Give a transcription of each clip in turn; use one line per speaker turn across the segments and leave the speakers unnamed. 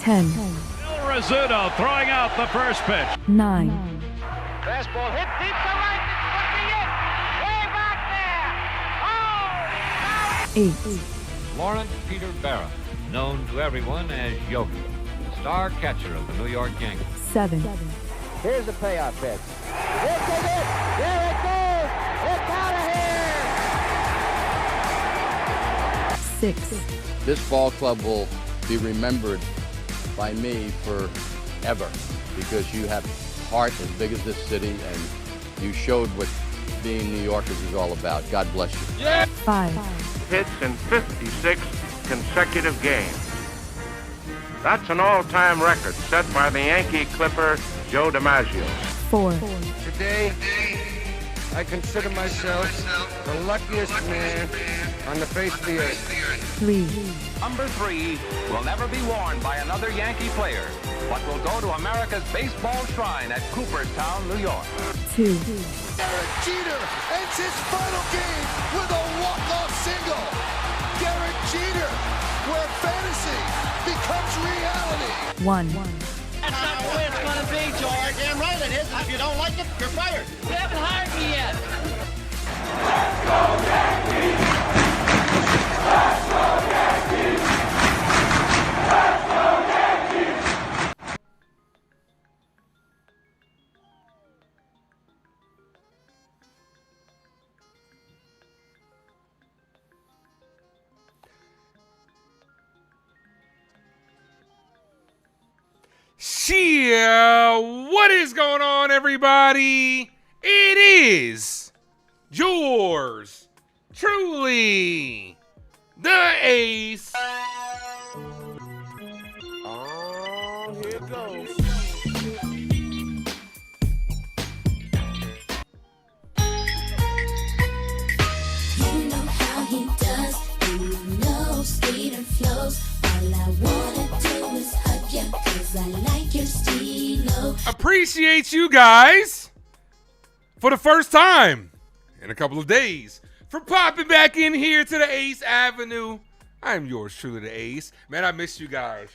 10.
Bill Rizzuto throwing out the first pitch.
9.
Fastball hit deep to right. This could be it. Way back there. Oh!
8.
Lawrence Peter Barra, known to everyone as Yogi, star catcher of the New York Yankees.
7.
Here's the payoff pitch. This is it. There it goes. It's out of here.
6.
This ball club will be remembered by me forever because you have heart as big as this city and you showed what being New Yorkers is all about. God bless you.
5.
Hits in 56 consecutive games. That's an all-time record set by the Yankee Clipper Joe DiMaggio.
4.
Today, I consider myself the luckiest man on the face of the earth.
3.
Number 3 will never be worn by another Yankee player, but will go to America's baseball shrine at Cooperstown, New York.
2.
Derek Jeter ends his final game with a walk-off single. Derek Jeter, where fantasy becomes reality.
1.
That's not the way it's going to be, George. Damn right it is. And if you don't like it, you're fired. You haven't hired me yet.
Let's go Yankees! Let's go Yankees! Let's go Yankees!
Yeah, what is going on, everybody? It is yours truly, the Ace.
Oh, here it goes.
You know how he does, you know Skeeter flows. All I wanna do is hug you, 'cause I like your stilo.
Appreciate you guys for the first time in a couple of days for popping back in here to the Ace Avenue. I'm yours truly, the Ace. Man, I missed you guys.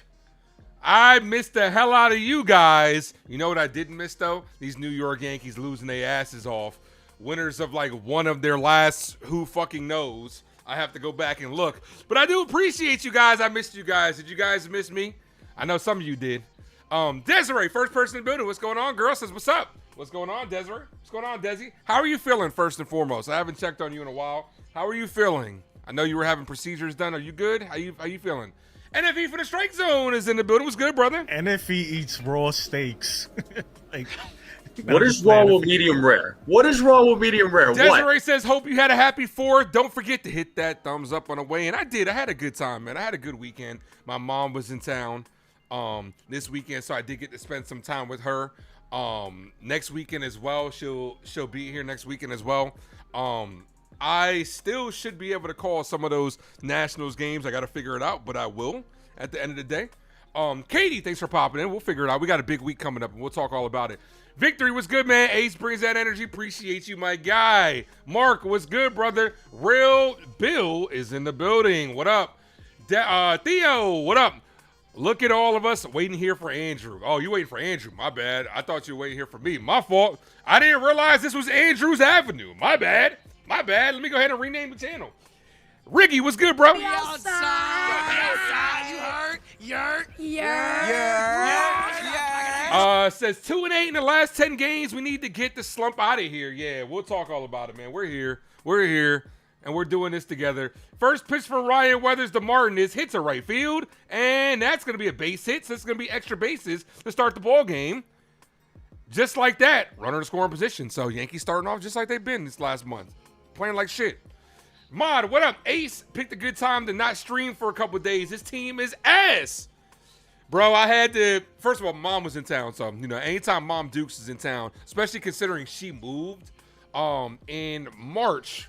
I missed the hell out of you guys. You know what I didn't miss, though? These New York Yankees losing their asses off. Winners of like one of their last who fucking knows. I have to go back and look. But I do appreciate you guys. I missed you guys. Did you guys miss me? I know some of you did. Desiree, first person in the building. What's going on, girl? Says, what's up? What's going on, Desiree? What's going on, Desi? How are you feeling, first and foremost? I haven't checked on you in a while. How are you feeling? I know you were having procedures done. Are you good? How you feeling? NFE for the Strike Zone is in the building. What's good, brother?
NFE eats raw steaks. Like,
what is wrong with medium rare? What is wrong with medium rare?
Desiree says, hope you had a happy 4th. Don't forget to hit that thumbs up on the way. And I did. I had a good time, man. I had a good weekend. My mom was in town this weekend, so I did get to spend some time with her. Next weekend as well. She'll be here next weekend as well. I still should be able to call some of those Nationals games. I got to figure it out, but I will at the end of the day. Katie, thanks for popping in. We'll figure it out. We got a big week coming up, and we'll talk all about it. Victory, what's good, man? Ace brings that energy. Appreciate you, my guy. Mark, what's good, brother? Real Bill is in the building. What up? Theo, what up? Look at all of us waiting here for Andrew. Oh, you waiting for Andrew. My bad. I thought you were waiting here for me. My fault. I didn't realize this was Andrew's Avenue. My bad. My bad. Let me go ahead and rename the channel. Riggy, what's good, bro?
Be outside.
You heard? Yerk.
Says 2-8 in the last 10 games. We need to get the slump out of here. Yeah, we'll talk all about it, man. We're here, and we're doing this together. First pitch for Ryan Weathers to Martin is hit to right field, and that's going to be a base hit. So it's going to be extra bases to start the ball game. Just like that, runner to scoring position. So Yankees starting off just like they've been this last month, playing like shit. Mod, what up? Ace picked a good time to not stream for a couple of days. His team is ass. Bro, I had to, first of all, Mom was in town. So, anytime Mom Dukes is in town, especially considering she moved in March.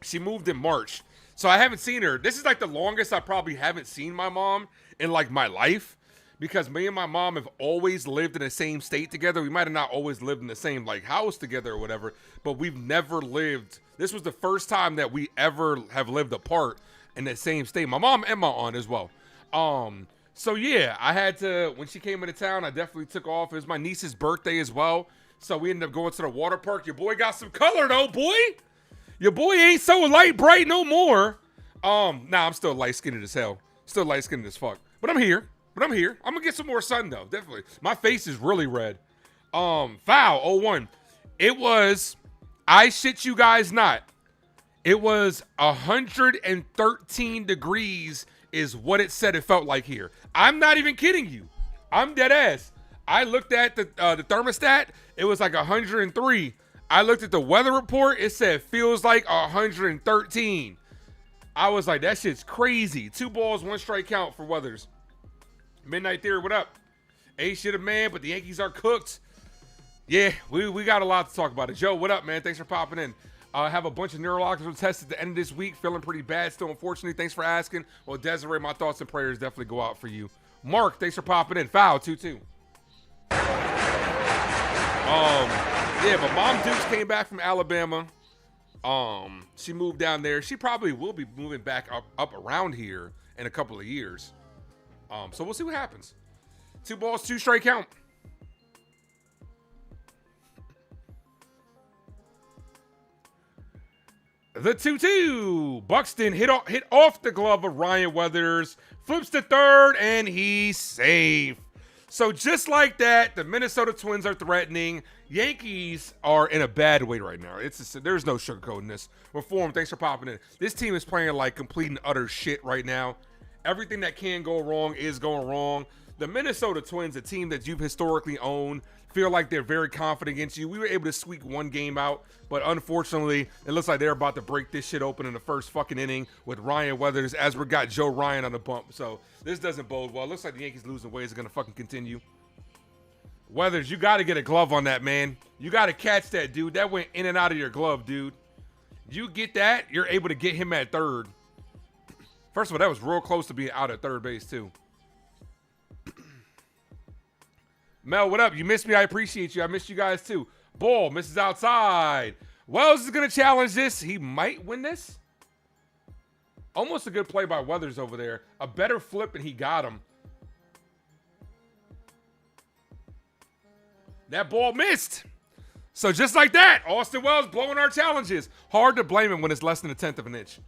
She moved in March. So I haven't seen her. This is like the longest I probably haven't seen my mom in like my life. Because me and my mom have always lived in the same state together. We might have not always lived in the same like house together or whatever, but we've never lived. This was the first time that we ever have lived apart in the same state. My mom and my aunt as well. So yeah, I had to, when she came into town, I definitely took off. It was my niece's birthday as well. So we ended up going to the water park. Your boy got some color though, boy. Your boy ain't so light bright no more. Nah, I'm still light-skinned as hell. Still light-skinned as fuck. But I'm here. I'm gonna get some more sun though, definitely. My face is really red. Foul, 0-1. It was, I shit you guys not, it was 113 degrees is what it said it felt like here. I'm not even kidding you. I'm dead ass. I looked at the thermostat. It was like 103. I looked at the weather report. It said feels like 113. I was like, that shit's crazy. 2 balls, 1 strike count for Weathers. Midnight Theory, what up? A shit a man, but the Yankees are cooked. Yeah, we got a lot to talk about it. Joe, what up, man? Thanks for popping in. Have a bunch of neurological tests at the end of this week. Feeling pretty bad still, unfortunately. Thanks for asking. Well, Desiree, my thoughts and prayers definitely go out for you. Mark, thanks for popping in. Foul, 2-2. Yeah, but Mom Dukes came back from Alabama. She moved down there. She probably will be moving back up around here in a couple of years. So we'll see what happens. 2 balls, 2 straight count. The 2-2. Buxton hit off the glove of Ryan Weathers, flips to third, and he's safe. So just like that, the Minnesota Twins are threatening. Yankees are in a bad way right now. There's no sugarcoating this. Reform, thanks for popping in. This team is playing like complete and utter shit right now. Everything that can go wrong is going wrong. The Minnesota Twins, a team that you've historically owned, feel like they're very confident against you. We were able to squeak 1 game out, but unfortunately, it looks like they're about to break this shit open in the first fucking inning with Ryan Weathers, as we got Joe Ryan on the bump. So this doesn't bode well. It looks like the Yankees losing ways are going to fucking continue. Weathers, you got to get a glove on that, man. You got to catch that, dude. That went in and out of your glove, dude. You get that, you're able to get him at third. First of all, that was real close to being out at third base, too. Mel, what up? You missed me. I appreciate you. I missed you guys, too. Ball misses outside. Wells is going to challenge this. He might win this. Almost a good play by Weathers over there. A better flip, and he got him. That ball missed. So just like that, Austin Wells blowing our challenges. Hard to blame him when it's less than 1/10 of an inch.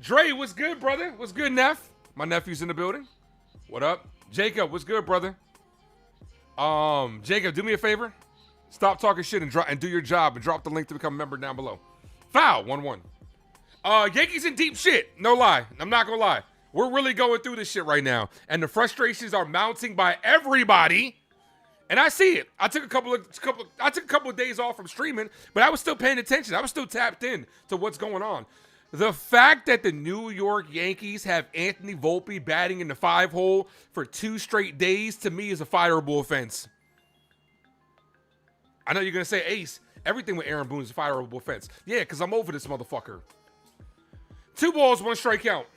Dre, what's good, brother? What's good, Neff? My nephew's in the building. What up? Jacob, what's good, brother? Jacob, do me a favor. Stop talking shit and do your job and drop the link to become a member down below. Foul, 1-1. Yankees in deep shit. No lie. I'm not gonna lie. We're really going through this shit right now. And the frustrations are mounting by everybody. And I see it. I took a couple of days off from streaming, but I was still paying attention. I was still tapped in to what's going on. The fact that the New York Yankees have Anthony Volpe batting in the 5-hole for 2 straight days, to me, is a fireable offense. I know you're going to say, Ace, everything with Aaron Boone is a fireable offense. Yeah, because I'm over this motherfucker. 2 balls, 1 strike count.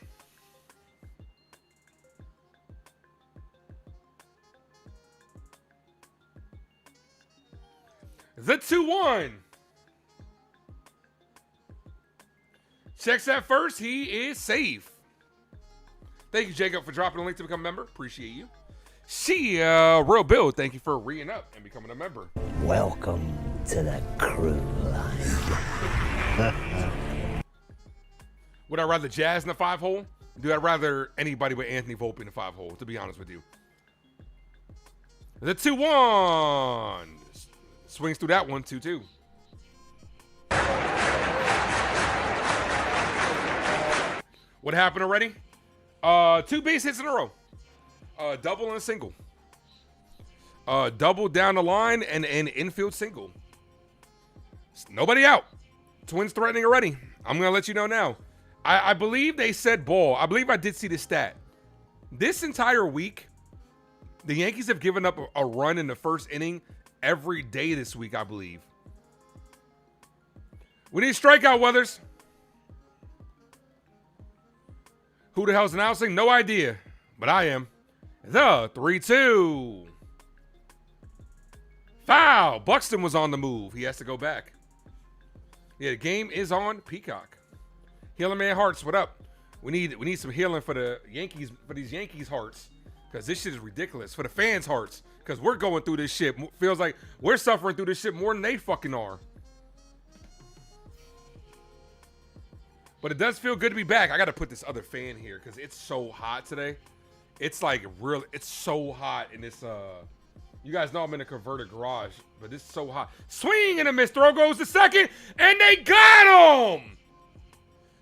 The 2-1. Checks that first. He is safe. Thank you, Jacob, for dropping a link to become a member. Appreciate you. Real Bill, thank you for re-ing up and becoming a member.
Welcome to the crew line.
Would I rather Jazz in the 5-hole? Do I rather anybody but Anthony Volpe in the 5-hole, to be honest with you? The 2-1. Swings through that one, 2-2. What happened already? 2 base hits in a row. Double and a single. Double down the line and an infield single. Nobody out. Twins threatening already. I'm going to let you know now. I believe they said ball. I believe I did see the stat. This entire week, the Yankees have given up a run in the first inning every day this week, I believe. We need strikeout, Weathers. Who the hell's announcing? No idea, but I am. The 3-2. Foul. Buxton was on the move. He has to go back. Yeah, the game is on Peacock. Healing Man Hearts, what up? We need some healing for the Yankees, for these Yankees hearts. Because this shit is ridiculous for the fans' hearts. Because we're going through this shit. Feels like we're suffering through this shit more than they fucking are. But it does feel good to be back. I got to put this other fan here because it's so hot today. It's like real. It's so hot in this. You guys know I'm in a converted garage, but it's so hot. Swing and a miss. Throw goes to second, and they got him.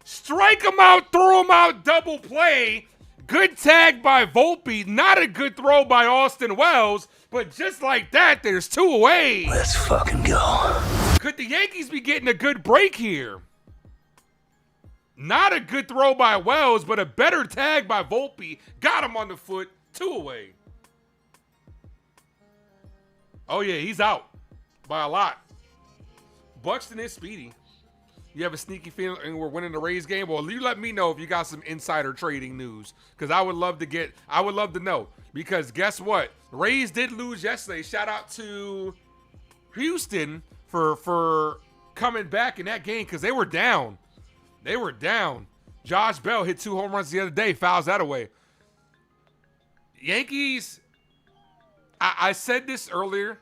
Strike him out, throw him out, double play. Good tag by Volpe. Not a good throw by Austin Wells, but just like that, there's 2 away.
Let's fucking go.
Could the Yankees be getting a good break here? Not a good throw by Wells, but a better tag by Volpe. Got him on the foot. 2 away. Oh, yeah, he's out by a lot. Buxton is speedy. You have a sneaky feeling we're winning the Rays game? Well, you let me know if you got some insider trading news because I would love to know because guess what? The Rays did lose yesterday. Shout out to Houston for coming back in that game because they were down. They were down. Josh Bell hit 2 home runs the other day, fouls that away. Yankees, I said this earlier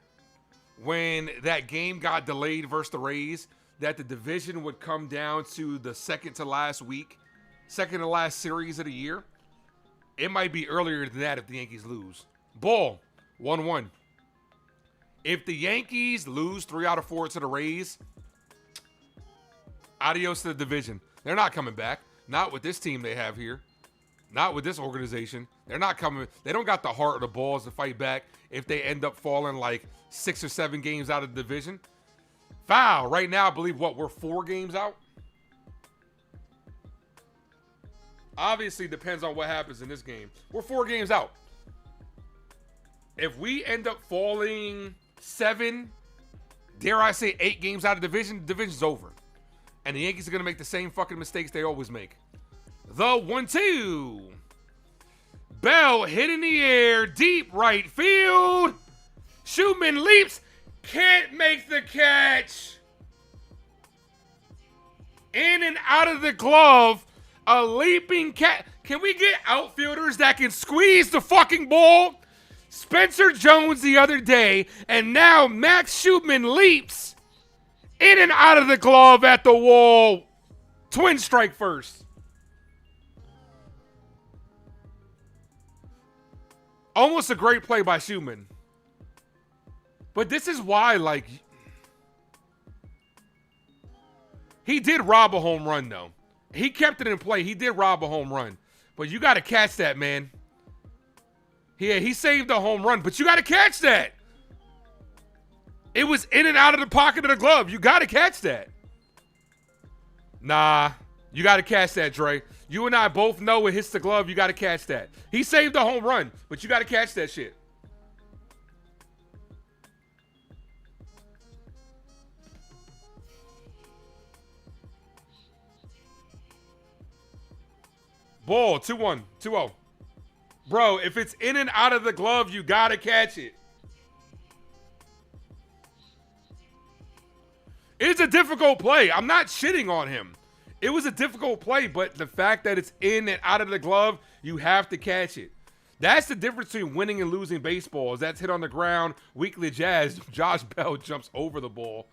when that game got delayed versus the Rays, that the division would come down to the second to last series of the year. It might be earlier than that if the Yankees lose. Ball, 1-1. If the Yankees lose 3 out of 4 to the Rays, adios to the division. They're not coming back. Not with this team they have here. Not with this organization. They're not coming. They don't got the heart or the balls to fight back if they end up falling like 6 or 7 games out of the division. Foul. Right now, I believe, we're 4 games out? Obviously, depends on what happens in this game. We're 4 games out. If we end up falling 7, dare I say 8 games out of the division's over. And the Yankees are going to make the same fucking mistakes they always make. The 1-2. Bell hit in the air, deep right field. Shootman leaps, can't make the catch. In and out of the glove, a leaping cat. Can we get outfielders that can squeeze the fucking ball? Spencer Jones the other day, and now Max Shootman leaps in and out of the glove at the wall. Twin strike first. Almost a great play by Shootman. But this is why, like, he did rob a home run, though. He kept it in play. He did rob a home run. But you got to catch that, man. Yeah, he saved a home run, but you got to catch that. It was in and out of the pocket of the glove. You got to catch that. Nah, you got to catch that, Dre. You and I both know it hits the glove. You got to catch that. He saved a home run, but you got to catch that shit. Ball, 2-1, 2-0. Bro, if it's in and out of the glove, you got to catch it. It's a difficult play. I'm not shitting on him. It was a difficult play, but the fact that it's in and out of the glove, you have to catch it. That's the difference between winning and losing baseball. Is that's hit on the ground, weakly jazz. Josh Bell jumps over the ball,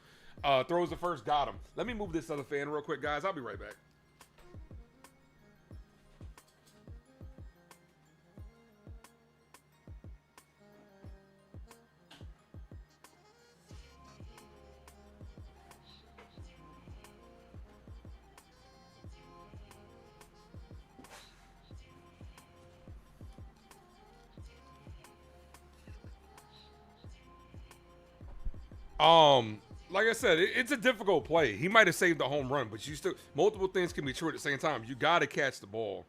throws the first, got him. Let me move this other fan real quick, guys. I'll be right back. Like I said, it's a difficult play. He might have saved the home run, but you still, multiple things can be true at the same time. You got to catch the ball.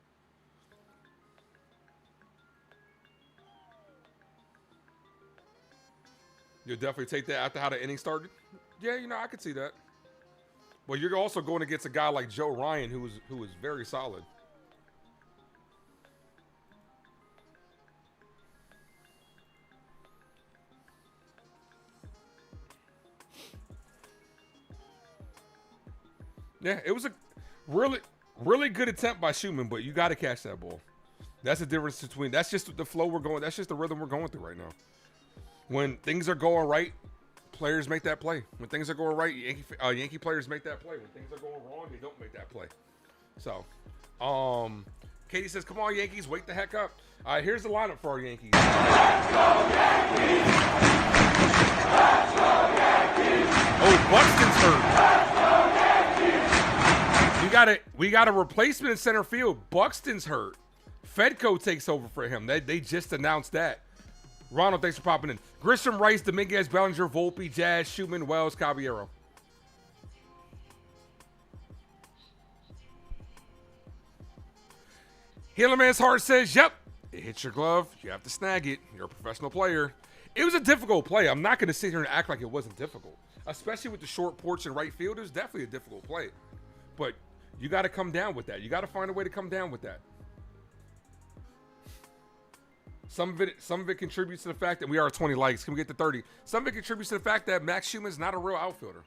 You'll definitely take that after how the inning started. Yeah, you know, I could see that. Well, you're also going against a guy like Joe Ryan, who is very solid. Yeah, it was a really, really good attempt by Shootman, but you got to catch that ball. That's the difference between. That's just the flow we're going. That's just the rhythm we're going through right now. When things are going right, players make that play. When things are going right, Yankee players make that play. When things are going wrong, they don't make that play. So, Katie says, "Come on, Yankees, wake the heck up." All right, here's the lineup for our Yankees.
Let's go, Yankees! Let's go, Yankees!
Oh, Buxton's hurt.
Let's go, Yankees!
We got a replacement in center field. Buxton's hurt. Fedco takes over for him. They just announced that. Ronald, thanks for popping in. Grisham, Rice, Dominguez, Bellinger, Volpe, Jazz, Schumann, Wells, Caballero. Healerman's Heart says, yep, it hits your glove. You have to snag it. You're a professional player. It was a difficult play. I'm not going to sit here and act like it wasn't difficult, especially with the short porch in right field. It was definitely a difficult play. But you got to come down with that. You got to find a way to come down with that. Some of it contributes to the fact that we are at 20 likes. Can we get to 30? Some of it contributes to the fact that Max Schumann's not a real outfielder.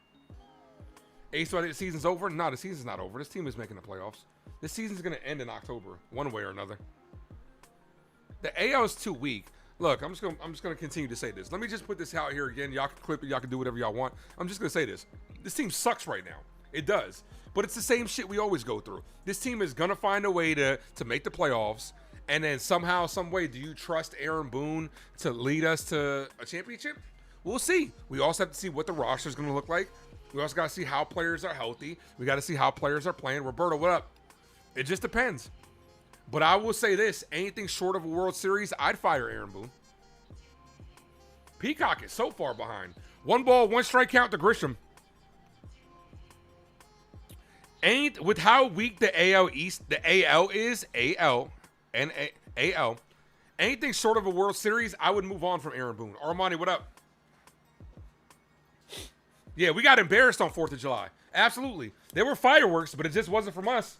Ace, so the season's over? No, the season's not over. This team is making the playoffs. This season's going to end in October, one way or another. The AL is too weak. Look, I'm just gonna continue to say this. Let me just put this out here again. Y'all can clip it. Y'all can do whatever y'all want. I'm just gonna say this. This team sucks right now. It does. But it's the same shit we always go through. This team is gonna find a way to make the playoffs. And then somehow, some way, do you trust Aaron Boone to lead us to a championship? We'll see. We also have to see what the roster is going to look like. We also got to see how players are healthy. We got to see how players are playing. Roberto, what up? It just depends. But I will say this. Anything short of a World Series, I'd fire Aaron Boone. Peacock is so far behind. 1 ball, 1 strike count to Grisham. With how weak the AL East, the AL is, AL, anything short of a World Series, I would move on from Aaron Boone. Armani, what up? Yeah, we got embarrassed on 4th of July. Absolutely. There were fireworks, but it just wasn't from us.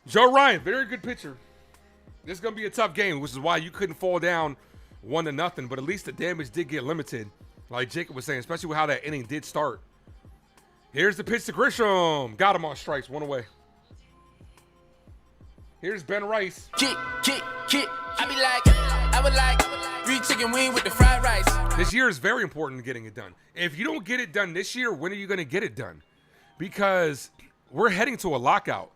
Joe Ryan, very good pitcher. This is going to be a tough game, which is why you couldn't fall down 1-0, but at least the damage did get limited, like Jacob was saying, especially with how that inning did start. Here's the pitch to Grisham. Got him on strikes, 1 away. Here's Ben Rice.
Kick. I would like free chicken wing with the fried rice.
This year is very important in getting it done. If you don't get it done this year, when are you going to get it done? Because we're heading to a lockout.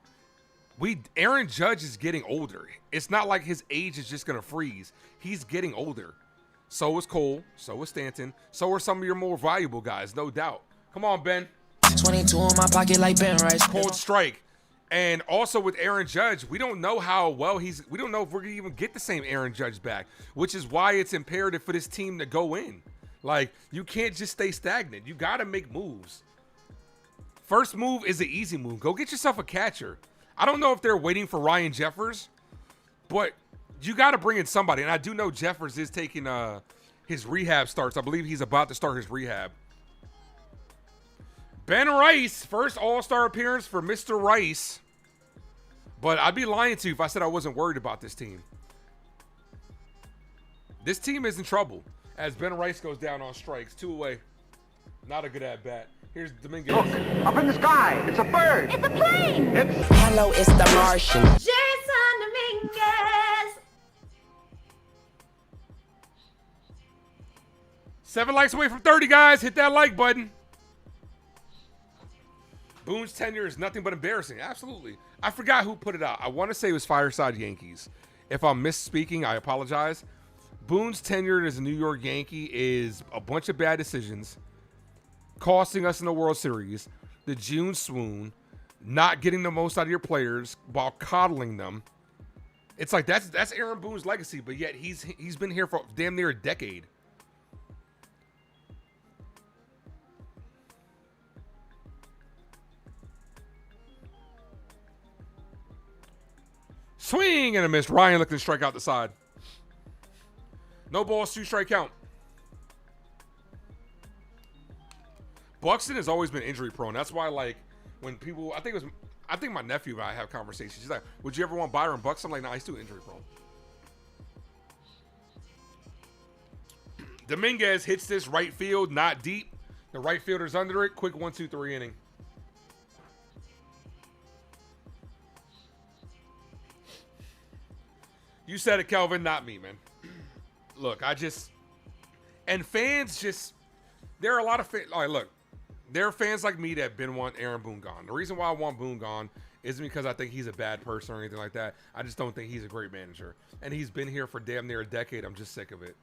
Aaron Judge is getting older. It's not like his age is just going to freeze. He's getting older. So is Cole. So is Stanton. So are some of your more valuable guys, no doubt. Come on, Ben.
22 in my pocket like Ben Rice.
Cold strike. And also with Aaron Judge, we don't know how well we don't know if we're going to even get the same Aaron Judge back, which is why it's imperative for this team to go in. Like, you can't just stay stagnant. You got to make moves. First move is the easy move. Go get yourself a catcher. I don't know if they're waiting for Ryan Jeffers, but you got to bring in somebody. And I do know Jeffers is taking his rehab starts. I believe he's about to start his rehab. Ben Rice, first All-Star appearance for Mr. Rice. But I'd be lying to you if I said I wasn't worried about this team. This team is in trouble as Ben Rice goes down on strikes. 2 away. Not a good at-bat. Here's Dominguez.
Look, up in the sky. It's a bird.
It's a plane.
Hello, it's the Martian.
Jason Dominguez.
7 likes away from 30, guys. Hit that like button. Boone's tenure is nothing but embarrassing. Absolutely. I forgot who put it out. I want to say it was Fireside Yankees. If I'm misspeaking, I apologize. Boone's tenure as a New York Yankee is a bunch of bad decisions, costing us in the World Series, the June swoon, not getting the most out of your players while coddling them. It's like that's Aaron Boone's legacy, but yet he's been here for damn near a decade. Swing and a miss. Ryan looking to strike out the side. No balls, 2 strike count. Buxton has always been injury prone. That's why, like, when people, I think my nephew and I have conversations. He's like, would you ever want Byron Buxton? I'm like, nah, he's too injury prone. Dominguez hits this right field, not deep. The right fielder's under it. Quick 1-2-3 inning. You said it, Kelvin, not me, man. Look, and fans just, there are a lot of fans. All right, look, there are fans like me that want Aaron Boone gone. The reason why I want Boone gone isn't because I think he's a bad person or anything like that. I just don't think he's a great manager. And he's been here for damn near a decade. I'm just sick of it.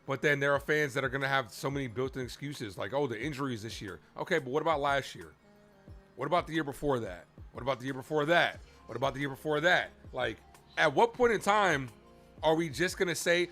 But then there are fans that are going to have so many built-in excuses like, oh, the injuries this year. Okay, but what about last year? What about the year before that? What about the year before that? What about the year before that? Like, at what point in time are we just going to say,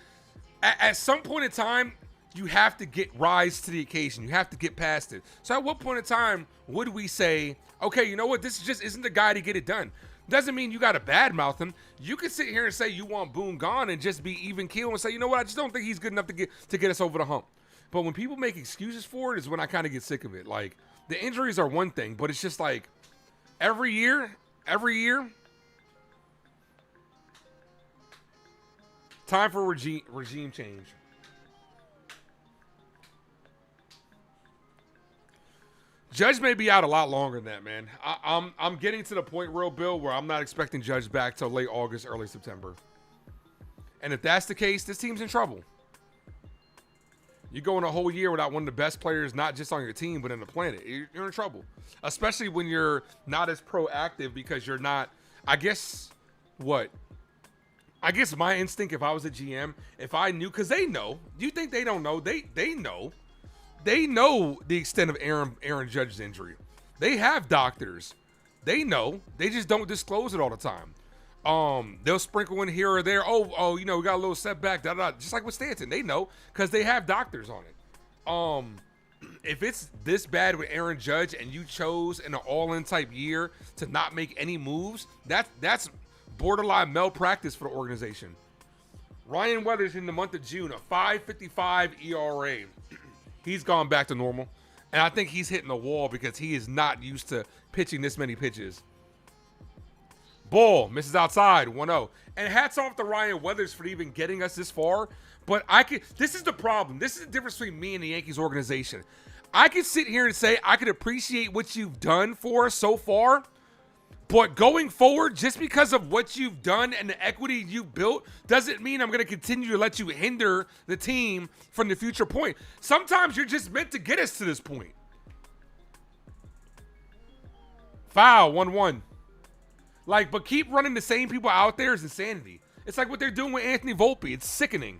at some point in time, you have to rise to the occasion. You have to get past it. So at what point in time would we say, okay, you know what? This just isn't the guy to get it done. Doesn't mean you got to badmouth him. You can sit here and say you want Boone gone and just be even keel and say, you know what? I just don't think he's good enough to get us over the hump. But when people make excuses for it is when I kind of get sick of it. Like, the injuries are one thing, but it's just like every year, time for regime change. Judge may be out a lot longer than that, man. I'm getting to the point, real Bill, where I'm not expecting Judge back till late August, early September. And if that's the case, this team's in trouble. You go in a whole year without one of the best players, not just on your team, but in the planet. You're in trouble. Especially when you're not as proactive because you're not, I guess my instinct, if I was a GM, if I knew, because they know. Do you think they don't know? They know. They know the extent of Aaron Judge's injury. They have doctors. They know. They just don't disclose it all the time. They'll sprinkle in here or there. Oh, you know, we got a little setback. Just like with Stanton, they know because they have doctors on it. If it's this bad with Aaron Judge and you chose in an all-in type year to not make any moves, that's borderline malpractice for the organization. Ryan Weathers in the month of June, a 5.55 ERA. He's gone back to normal. And I think he's hitting the wall because he is not used to pitching this many pitches. Ball misses outside, 1-0. And hats off to Ryan Weathers for even getting us this far. But this is the problem. This is the difference between me and the Yankees organization. I could sit here and say I could appreciate what you've done for us so far. But going forward, just because of what you've done and the equity you built, doesn't mean I'm going to continue to let you hinder the team from the future point. Sometimes you're just meant to get us to this point. Foul, 1-1. Like, but keep running the same people out there is insanity. It's like what they're doing with Anthony Volpe. It's sickening.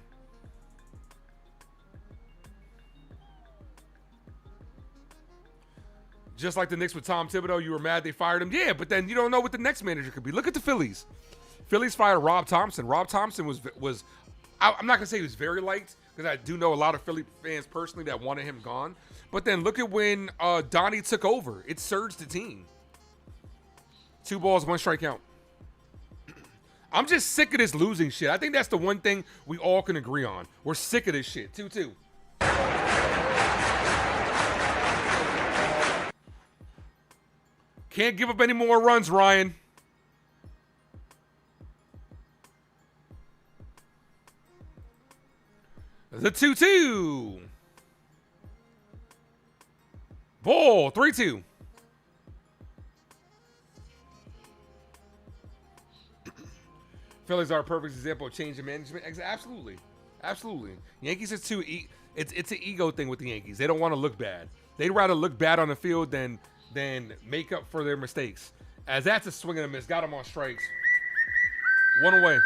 Just like the Knicks with Tom Thibodeau, you were mad they fired him. Yeah, but then you don't know what the next manager could be. Look at the Phillies. Phillies fired Rob Thompson. Rob Thompson was I'm not going to say he was very liked because I do know a lot of Philly fans personally that wanted him gone. But then look at when Donnie took over. It surged the team. 2 balls, 1 strikeout. I'm just sick of this losing shit. I think that's the one thing we all can agree on. We're sick of this shit. 2-2. Can't give up any more runs, Ryan. The 2-2. Ball, 3-2. Phillies are a perfect example of change in management. Absolutely. Absolutely. Yankees is it's an ego thing with the Yankees. They don't want to look bad. They'd rather look bad on the field than make up for their mistakes. As that's a swing and a miss. Got him on strikes. 1 away.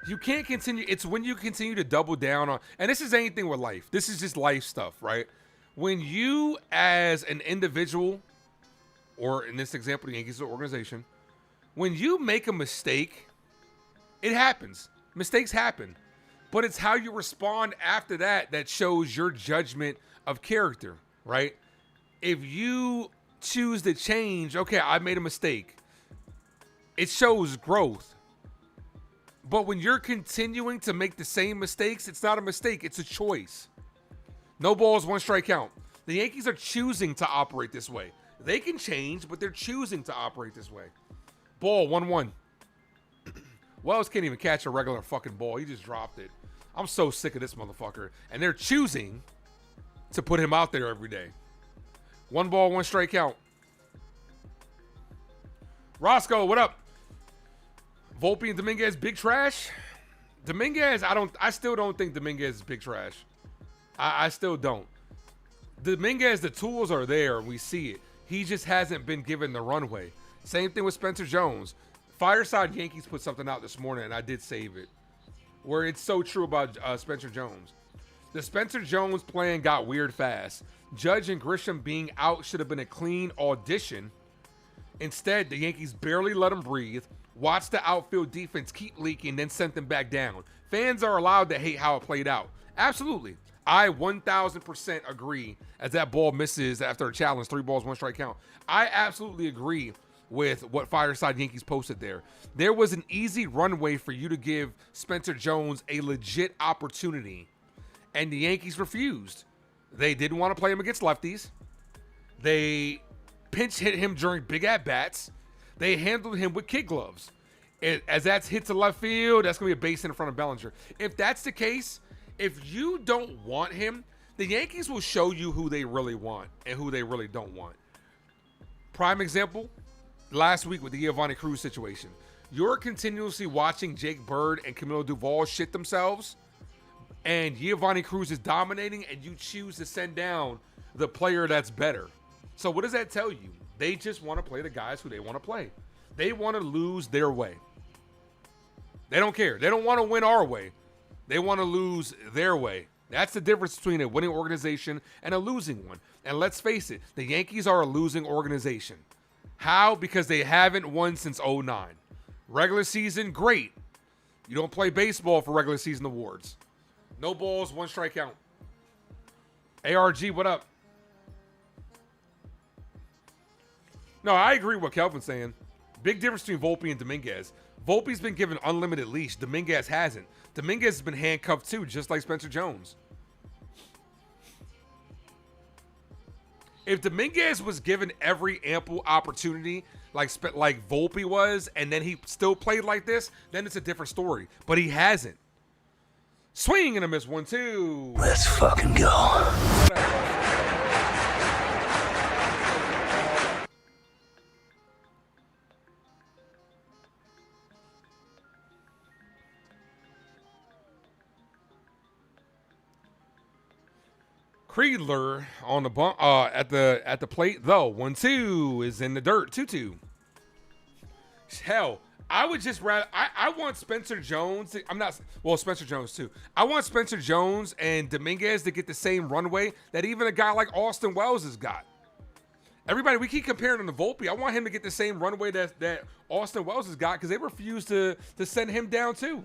You can't continue. It's when you continue to double down on, and this is anything with life. This is just life stuff, right? When you as an individual, or in this example, the Yankees organization, when you make a mistake, it happens. Mistakes happen. But it's how you respond after that shows your judgment of character, right? If you choose to change, okay, I made a mistake. It shows growth. But when you're continuing to make the same mistakes, it's not a mistake, it's a choice. No balls, 1 strikeout. The Yankees are choosing to operate this way. They can change, but they're choosing to operate this way. Ball, 1-1. Wells can't even catch a regular fucking ball. He just dropped it. I'm so sick of this motherfucker. And they're choosing to put him out there every day. 1 ball, 1 strike count. Roscoe, what up? Volpe and Dominguez, big trash. Dominguez, I still don't think Dominguez is big trash. I still don't. Dominguez, the tools are there. We see it. He just hasn't been given the runway. Same thing with Spencer Jones. Fireside Yankees put something out this morning, and I did save it, where it's so true about Spencer Jones. The Spencer Jones plan got weird fast. Judge and Grisham being out should have been a clean audition. Instead, the Yankees barely let him breathe, watched the outfield defense keep leaking, then sent them back down. Fans are allowed to hate how it played out. Absolutely. I 1,000% agree as that ball misses after a challenge, 3 balls, 1 strike count. I absolutely agree with what Fireside Yankees posted there. There was an easy runway for you to give Spencer Jones a legit opportunity, and the Yankees refused. They didn't want to play him against lefties. They pinch hit him during big at-bats. They handled him with kid gloves. As that hits to left field, that's going to be a base in front of Bellinger. If that's the case, if you don't want him, the Yankees will show you who they really want and who they really don't want. Prime example, last week with the Giovanni Cruz situation. You're continuously watching Jake Bird and Camilo Duvall shit themselves, and Giovanni Cruz is dominating, and you choose to send down the player that's better. So what does that tell you? They just want to play the guys who they want to play. They want to lose their way. They don't care. They don't want to win our way. They want to lose their way. That's the difference between a winning organization and a losing one. And let's face it, the Yankees are a losing organization. How? Because they haven't won since 2009. Regular season, great. You don't play baseball for regular season awards. No balls, 1 strikeout. ARG, what up? No, I agree with what Kelvin's saying. Big difference between Volpe and Dominguez. Volpe's been given unlimited leash. Dominguez hasn't. Dominguez has been handcuffed too, just like Spencer Jones. If Dominguez was given every ample opportunity like Volpe was, and then he still played like this, then it's a different story. But he hasn't. Swing and a miss, 1-2.
Let's fucking go.
Creedler on the bump at the plate though. 1-2 is in the dirt. 2-2. Hell, I would just rather I want Spencer Jones. Spencer Jones too. I want Spencer Jones and Dominguez to get the same runway that even a guy like Austin Wells has got. Everybody, we keep comparing him to Volpe. I want him to get the same runway that Austin Wells has got because they refuse to send him down too.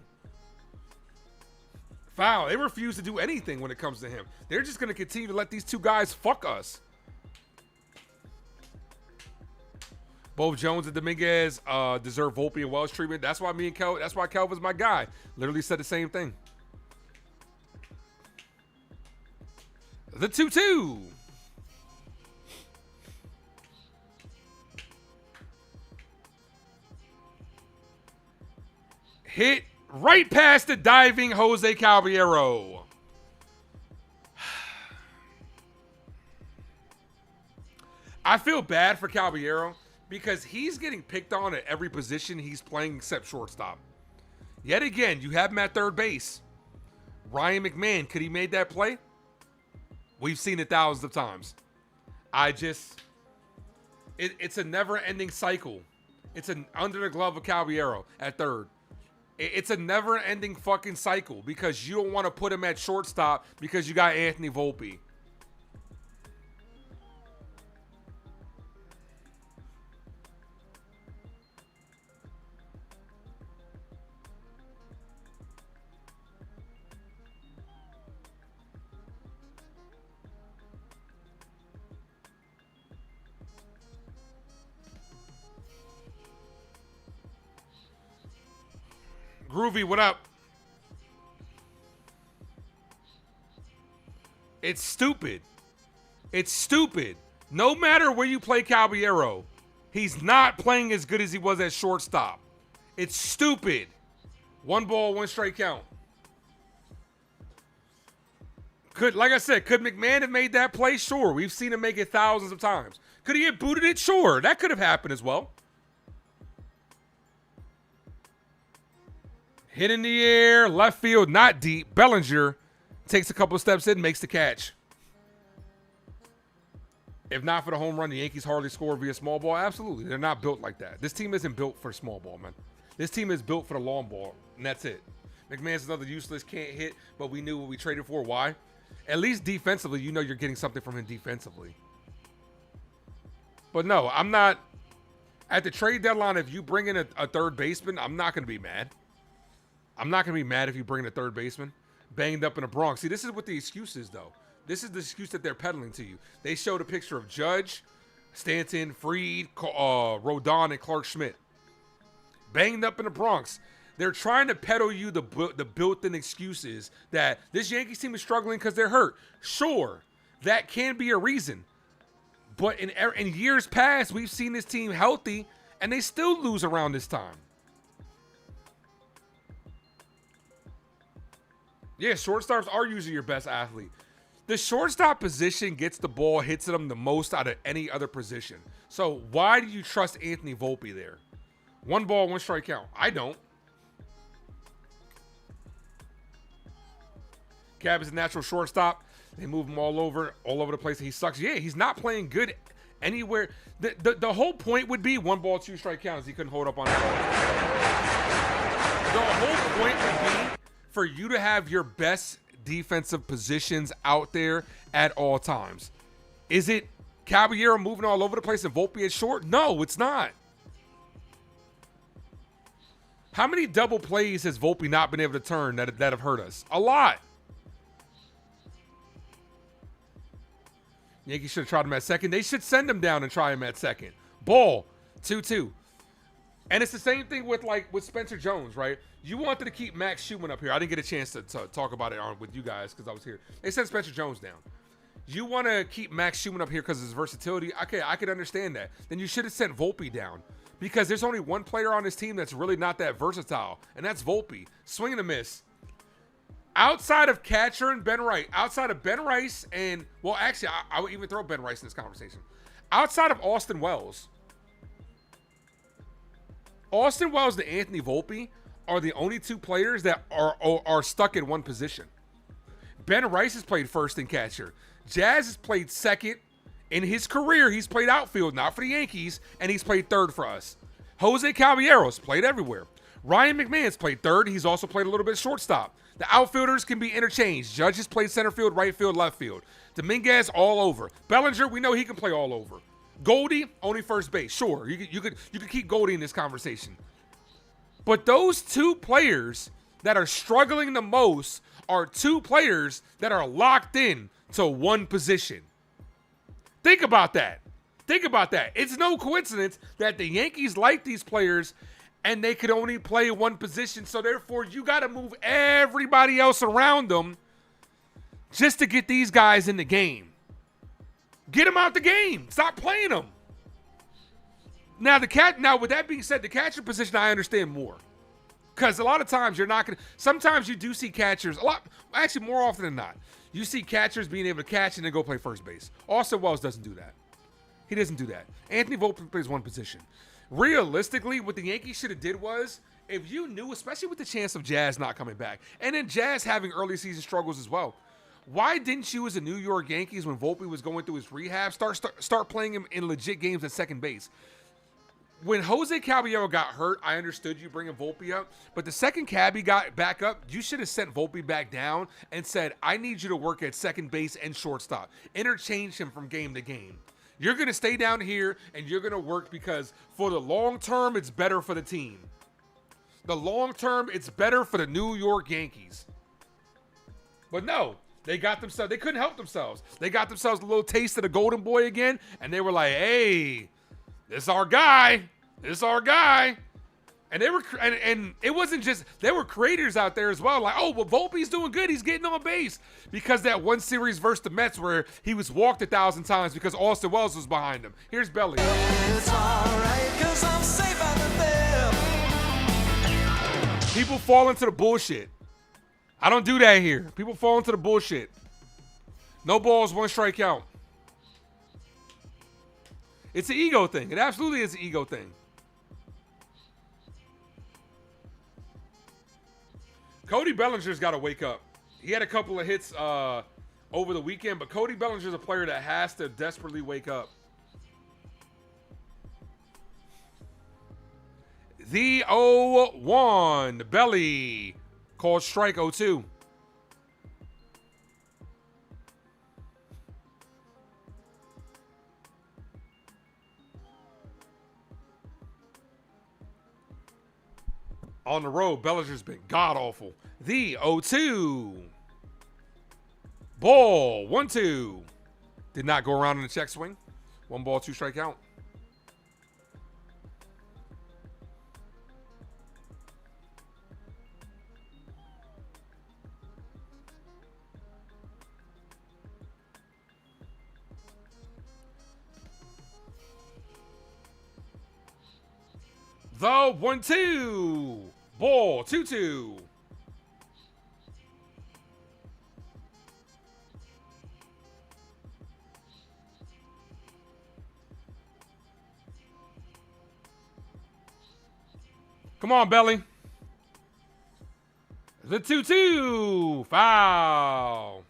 Foul. They refuse to do anything when it comes to him. They're just going to continue to let these two guys fuck us. Both Jones and Dominguez deserve Volpe and Wells treatment. That's why that's why Kelvin's my guy. Literally said the same thing. The 2-2. Hit right past the diving Jose Caballero. I feel bad for Caballero because he's getting picked on at every position he's playing except shortstop. Yet again, you have him at third base. Ryan McMahon, could he made that play? We've seen it thousands of times. It's a never-ending cycle. It's an under the glove of Caballero at third. It's a never-ending fucking cycle because you don't want to put him at shortstop because you got Anthony Volpe. Groovy, what up? It's stupid. It's stupid. No matter where you play Caballero, he's not playing as good as he was at shortstop. It's stupid. 1 ball, 1 strike count. Like I said, could McMahon have made that play? Sure. We've seen him make it thousands of times. Could he have booted it? Sure. That could have happened as well. Hit in the air, left field, not deep. Bellinger takes a couple of steps in, makes the catch. If not for the home run, the Yankees hardly score via small ball. Absolutely. They're not built like that. This team isn't built for small ball, man. This team is built for the long ball, and that's it. McMahon's another useless, can't hit, but we knew what we traded for. Why? At least defensively, you know you're getting something from him defensively. But no, I'm not. At the trade deadline, if you bring in a third baseman, I'm not going to be mad. I'm not going to be mad if you bring in a third baseman. Banged up in the Bronx. See, this is what the excuse is, though. This is the excuse that they're peddling to you. They showed a picture of Judge, Stanton, Fried, Rodon, and Clark Schmidt. Banged up in the Bronx. They're trying to peddle you the built-in excuses that this Yankees team is struggling because they're hurt. Sure, that can be a reason. But in years past, we've seen this team healthy, and they still lose around this time. Yeah, shortstops are usually your best athlete. The shortstop position gets the ball, hits them the most out of any other position. So why do you trust Anthony Volpe there? 1 ball, 1 strike count. I don't. Cab is a natural shortstop. They move him all over the place. He sucks. Yeah, he's not playing good anywhere. The whole point would be 1 ball, 2 strike counts. He couldn't hold up on that. The whole point would be for you to have your best defensive positions out there at all times. Is it Caballero moving all over the place and Volpe at short? No, it's not. How many double plays has Volpe not been able to turn that have hurt us? A lot. Yankees should have tried him at second. They should send him down and try him at second. Ball, 2-2. And it's the same thing with Spencer Jones, right? You wanted to keep Max Schumann up here. I didn't get a chance to talk about it with you guys because I was here. They sent Spencer Jones down. You want to keep Max Schumann up here because of his versatility? Okay, I could understand that. Then you should have sent Volpe down because there's only one player on this team that's really not that versatile, and that's Volpe. Swing and a miss. Outside of catcher and Ben Rice, outside of Ben Rice and, well, actually, I would even throw Ben Rice in this conversation. Outside of Austin Wells and Anthony Volpe are the only 2 players that are stuck in one position. Ben Rice has played first and catcher. Jazz has played second. In his career, he's played outfield, not for the Yankees, and he's played third for us. Jose Caballero's played everywhere. Ryan McMahon's played third. He's also played a little bit shortstop. The outfielders can be interchanged. Judge has played center field, right field, left field. Dominguez, all over. Bellinger, we know he can play all over. Goldie, only first base. Sure, you could keep Goldie in this conversation. But those 2 players that are struggling the most are 2 players that are locked in to one position. Think about that. It's no coincidence that the Yankees like these players and they could only play one position. So therefore, you got to move everybody else around them just to get these guys in the game. Get them out the game. Stop playing them. Now, with that being said, the catcher position, I understand more. Because a lot of times you're not going to, sometimes you do see catchers, actually more often than not, you see catchers being able to catch and then go play first base. Austin Wells doesn't do that. He doesn't do that. Anthony Volpe plays one position. Realistically, what the Yankees should have did was, if you knew, especially with the chance of Jazz not coming back, and then Jazz having early season struggles as well, why didn't you as a New York Yankees, when Volpe was going through his rehab, start playing him in legit games at second base? When Jose Caballero got hurt, I understood you bringing Volpe up, but the second Cabby got back up, you should have sent Volpe back down and said, I need you to work at second base and shortstop. Interchange him from game to game. You're going to stay down here and you're going to work because for the long term, it's better for the team. The long term, it's better for the New York Yankees. But no, they couldn't help themselves. They got themselves a little taste of the Golden Boy again, and they were like, hey, this is our guy. And they were, and it wasn't just, there were creators out there as well. Like, oh, well, Volpe's doing good. He's getting on base. Because that one series versus the Mets where he was walked 1,000 times because Austin Wells was behind him. Here's Belly. It's all right, 'cause I'm safe out of there. People fall into the bullshit. I don't do that here. People fall into the bullshit. No balls, 1 strikeout. It's an ego thing. It absolutely is an ego thing. Cody Bellinger's got to wake up. He had a couple of hits over the weekend, but Cody Bellinger's a player that has to desperately wake up. The 0-1. Belly. Called strike 0-2. On the road, Bellinger's been god-awful. The 0-2. Ball, 1-2. Did not go around in the check swing. 1 ball, 2 strike count. The 1-2. Ball, 2-2. Come on, Belly. The 2-2. Foul.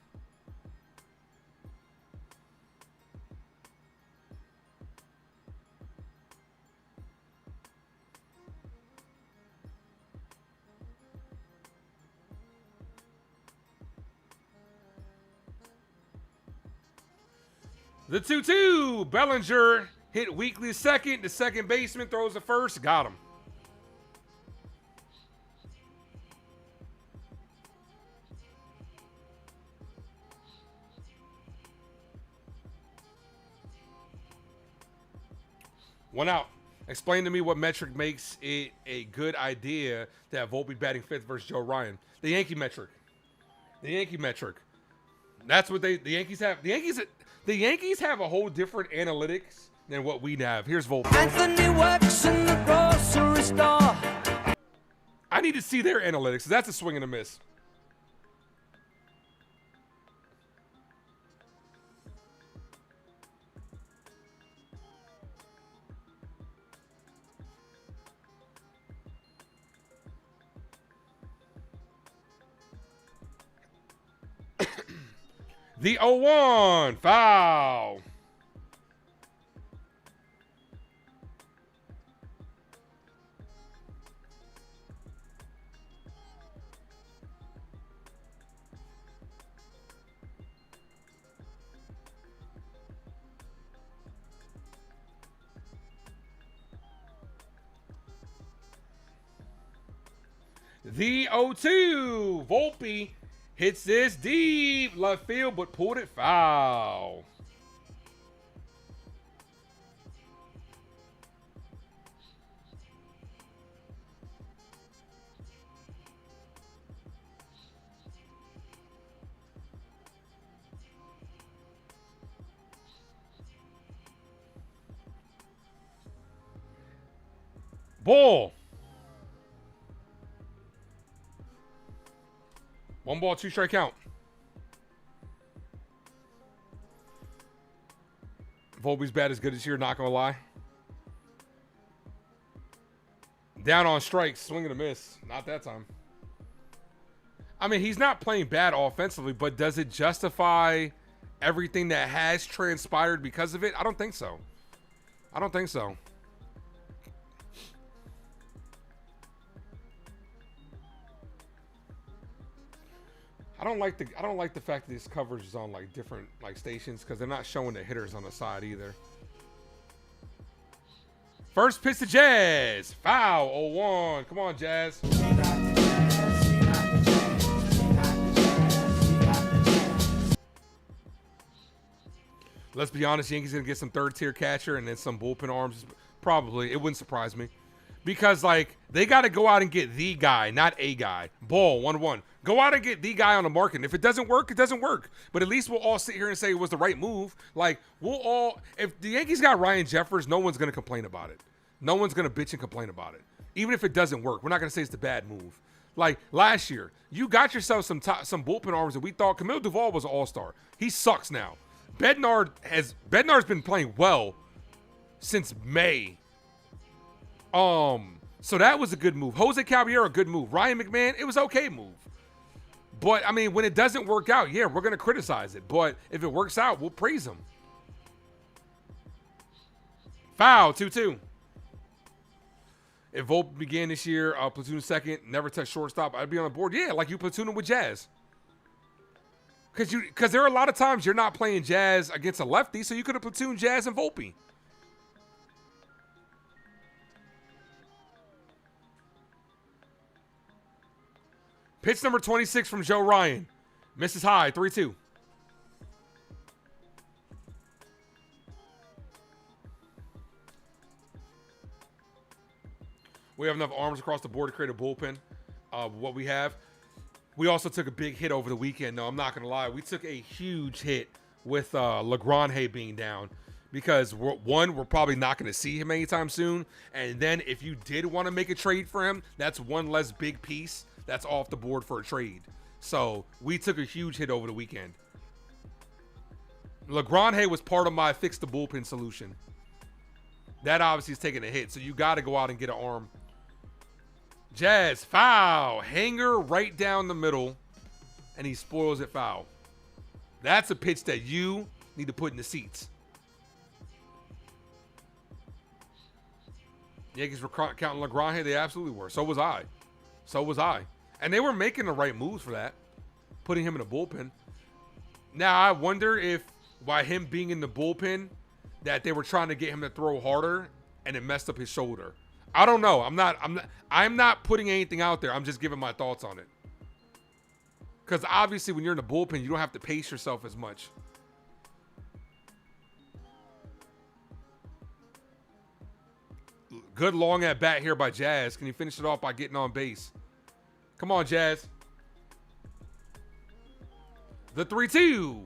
The 2-2. Bellinger hit Weekly's second. The second baseman throws the first. Got him. One out. Explain to me what metric makes it a good idea to have Volpe batting 5th versus Joe Ryan. The Yankee metric. The Yankee metric. That's what the Yankees have. The Yankees have a whole different analytics than what we have. Here's Volpe.
Anthony works in the grocery store.
I need to see their analytics. That's a swing and a miss. The 0-1. Foul. The 0-2. Volpe hits this deep left field, but pulled it foul. Ball. 1 ball, 2 strike count. Volpe's bat as good as here, not gonna lie. Down on strikes, swing and a miss. Not that time. I mean, he's not playing bad offensively, but does it justify everything that has transpired because of it? I don't think so. I don't think so. I don't like the fact that this coverage is on like different like stations because they're not showing the hitters on the side either. First pitch to Jazz. Foul. 0-1. Come on, Jazz. Let's be honest, Yankees gonna get some third tier catcher and then some bullpen arms. Probably. It wouldn't surprise me. Because, like, they got to go out and get the guy, not a guy. Ball, 1-1. Go out and get the guy on the market. And if it doesn't work, it doesn't work. But at least we'll all sit here and say it was the right move. Like, we'll all – if the Yankees got Ryan Jeffers, no one's going to complain about it. No one's going to bitch and complain about it. Even if it doesn't work. We're not going to say it's the bad move. Like last year, you got yourself some bullpen arms that we thought. Camilo Duvall was an all-star. He sucks now. Bednard's been playing well since May. So that was a good move. Jose Caballero, good move. Ryan McMahon, it was okay move. But I mean, when it doesn't work out, yeah, we're gonna criticize it. But if it works out, we'll praise him. Foul, 2-2. If Volpe began this year, platoon second, never touched shortstop, I'd be on the board. Yeah, like you platoon him with Jazz. Because there are a lot of times you're not playing Jazz against a lefty, so you could have platooned Jazz and Volpe. Pitch number 26 from Joe Ryan. Misses high, 3-2. We have enough arms across the board to create a bullpen. What we have. We also took a big hit over the weekend. No, I'm not going to lie. We took a huge hit with LaGrange being down. Because, we're probably not going to see him anytime soon. And then if you did want to make a trade for him, that's one less big piece that's off the board for a trade. So we took a huge hit over the weekend. LaGrange was part of my fix the bullpen solution. That obviously is taking a hit. So you got to go out and get an arm. Jazz, foul. Hanger right down the middle. And he spoils it foul. That's a pitch that you need to put in the seats. Yankees were counting LaGrange. They absolutely were. So was I. And they were making the right moves for that. Putting him in a bullpen. Now, I wonder if by him being in the bullpen that they were trying to get him to throw harder and it messed up his shoulder. I don't know. I'm not putting anything out there. I'm just giving my thoughts on it. Because obviously when you're in the bullpen, you don't have to pace yourself as much. Good long at bat here by Jazz. Can he finish it off by getting on base? Come on, Jazz. The 3-2.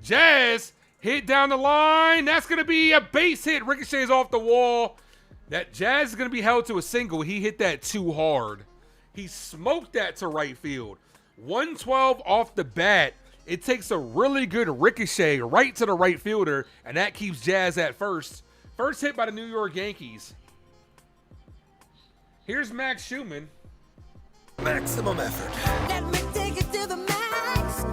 Jazz hit down the line. That's going to be a base hit. Ricochets off the wall. That Jazz is going to be held to a single. He hit that too hard. He smoked that to right field. 112 off the bat. It takes a really good ricochet right to the right fielder, and that keeps Jazz at first. First hit by the New York Yankees. Here's Max Schumann.
Maximum effort. Let me take it to the max.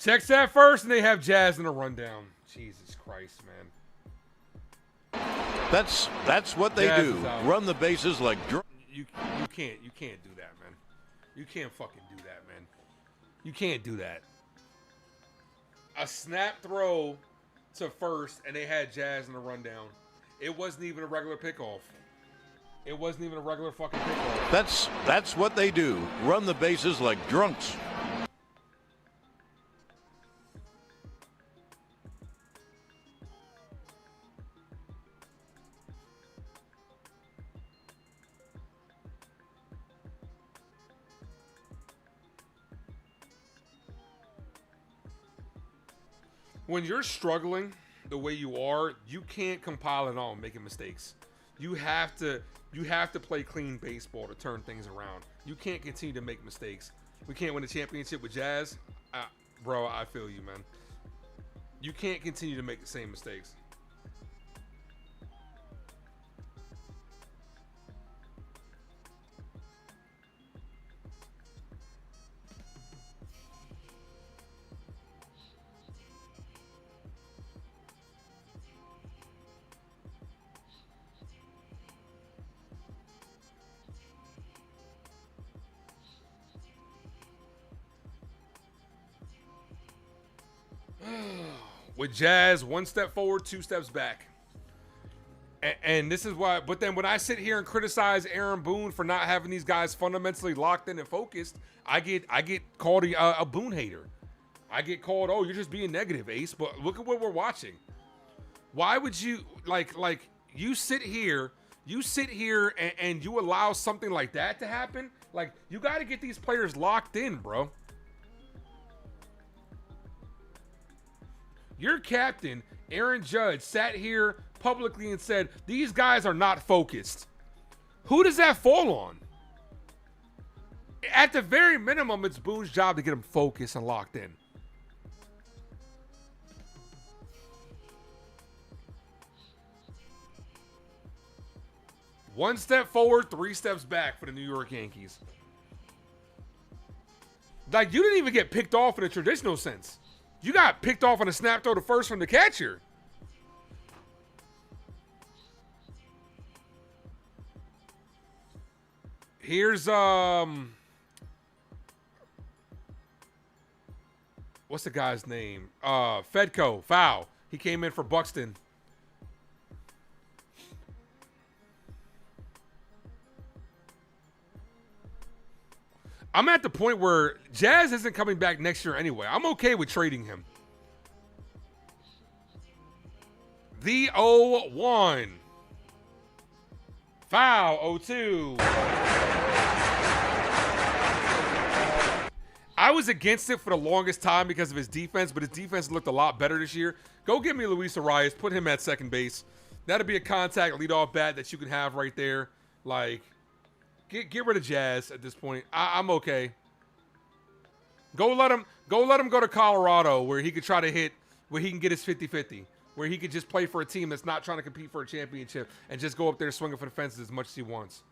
Checks that first, and they have Jazz in a rundown. Jesus Christ, man.
That's what they do. Run the bases like
you can't do that, man. You can't fucking do that, man. You can't do that. A snap throw to first, and they had Jazz in the rundown. It wasn't even a regular pickoff. It wasn't even a regular fucking pickoff.
That's what they do. Run the bases like drunks.
When you're struggling the way you are, you can't compile it on making mistakes. You have to play clean baseball to turn things around. You can't continue to make mistakes. We can't win a championship with Jazz. Bro, I feel you, man. You can't continue to make the same mistakes. With Jazz, one step forward, two steps back. And this is why, but then when I sit here and criticize Aaron Boone for not having these guys fundamentally locked in and focused, I get called a Boone hater. I get called, oh, you're just being negative, Ace. But look at what we're watching. Why would you, like you sit here and you allow something like that to happen? Like, you got to get these players locked in, bro. Your captain, Aaron Judge, sat here publicly and said, these guys are not focused. Who does that fall on? At the very minimum, it's Boone's job to get them focused and locked in. One step forward, 3 steps back for the New York Yankees. Like, you didn't even get picked off in a traditional sense. You got picked off on a snap throw to first from the catcher. Here's what's the guy's name? Fedko, foul. He came in for Buxton. I'm at the point where Jazz isn't coming back next year anyway. I'm okay with trading him. The 0-1. Foul, 0-2. I was against it for the longest time because of his defense, but his defense looked a lot better this year. Go get me Luis Arias. Put him at second base. That'll be a contact leadoff bat that you can have right there. Like, get rid of Jazz at this point. I'm okay. Go let him go to Colorado where he could try to hit, where he can get his 50-50, where he could just play for a team that's not trying to compete for a championship and just go up there swinging for the fences as much as he wants.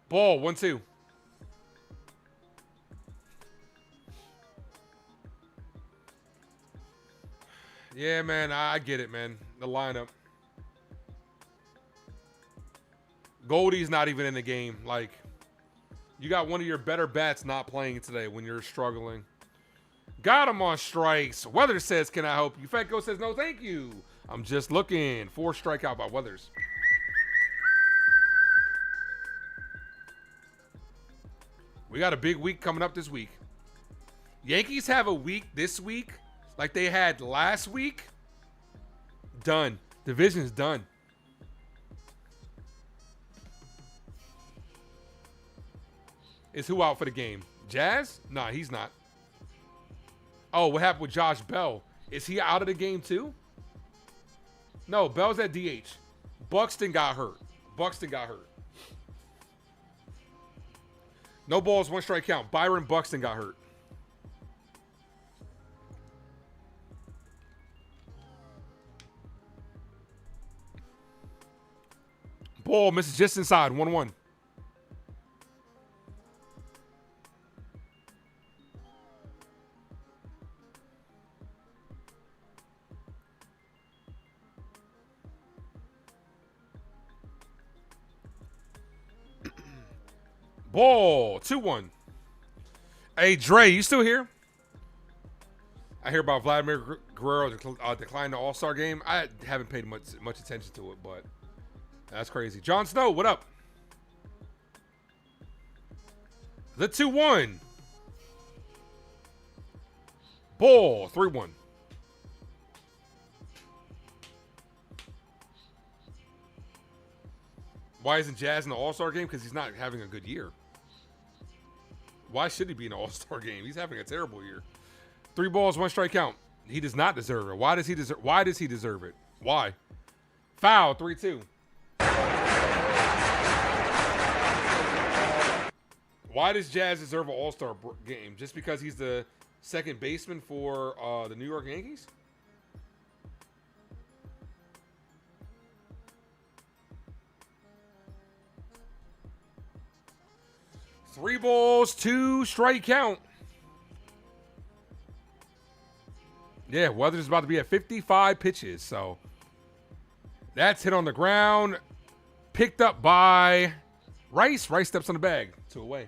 Ball, 1-2. Yeah, man, I get it, man. The lineup. Goldie's not even in the game. Like, you got one of your better bats not playing today when you're struggling. Got him on strikes. Weathers says, can I help you? Fatco says, no, thank you. I'm just looking. 4 strikeout by Weathers. We got a big week coming up this week. Yankees have a week this week like they had last week. Done. Division's done. Is who out for the game? Jazz? Nah, he's not. Oh, what happened with Josh Bell? Is he out of the game too? No, Bell's at DH. Buxton got hurt. No balls, 1 strike count. Byron Buxton got hurt. Ball misses just inside. 1-1. Ball, 2-1. Hey, Dre, you still here? I hear about Vladimir Guerrero declining the All-Star game. I haven't paid much attention to it, but that's crazy. Jon Snow, what up? The 2-1. Ball, 3-1. Why isn't Jazz in the All-Star game? Because he's not having a good year. Why should he be in the All-Star game? He's having a terrible year. 3 balls, 1 strike count. He does not deserve it. Why does he deserve it? Why? Foul, 3-2. Why does Jazz deserve an All-Star game? Just because he's the second baseman for the New York Yankees? Three balls, 2 strike count. Yeah, Weathers is about to be at 55 pitches, so that's hit on the ground. Picked up by Rice. Rice steps on the bag. 2 away.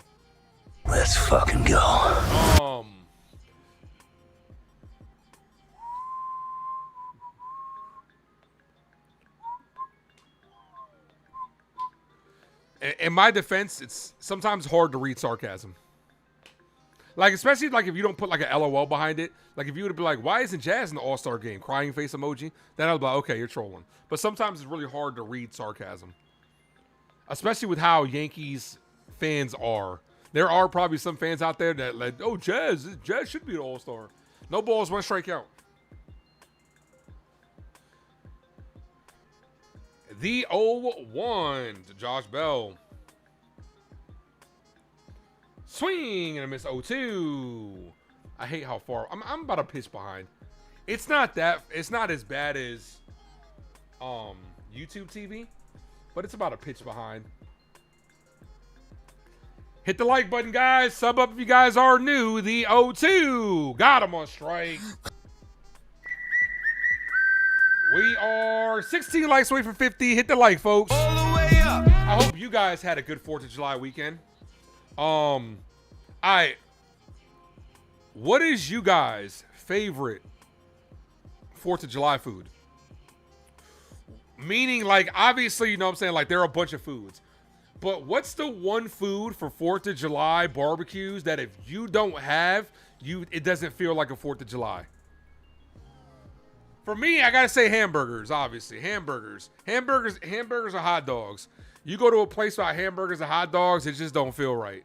Let's fucking go.
In my defense, it's sometimes hard to read sarcasm. Like, especially like if you don't put like a LOL behind it. Like if you would be like, why isn't Jazz in the All-Star game? Crying face emoji. Then I'd be like, okay, you're trolling. But sometimes it's really hard to read sarcasm. especially with how Yankees fans are. There are probably some fans out there that like, oh, Jazz should be an all-star. No balls, 1 strikeout. The 0-1 to Josh Bell. Swing and a miss 0-2. I hate how far I'm about a pitch behind. It's not as bad as YouTube TV, but it's about a pitch behind. Hit the like button, guys. Sub up if you guys are new. The 0-2. Got him on strike. We are 16 likes away from 50. Hit the like, folks.
All the way up.
I hope you guys had a good 4th of July weekend. What is you guys' favorite 4th of July food? Meaning, like, obviously, you know what I'm saying? Like, there are a bunch of foods. But what's the one food for 4th of July barbecues that if you don't have, it doesn't feel like a 4th of July? For me, I gotta say hamburgers, obviously. Hamburgers or hot dogs. You go to a place without hamburgers and hot dogs, it just don't feel right.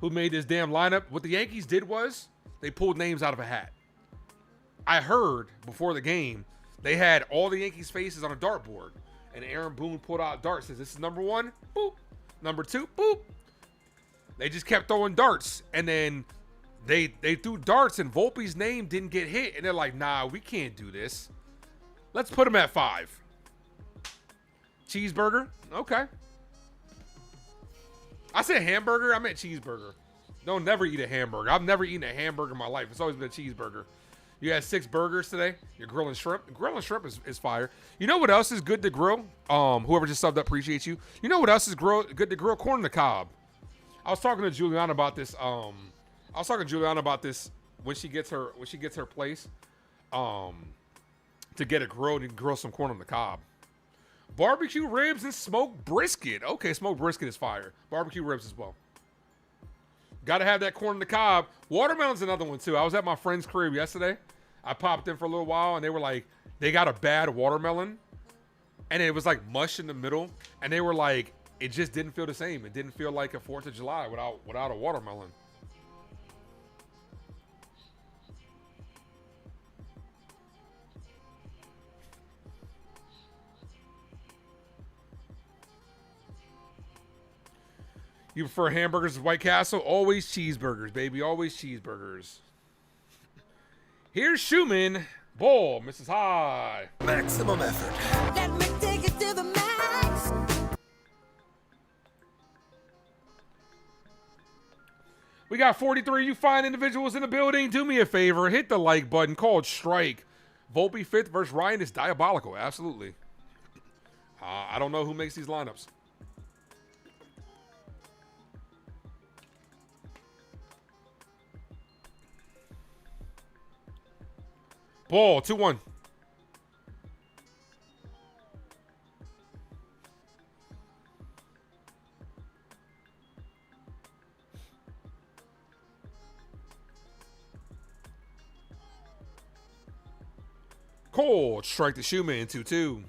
Who made this damn lineup? What the Yankees did was they pulled names out of a hat. I heard before the game they had all the Yankees' faces on a dartboard, and Aaron Boone pulled out a dart. Says, "This is number 1." Boop. Number 2. Boop. They just kept throwing darts, and then they threw darts, and Volpe's name didn't get hit, and they're like, "Nah, we can't do this. Let's put him at 5." Cheeseburger? Okay. I said hamburger. I meant cheeseburger. Don't never eat a hamburger. I've never eaten a hamburger in my life. It's always been a cheeseburger. You had 6 burgers today. You're grilling shrimp. Grilling shrimp is fire. You know what else is good to grill? Whoever just subbed up, appreciate you. You know what else is good to grill? Corn on the cob. I was talking to Juliana about this. When she gets her place, to get it grilled and grill some corn on the cob. Barbecue ribs and smoked brisket. Okay, smoked brisket is fire. Barbecue ribs as well. Got to have that corn on the cob. Watermelon's another one too. I was at my friend's crib yesterday. I popped in for a little while, and they were like, they got a bad watermelon, and it was like mush in the middle, and they were like, it just didn't feel the same. It didn't feel like a 4th of July without a watermelon. You prefer hamburgers to White Castle? Always cheeseburgers, baby. Always cheeseburgers. Here's Schumann. Ball, Mrs. High.
Maximum effort. Let me take it to the max.
We got 43 you fine individuals in the building. Do me a favor. Hit the like button. Called strike. Volpe 5th versus Ryan is diabolical. Absolutely. I don't know who makes these lineups. Ball, 2-1. Cold strike the Shoeman 2-2.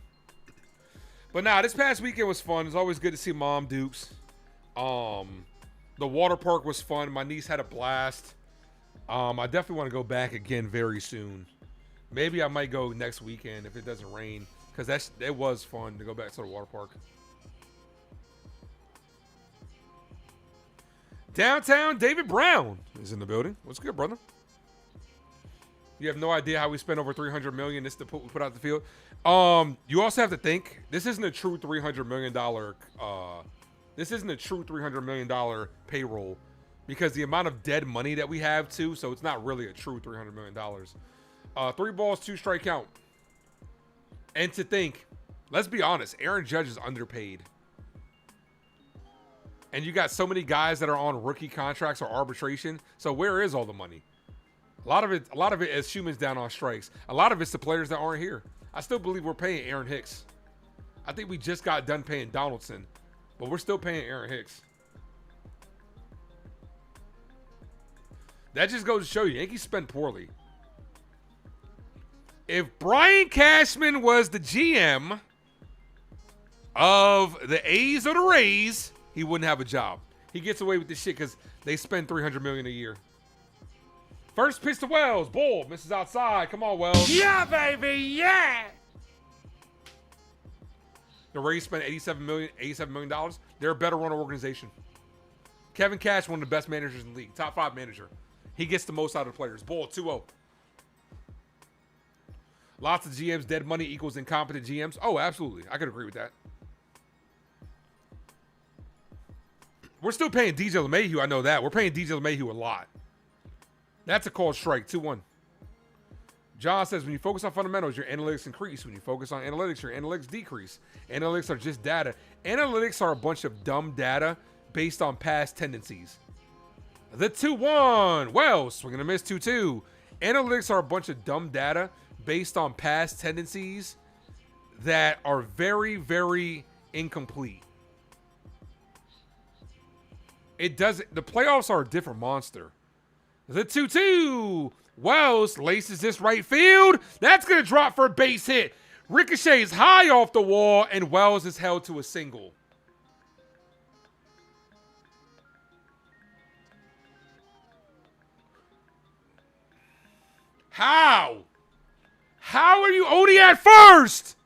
But nah, this past weekend was fun. It's always good to see Mom Dukes. The water park was fun. My niece had a blast. I definitely want to go back again very soon. Maybe I might go next weekend if it doesn't rain, because it was fun to go back to the water park. Downtown David Brown is in the building. What's good, brother? You have no idea how we spent over $300 million just to put out the field. You also have to think this isn't a true $300 million. This isn't a true $300 million payroll, because the amount of dead money that we have too. So it's not really a true $300 million. 3 balls, 2 strike count. And to think, let's be honest, Aaron Judge is underpaid. And you got so many guys that are on rookie contracts or arbitration. So where is all the money? A lot of it as Schumann's down on strikes. A lot of it's the players that aren't here. I still believe we're paying Aaron Hicks. I think we just got done paying Donaldson, but we're still paying Aaron Hicks. That just goes to show you, Yankees spend poorly. If Brian Cashman was the GM, of the A's or the Rays, he wouldn't have a job. He gets away with this shit because they spend $300 million a year. First pitch to Wells. Bull misses outside. Come on, Wells.
Yeah, baby, yeah.
The Rays spent $87 million. They're a better run organization. Kevin Cash, one of the best managers in the league. Top 5 manager. He gets the most out of the players. Bull, 2-0. Lots of GMs, dead money equals incompetent GMs. Oh, absolutely. I could agree with that. We're still paying DJ LeMahieu. I know that. We're paying DJ LeMahieu a lot. That's a called strike. 2-1. John says, when you focus on fundamentals, your analytics increase. When you focus on analytics, your analytics decrease. Analytics are just data. Analytics are a bunch of dumb data based on past tendencies. The 2-1. Wells, swinging a miss, 2-2. Analytics are a bunch of dumb data based on past tendencies that are very, very incomplete. It doesn't. The playoffs are a different monster. The 2-2. Wells laces this right field. That's going to drop for a base hit. Ricochets high off the wall, and Wells is held to a single. How? How are you only at first?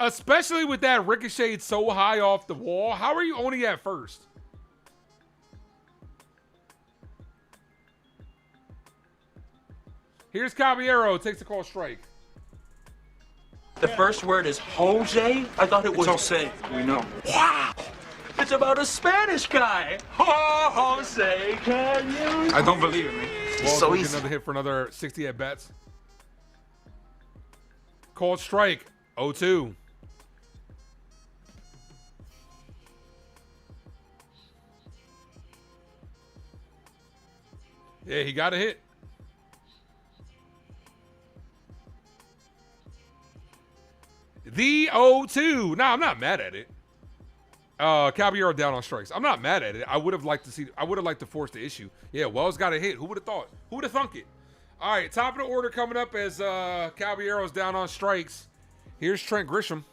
Especially with that ricochet so high off the wall. How are you only at first? Here's Caballero. Takes the call strike.
The first word is Jose? I thought it was Jose. We know. Wow! It's about a Spanish guy. Oh, Jose, can you?
I don't believe it, man.
So he's another hit for another 60 at bats. Called strike. 0-2. Yeah, he got a hit. The 0-2. Nah, I'm not mad at it. Caballero down on strikes. I'm not mad at it. I would have liked to force the issue. Yeah, Wells got a hit. Who would have thought? Who would have thunk it? All right, top of the order coming up as Caballero's down on strikes. Here's Trent Grisham.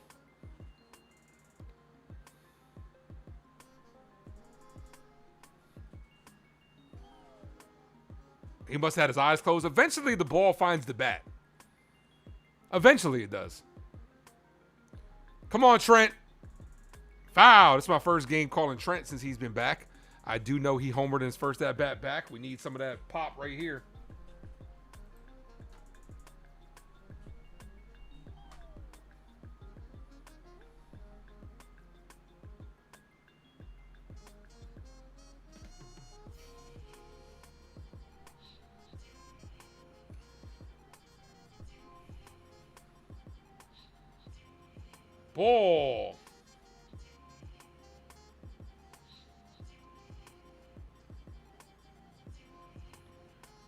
He must have had his eyes closed. Eventually, the ball finds the bat. Eventually, it does. Come on, Trent. Foul. This is my first game calling Trent since he's been back. I do know he homered in his first at-bat back. We need some of that pop right here. Ball.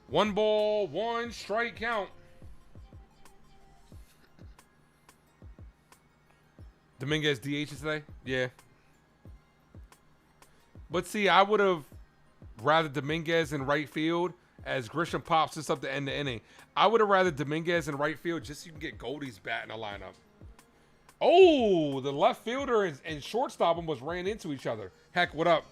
One ball, one strike count. Dominguez DH today? Yeah. But see, I would have rather Dominguez in right field as Grisham pops this up to end the inning. I would have rather Dominguez in right field just so you can get Goldie's bat in the lineup. Oh, the left fielder and shortstop almost ran into each other. Heck, what up?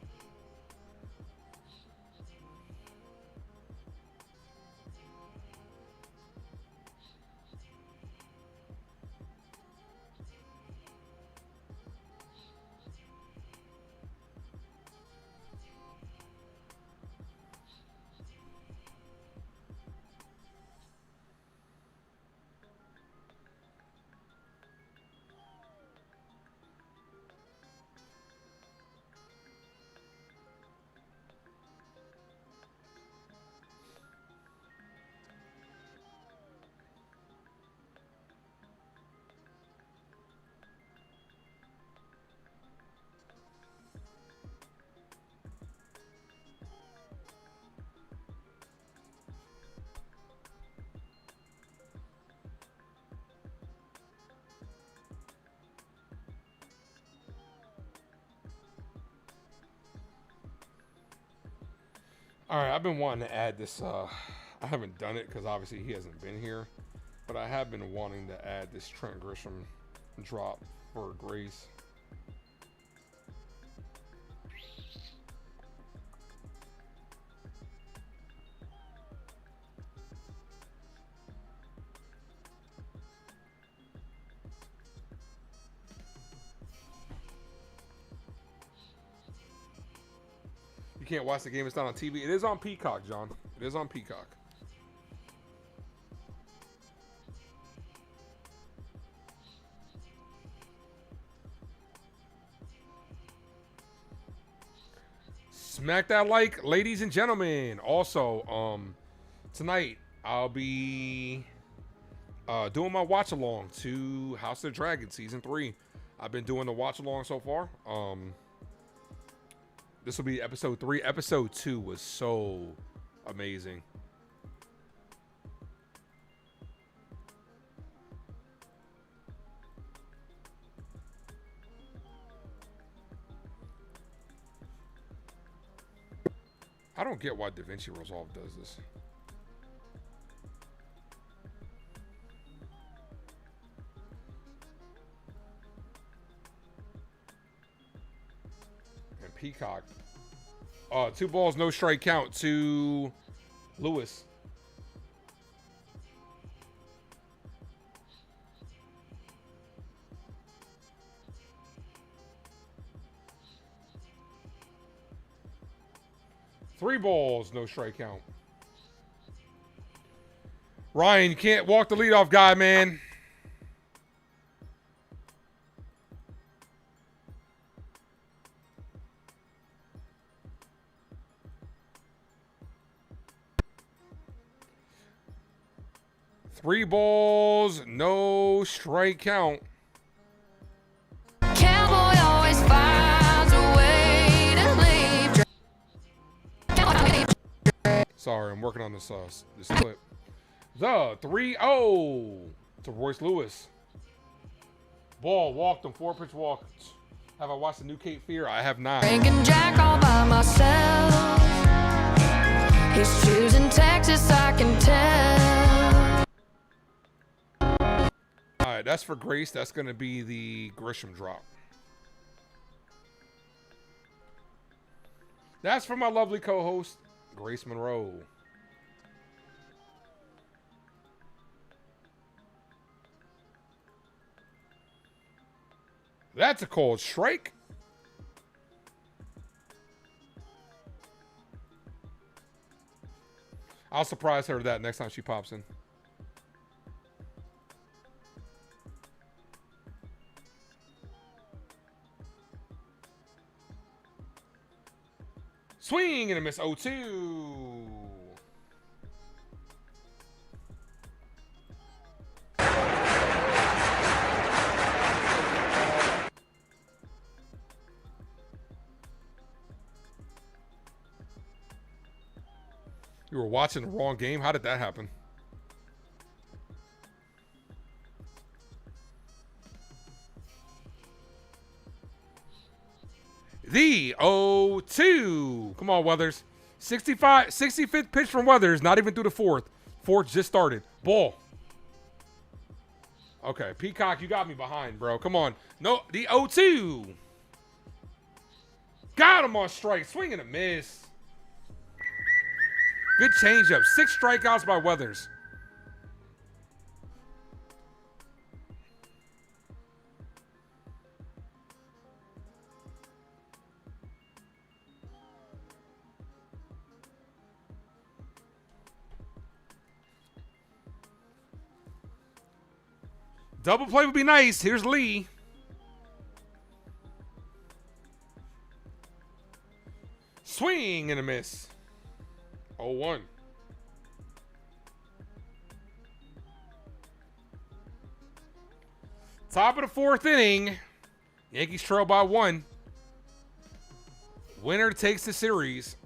All right, I've been wanting to add this. I haven't done it because obviously he hasn't been here, but I have been wanting to add this Trent Grisham drop for Grace. You can't watch the game. It's not on TV. It is on Peacock, John. It is on Peacock. Smack that like, ladies and gentlemen. Also, tonight I'll be doing my watch along to House of the Dragon season 3. I've been doing the watch along so far. This will be episode 3. Episode 2 was so amazing. I don't get why DaVinci Resolve does this. And Peacock. 2 balls, no strike count to Lewis. Three balls, no strike count. Ryan, you can't walk the leadoff guy, man. Three balls, no strike count.
Cowboy always finds a way to leave.
Sorry, I'm working on this this clip. The 3-0 to Royce Lewis. Ball walked him, 4-pitch walk. Have I watched the new Cape Fear? I have not.
Drinking Jack all by myself. He's choosing Texas, I can tell.
All right, that's for Grace. That's going to be the Grisham drop. That's for my lovely co-host, Grace Monroe. That's a cold strike. I'll surprise her with that next time she pops in. Swing and a miss. 0-2. You were watching the wrong game? How did that happen? The 0-2. Come on, Weathers. 65th pitch from Weathers. Not even through the fourth. Fourth just started. Ball. Okay, Peacock, you got me behind, bro. Come on. No, the 0-2. Got him on strike. Swing and a miss. Good changeup. 6 strikeouts by Weathers. Double play would be nice. Here's Lee. Swing and a miss. 0-1. Top of the 4th inning. Yankees trail by 1. Winner takes the series.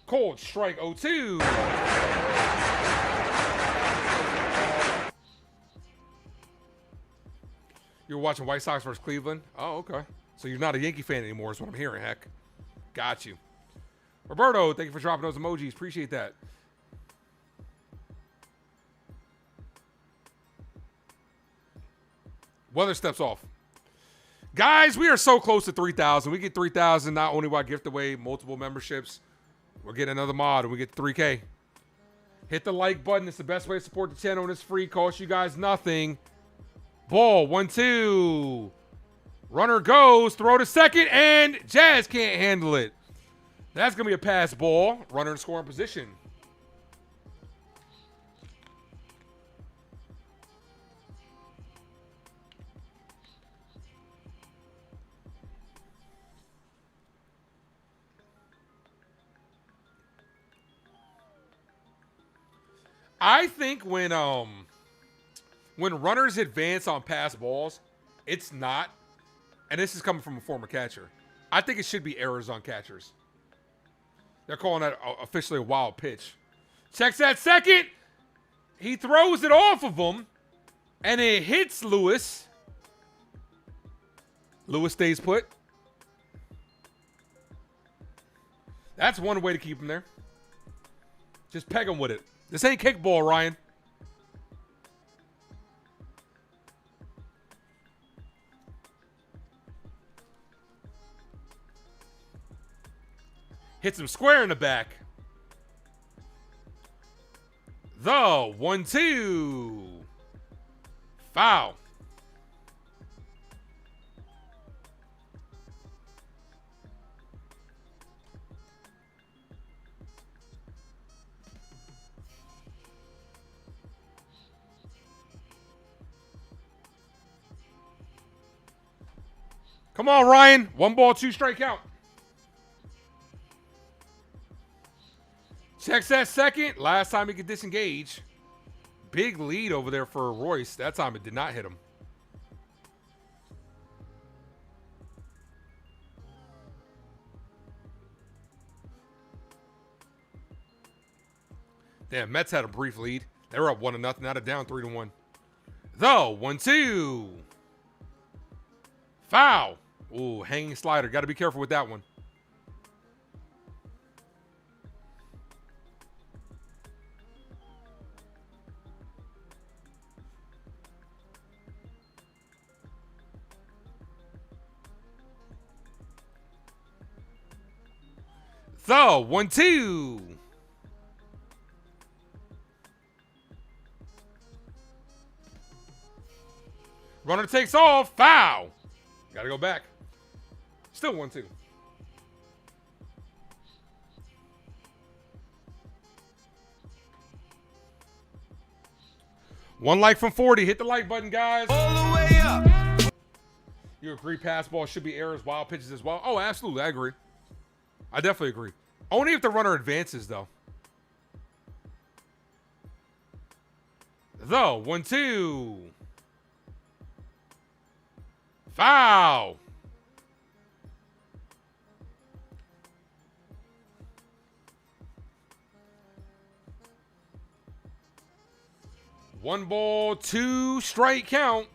Cold strike 0-2. You were watching White Sox versus Cleveland? Oh, okay. So you're not a Yankee fan anymore is what I'm hearing, heck. Got you. Roberto, thank you for dropping those emojis. Appreciate that. Weather steps off. Guys, we are so close to 3,000. We get 3,000 not only while gift away multiple memberships, we're getting another mod and we get 3K. Hit the like button. It's the best way to support the channel and it's free. Costs you guys nothing. Ball, 1-2. Runner goes, throw to second, and Jazz can't handle it. That's going to be a pass ball. Runner in scoring position. I think when runners advance on pass balls, it's not, and this is coming from a former catcher, I think it should be errors on catchers. They're calling that officially a wild pitch. Checks that second. He throws it off of him, and it hits Lewis. Lewis stays put. That's one way to keep him there. Just peg him with it. This ain't kickball, Ryan. Hits him square in the back. The 1-2. Foul. Come on, Ryan. 1 ball, 2 strike count. Checks that second. Last time he could disengage. Big lead over there for Royce. That time it did not hit him. Damn, Mets had a brief lead. They were up 1-0. Now they're down 3-1. The 1-2. Foul. Ooh, hanging slider. Got to be careful with that one. The 1-2. Runner takes off. Foul. Got to go back. Still 1-2. One like from 40. Hit the like button, guys.
All the way up.
You agree pass ball should be errors, wild pitches as well? Oh, absolutely. I agree. I definitely agree. Only if the runner advances, though. The 1-2. Foul. One ball, 2 strike count.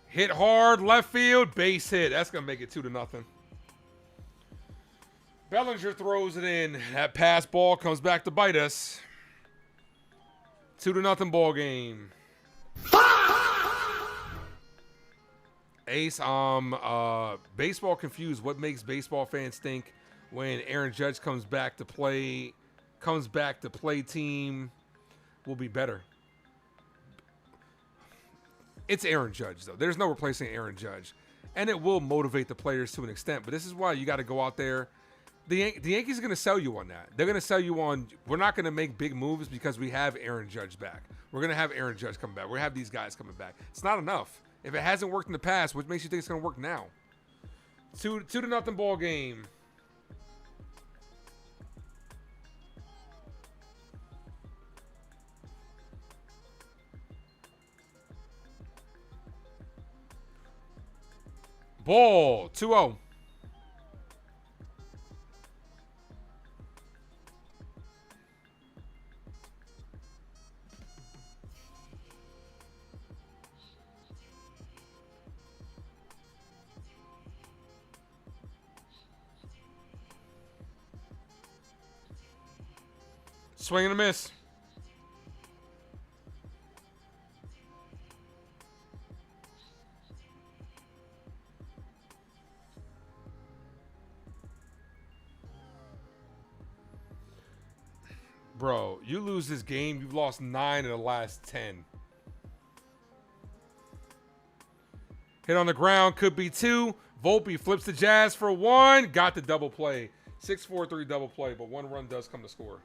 Hit hard, left field, base hit. That's going to make it 2-0. Bellinger throws it in. That pass ball comes back to bite us. 2-0 ball game. Ace, baseball confused. What makes baseball fans think when Aaron Judge comes back to play team will be better? It's Aaron Judge, though. There's no replacing Aaron Judge. And it will motivate the players to an extent. But this is why you got to go out there. The Yankees are going to sell you on that. They're going to sell you on, we're not going to make big moves because we have Aaron Judge back. We're going to have Aaron Judge come back. We're going to have these guys coming back. It's not enough. If it hasn't worked in the past, what makes you think it's going to work now? 2-0 ball game. Ball, 2-0. Swing and a miss. Bro, you lose this game, you've lost 9 of the last 10. Hit on the ground, could be 2. Volpe flips the Jazz for 1. Got the double play. 6-4-3 double play, but 1 run does come to score.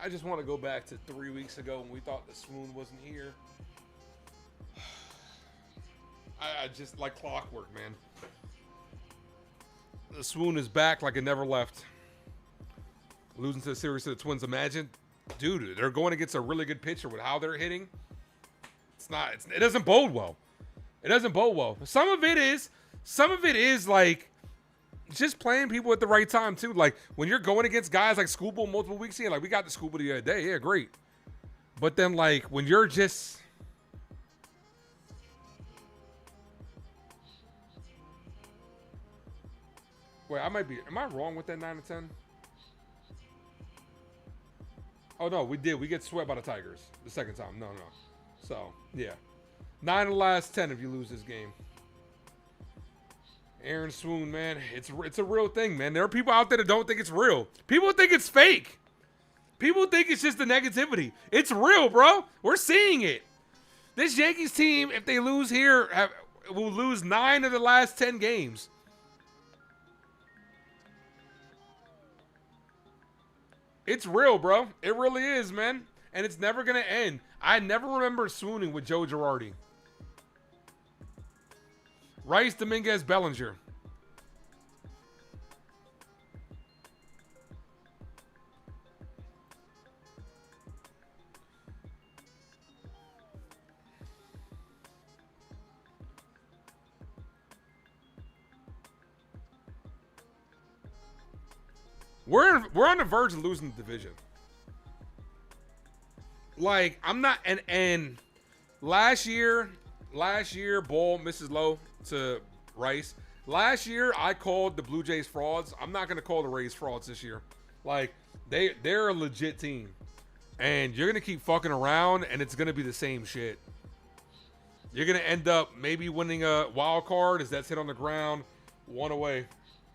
I just want to go back to 3 weeks ago when we thought the swoon wasn't here. I just like clockwork, man. The swoon is back like it never left. Losing to the series to the Twins. Imagine, dude, they're going against a really good pitcher with how they're hitting. It doesn't bode well. It doesn't bode well. Some of it is like just playing people at the right time too. Like when you're going against guys like Scuba multiple weeks in, like we got the Scuba the other day, yeah, great. But then like when you're just wait, am I wrong with that 9 to 10? Oh no, we did. We get swept by the Tigers the second time. No. So yeah, 9 of the last 10 if you lose this game. Aaron Swoon, man, it's a real thing, man. There are people out there that don't think it's real. People think it's fake. People think it's just the negativity. It's real, bro. We're seeing it. This Yankees team, if they lose here, will lose 9 of the last 10 games. It's real, bro. It really is, man. And it's never going to end. I never remember swooning with Joe Girardi. Rice, Dominguez, Bellinger. We're on the verge of losing the division. Like, I'm not and last year Ball misses low to Rice. Last year I called the Blue Jays frauds. I'm not gonna call the Rays frauds this year. Like they're a legit team. And you're gonna keep fucking around and it's gonna be the same shit. You're gonna end up maybe winning a wild card as that's hit on the ground, 1 away.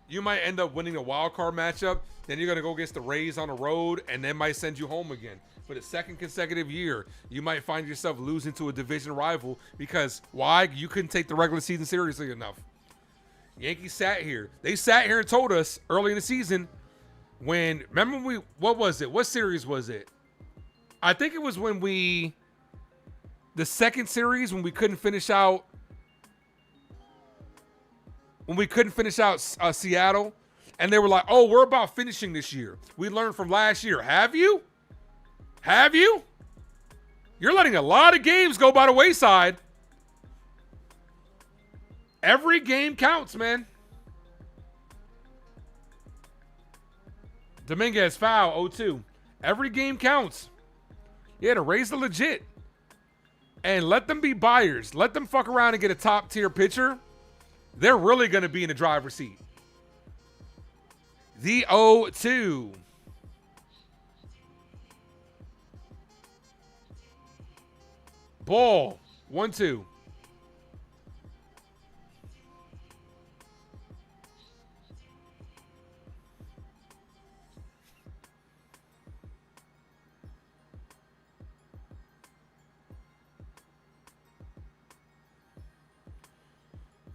You might end up winning a wild card matchup, then you're gonna go against the Rays on the road, and then might send you home again. For the second consecutive year, you might find yourself losing to a division rival because why? You couldn't take the regular season seriously enough. Yankees sat here. They sat here and told us early in the season when, remember what was it? What series was it? I think it was when the second series when we couldn't finish out Seattle, and they were like, oh, we're about finishing this year. We learned from last year. Have you? Have you? You're letting a lot of games go by the wayside. Every game counts, man. Dominguez foul, 0-2. Every game counts. Yeah, the Rays are legit. And let them be buyers. Let them fuck around and get a top tier pitcher. They're really going to be in the driver's seat. The 0-2. Ball. 1-2.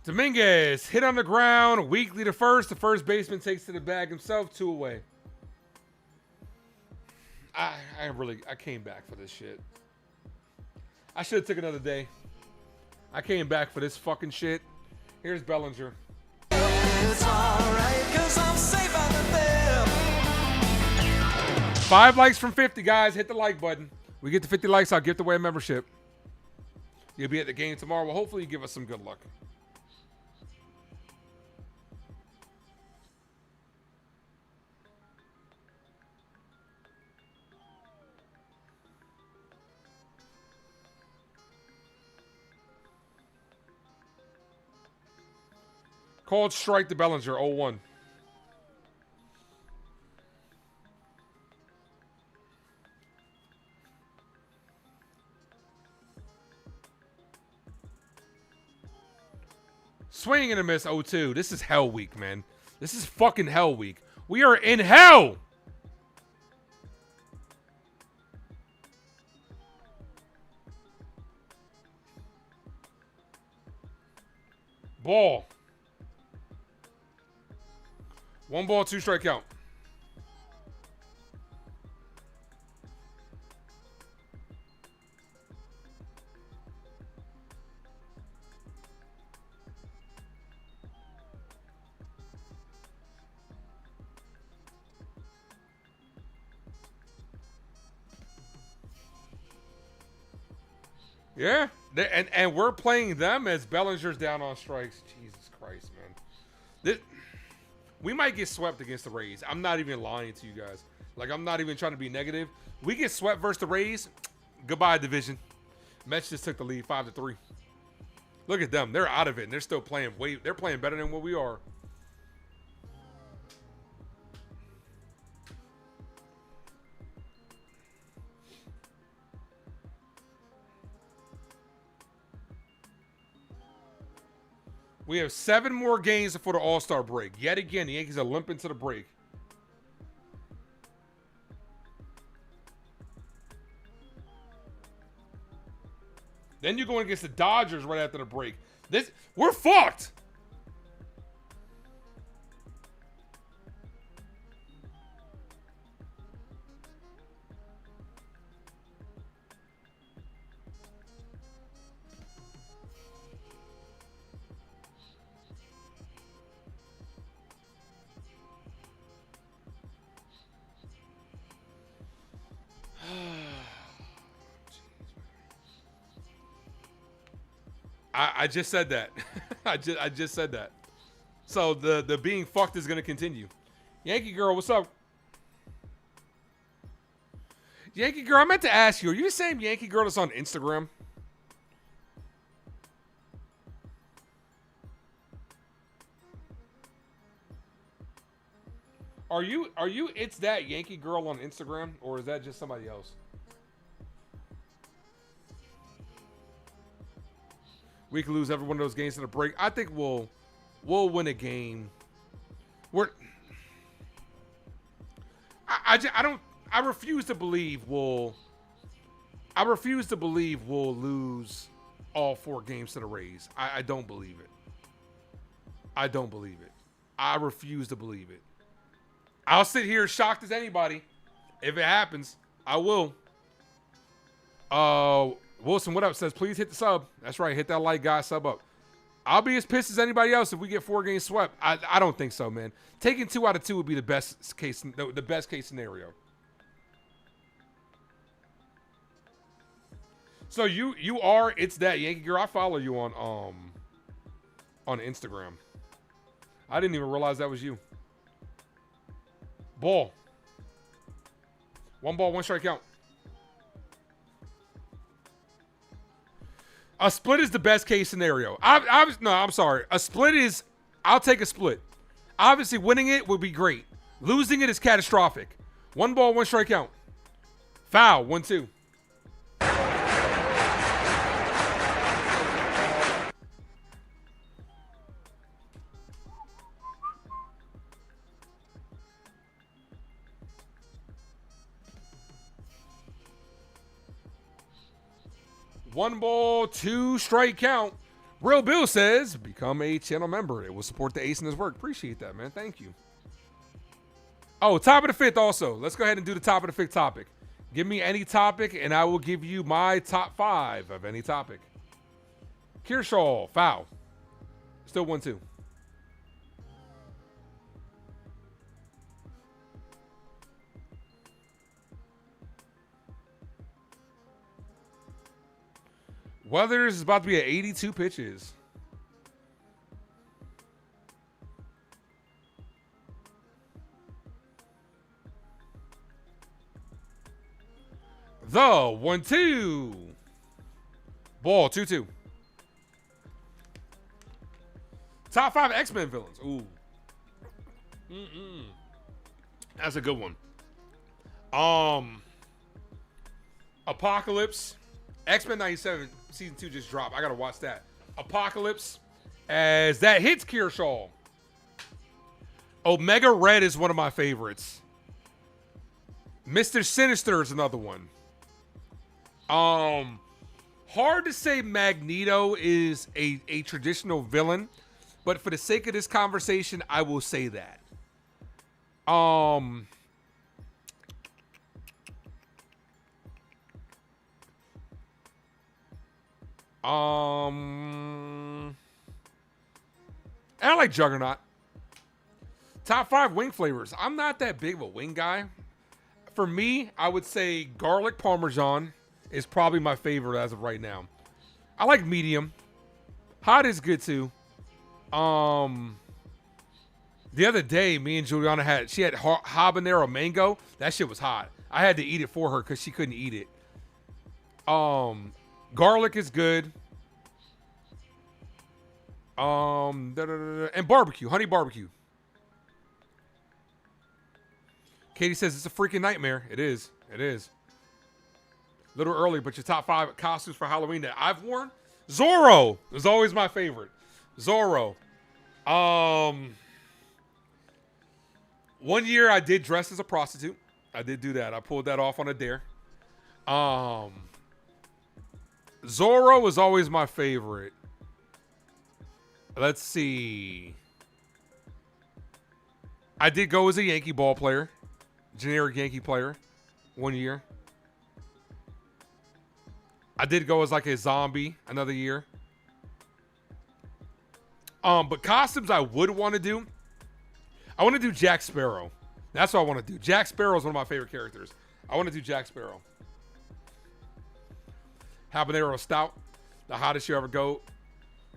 Dominguez hit on the ground, weakly to first. The first baseman takes to the bag himself, 2 away. I came back for this shit. I should have took another day. I came back for this fucking shit. Here's Bellinger.
It's alright, 'cause I'm safe out there.
5 likes from 50, guys. Hit the like button. We get to 50 likes, I'll give away a membership. You'll be at the game tomorrow. Well, hopefully you give us some good luck. Called strike to Bellinger, 0-1. Swing and a miss, 0-2. This is hell week, man. This is fucking hell week. We are in hell. Ball. 1 ball, 2 strike count. Yeah, and we're playing them as Bellinger's down on strikes. Jesus Christ, man. We might get swept against the Rays. I'm not even lying to you guys. Like, I'm not even trying to be negative. We get swept versus the Rays. Goodbye, division. Mets just took the lead 5-3. Look at them. They're out of it, and they're still playing they're playing better than what we are. We have 7 more games before the All-Star break. Yet again, the Yankees are limping to the break. Then you're going against the Dodgers right after the break. We're fucked. I just said that. I just said that. So the being fucked is gonna continue. Yankee girl, what's up? Yankee girl, I meant to ask you, are you the same Yankee girl that's on Instagram? Are you it's that Yankee girl on Instagram, or is that just somebody else? We could lose every one of those games in the break. I think we'll win a game. I refuse to believe we'll lose all 4 games to the Rays. I don't believe it. I don't believe it. I refuse to believe it. I'll sit here shocked as anybody. If it happens, I will. Wilson, what up? Says, please hit the sub. That's right. Hit that like, guys. Sub up. I'll be as pissed as anybody else if we get 4 games swept. I don't think so, man. Taking 2 out of 2 would be the best case scenario. So you are it's that Yankee girl. I follow you on Instagram. I didn't even realize that was you. Ball. 1 ball, 1 strike count. A split is the best case scenario. I'm sorry. A split is, I'll take a split. Obviously, winning it would be great. Losing it is catastrophic. 1 ball, 1 strike count. Foul, 1-2. One ball, 2 strike count. Real Bill says, become a channel member. It will support the ace in his work. Appreciate that, man. Thank you. Oh, top of the 5th also. Let's go ahead and do the top of the 5th topic. Give me any topic, and I will give you my top 5 of any topic. Kershaw, foul. Still 1-2. Weathers is about to be at 82 pitches. The 1-2. Ball 2-2. Top 5 X-Men villains. Ooh. That's a good one. Apocalypse. X-Men 97 season 2 just dropped. I gotta watch that. Apocalypse, as that hits Kearshaw. Omega Red is one of my favorites. Mr. Sinister is another one. Hard to say Magneto is a traditional villain, but for the sake of this conversation, I will say that. And I like Juggernaut. Top 5 wing flavors. I'm not that big of a wing guy. For me, I would say garlic parmesan is probably my favorite as of right now. I like medium. Hot is good too. The other day, me and Juliana had habanero mango. That shit was hot. I had to eat it for her because she couldn't eat it. Garlic is good. And barbecue, honey barbecue. Katie says it's a freaking nightmare. It is. It is. A little early, but your top 5 costumes for Halloween that I've worn. Zorro is always my favorite. Zorro. One year I did dress as a prostitute. I did do that. I pulled that off on a dare. Zorro was always my favorite. Let's see. I did go as a Yankee ball player. Generic Yankee player. One year. I did go as like a zombie another year. But costumes I would want to do. I want to do Jack Sparrow. That's what I want to do. Jack Sparrow is one of my favorite characters. I want to do Jack Sparrow. Habanero Stout. The hottest you ever go.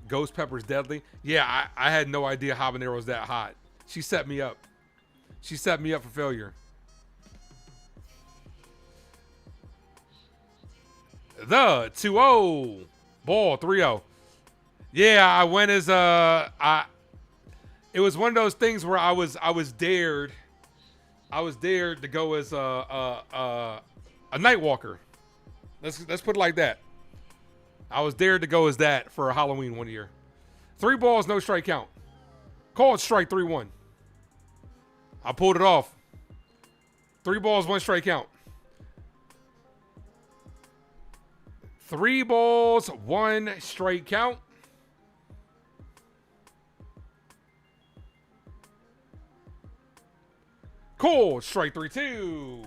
Ghost Pepper's deadly. Yeah, I had no idea habanero was that hot. She set me up. She set me up for failure. The 2-0. Ball 3-0. Yeah, I went as it was one of those things where I was dared. I was dared to go as a night walker. Let's put it like that. I was dared to go as that for a Halloween one year. 3 balls, no strike count. Called strike 3-1. I pulled it off. 3 balls, 1 strike count. 3 balls, 1 strike count. Cool. Strike 3-2.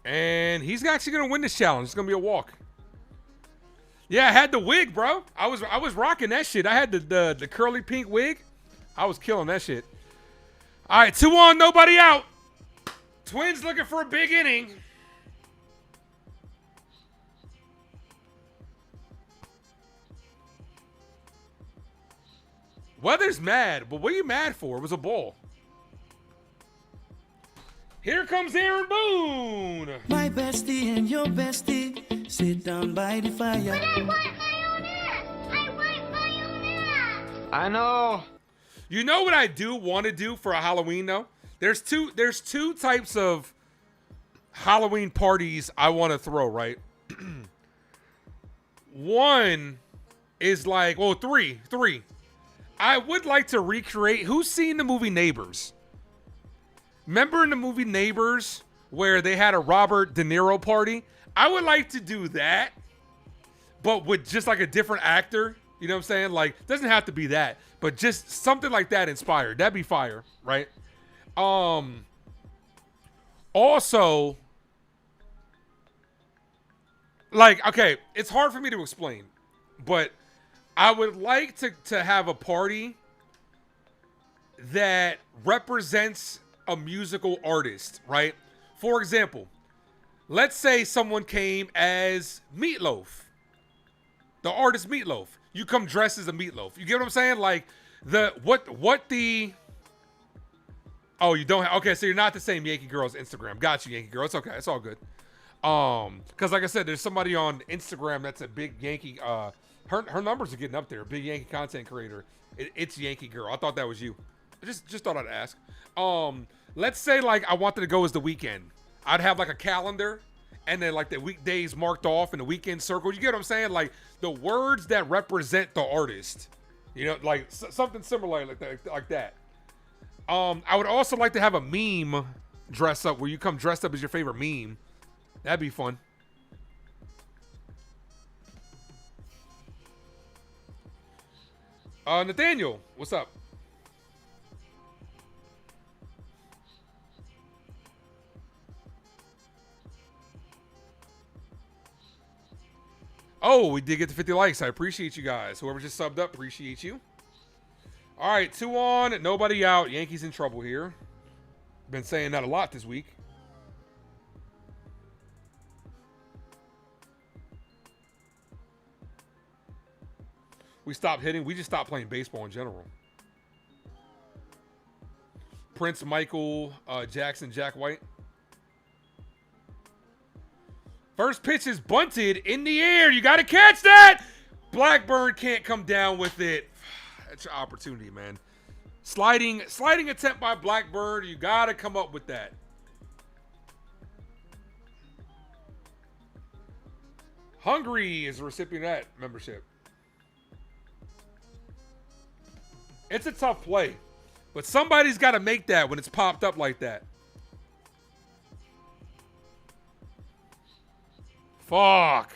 And he's actually going to win this challenge. It's going to be a walk. Yeah, I had the wig, bro. I was rocking that shit. I had the curly pink wig. I was killing that shit. All right, 2 on, nobody out. Twins looking for a big inning. Weather's mad, but what are you mad for? It was a ball. Here comes Aaron Boone.
My bestie and your bestie sit down by the fire. But I want marionette. I want marionette.
I know.
You know what I do want to do for a Halloween though? There's two types of Halloween parties I want to throw, right? One is like, well, three. I would like to recreate. Who's seen the movie Neighbors? Remember in the movie Neighbors where they had a Robert De Niro party? I would like to do that, but with just like a different actor. You know what I'm saying? Like, doesn't have to be that, but just something like that inspired. That'd be fire, right? Also, like, okay, it's hard for me to explain, but I would like to have a party that represents a musical artist, right? For example, let's say someone came as Meatloaf, the artist Meatloaf. You come dressed as a Meatloaf. You get what I'm saying? Like Oh, you don't. Okay, so you're not the same Yankee Girl's Instagram. Got you, Yankee Girl. It's okay. It's all good. Because like I said, there's somebody on Instagram that's a big Yankee. Her numbers are getting up there. Big Yankee content creator. It's Yankee Girl. I thought that was you. I just thought I'd ask. Let's say like I wanted to go as the weekend. I'd have like a calendar, and then like the weekdays marked off and the weekend circled. You get what I'm saying? Like the words that represent the artist. You know, like something similar like that. I would also like to have a meme dress up where you come dressed up as your favorite meme. That'd be fun. Nathaniel, what's up? Oh, we did get to 50 likes. I appreciate you guys. Whoever just subbed up, appreciate you. All right, 2 on, nobody out. Yankees in trouble here. Been saying that a lot this week. We stopped hitting. We just stopped playing baseball in general. Prince Michael Jackson, Jack White. First pitch is bunted in the air. You got to catch that. Blackburn can't come down with it. That's your opportunity, man. Sliding attempt by Blackburn. You got to come up with that. Hungry is a recipient of that membership. It's a tough play, but somebody's got to make that when it's popped up like that. Fuck.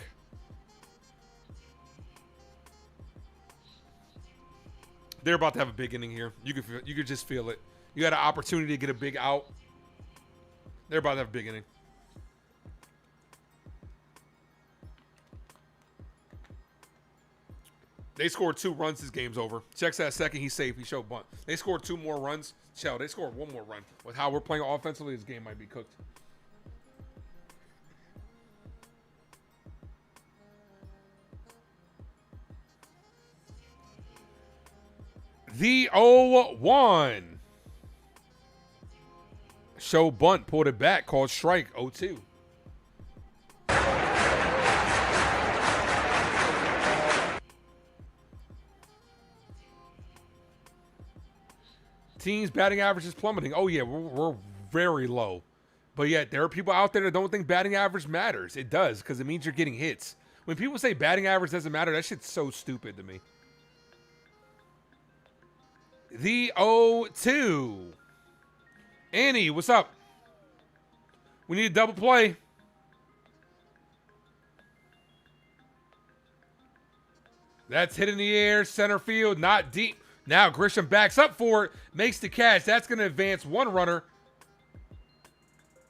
They're about to have a big inning here. You could just feel it. You had an opportunity to get a big out. They're about to have a big inning. They scored 2 runs. This game's over. Checks that second. He's safe. He showed bunt. They scored 2 more runs. They scored 1 more run. With how we're playing offensively, this game might be cooked. The 0-1. Show bunt. Pulled it back. Called strike. 0-2. Teams batting average is plummeting. Oh, yeah, we're very low. But yet, there are people out there that don't think batting average matters. It does, because it means you're getting hits. When people say batting average doesn't matter, that shit's so stupid to me. The 0-2. Annie, what's up? We need a double play. That's hit in the air, center field, not deep. Now Grisham backs up for it, makes the catch. That's going to advance 1 runner.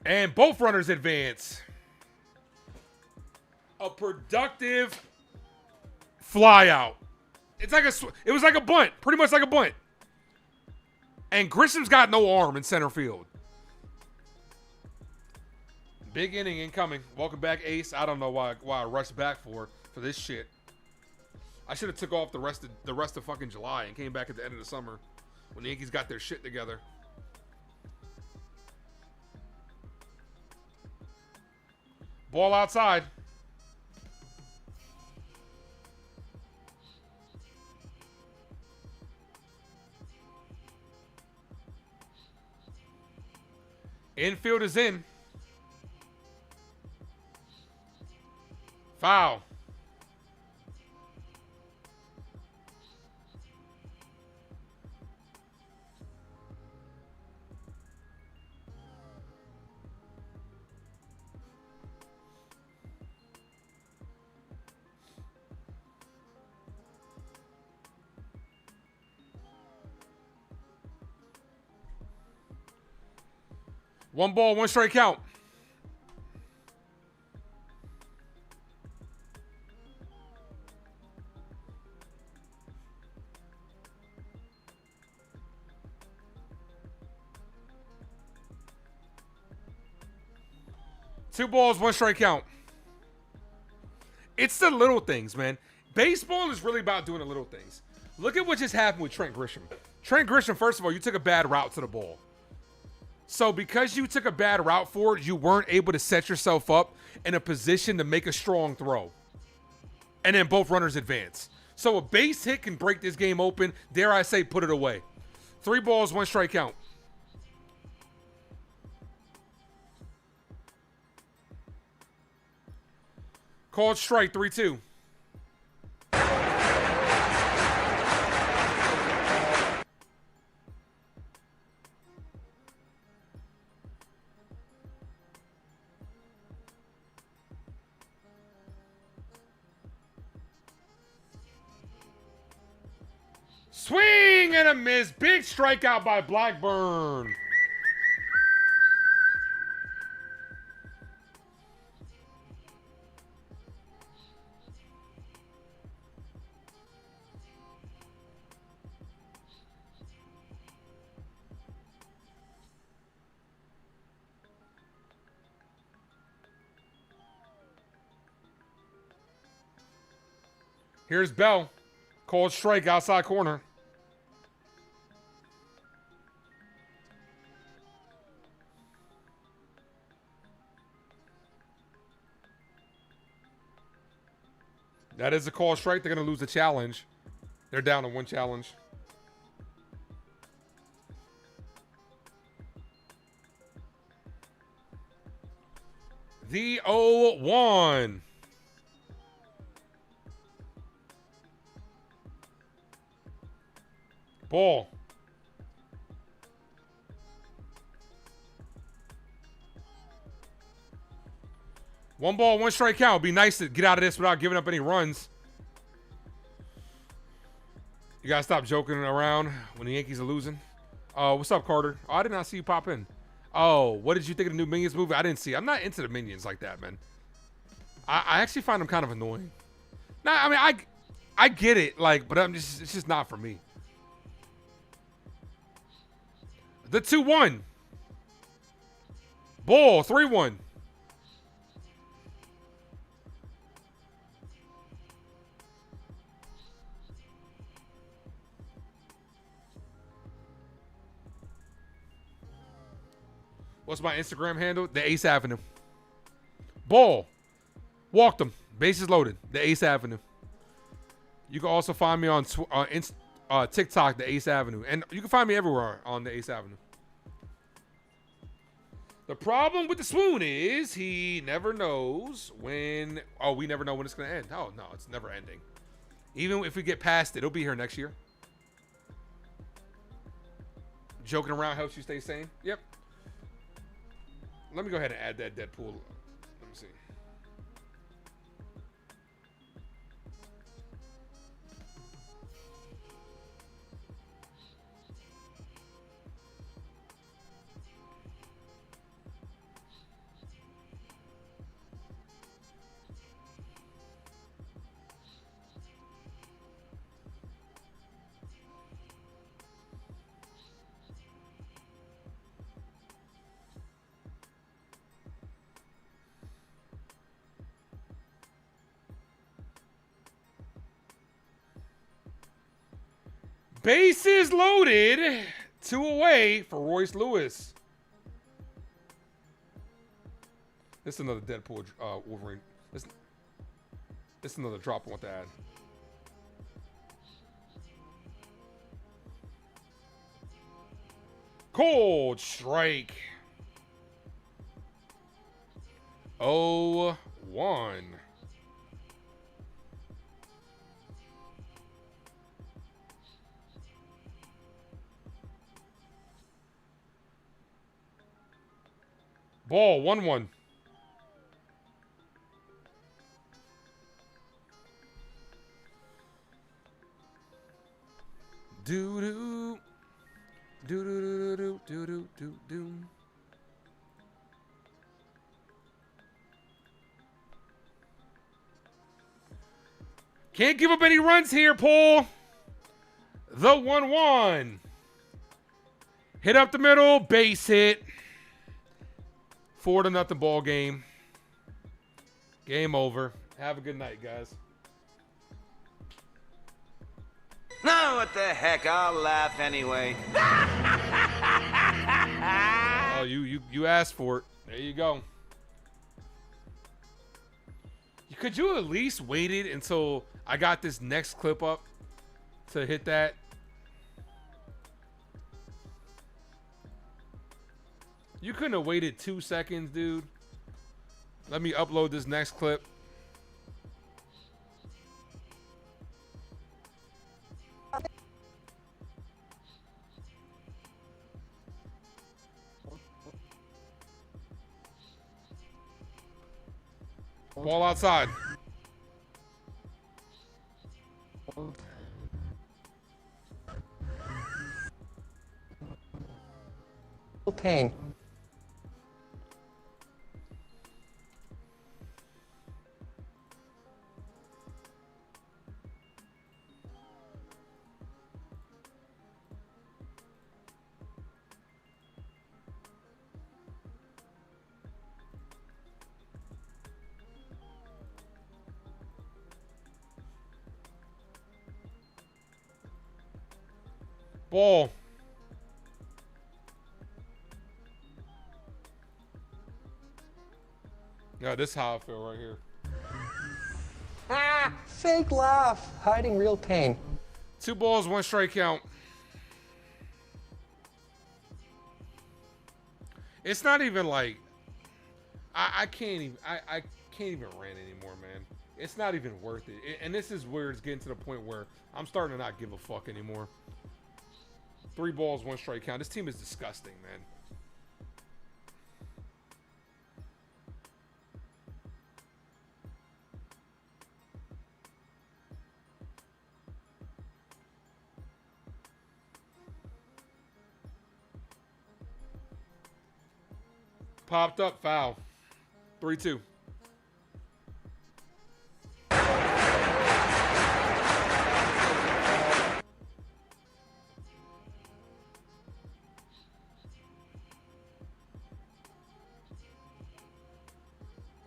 And both runners advance. A productive fly out. It was like a bunt, pretty much like a bunt. And Grisham's got no arm in center field. Big inning incoming. Welcome back, Ace. I don't know why I rushed back for this shit. I should have took off the rest of fucking July and came back at the end of the summer when the Yankees got their shit together. Ball outside. Infield is in. Foul. One ball, 1 strike count. 2 balls, 1 strike count. It's the little things, man. Baseball is really about doing the little things. Look at what just happened with Trent Grisham. Trent Grisham, first of all, you took a bad route to the ball. So because you took a bad route for it, you weren't able to set yourself up in a position to make a strong throw. And then both runners advance. So a base hit can break this game open. Dare I say, put it away. 3 balls, 1 strike count. Called strike, 3-2. Swing and a miss. Big strikeout by Blackburn. Here's Bell. Called strike, outside corner. That is a call strike. They're going to lose the challenge. They're down to 1 challenge. The 0-1. Ball. One ball, 1 strike count. It'd be nice to get out of this without giving up any runs. You gotta stop joking around when the Yankees are losing. What's up, Carter? Oh, I did not see you pop in. Oh, what did you think of the new Minions movie? I didn't see it. I'm not into the Minions like that, man. I actually find them kind of annoying. Nah, I mean, I get it, like, but it's just not for me. The 2-1. Ball, 3-1. What's my Instagram handle? The Ace Avenue. Ball. Walked him. Bases loaded. The Ace Avenue. You can also find me on TikTok, the Ace Avenue. And you can find me everywhere on the Ace Avenue. The problem with the swoon is he never knows when... Oh, we never know when it's going to end. Oh, no, it's never ending. Even if we get past it, it'll be here next year. Joking around helps you stay sane. Yep. Let me go ahead and add that Deadpool. Let me see. Bases loaded. 2 away for Royce Lewis. This is another Deadpool Wolverine. This is another drop I want to add. Cold strike. 0-1. Ball, 1-1. Do-do. Do-do-do-do-do-do-do-do. Can't give up any runs here, Paul. The 1-1. Hit up the middle, base hit. 4-0 ball game. Game over. Have a good night, guys.
No, what the heck? I'll laugh anyway.
Oh, you asked for it. There you go. Could you at least waited until I got this next clip up to hit that? You couldn't have waited 2 seconds, dude. Let me upload this next clip. Ball outside.
Pain.
Ball. Yeah, this is how I feel right here.
Ah, fake laugh, hiding real pain.
2 balls, 1 strike count. It's not even like I can't even rant anymore, man. It's not even worth it. And this is where it's getting to the point where I'm starting to not give a fuck anymore. 3 balls, 1 strike count. This team is disgusting, man. Popped up, foul. 3-2.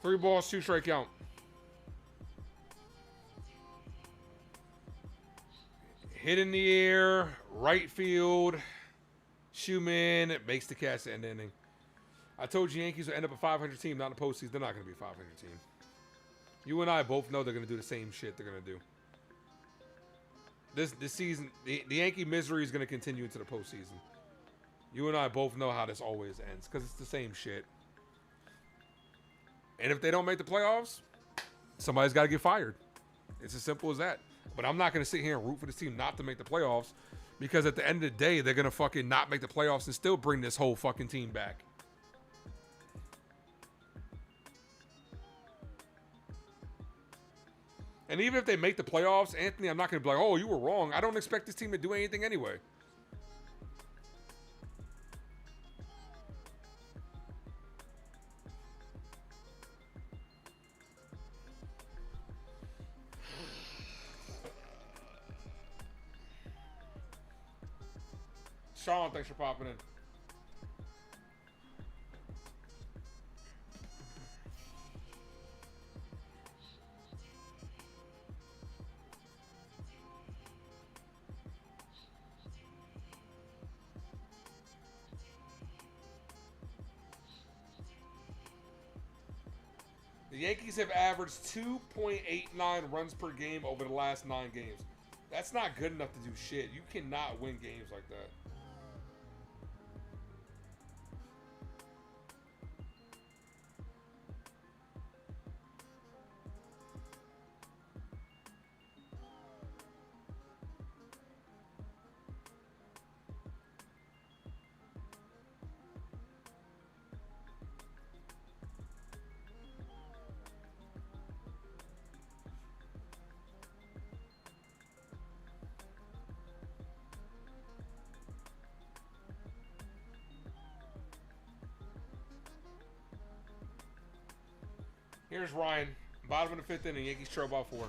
Three balls, 2 strike count. Hit in the air, right field. Shoeman makes the catch to end the inning. I told you Yankees will end up a 500 team, not in the postseason. They're not going to be a 500 team. You and I both know they're going to do the same shit they're going to do. This season, the Yankee misery is going to continue into the postseason. You and I both know how this always ends because it's the same shit. And if they don't make the playoffs, somebody's got to get fired. It's as simple as that. But I'm not going to sit here and root for this team not to make the playoffs because at the end of the day, they're going to fucking not make the playoffs and still bring this whole fucking team back. And even if they make the playoffs, Anthony, I'm not going to be like, oh, you were wrong. I don't expect this team to do anything anyway. Sean, thanks for popping in. The Yankees have averaged 2.89 runs per game over the last 9 games. That's not good enough to do shit. You cannot win games like that. Here's Ryan. Bottom of the 5th inning. Yankees trail by 4.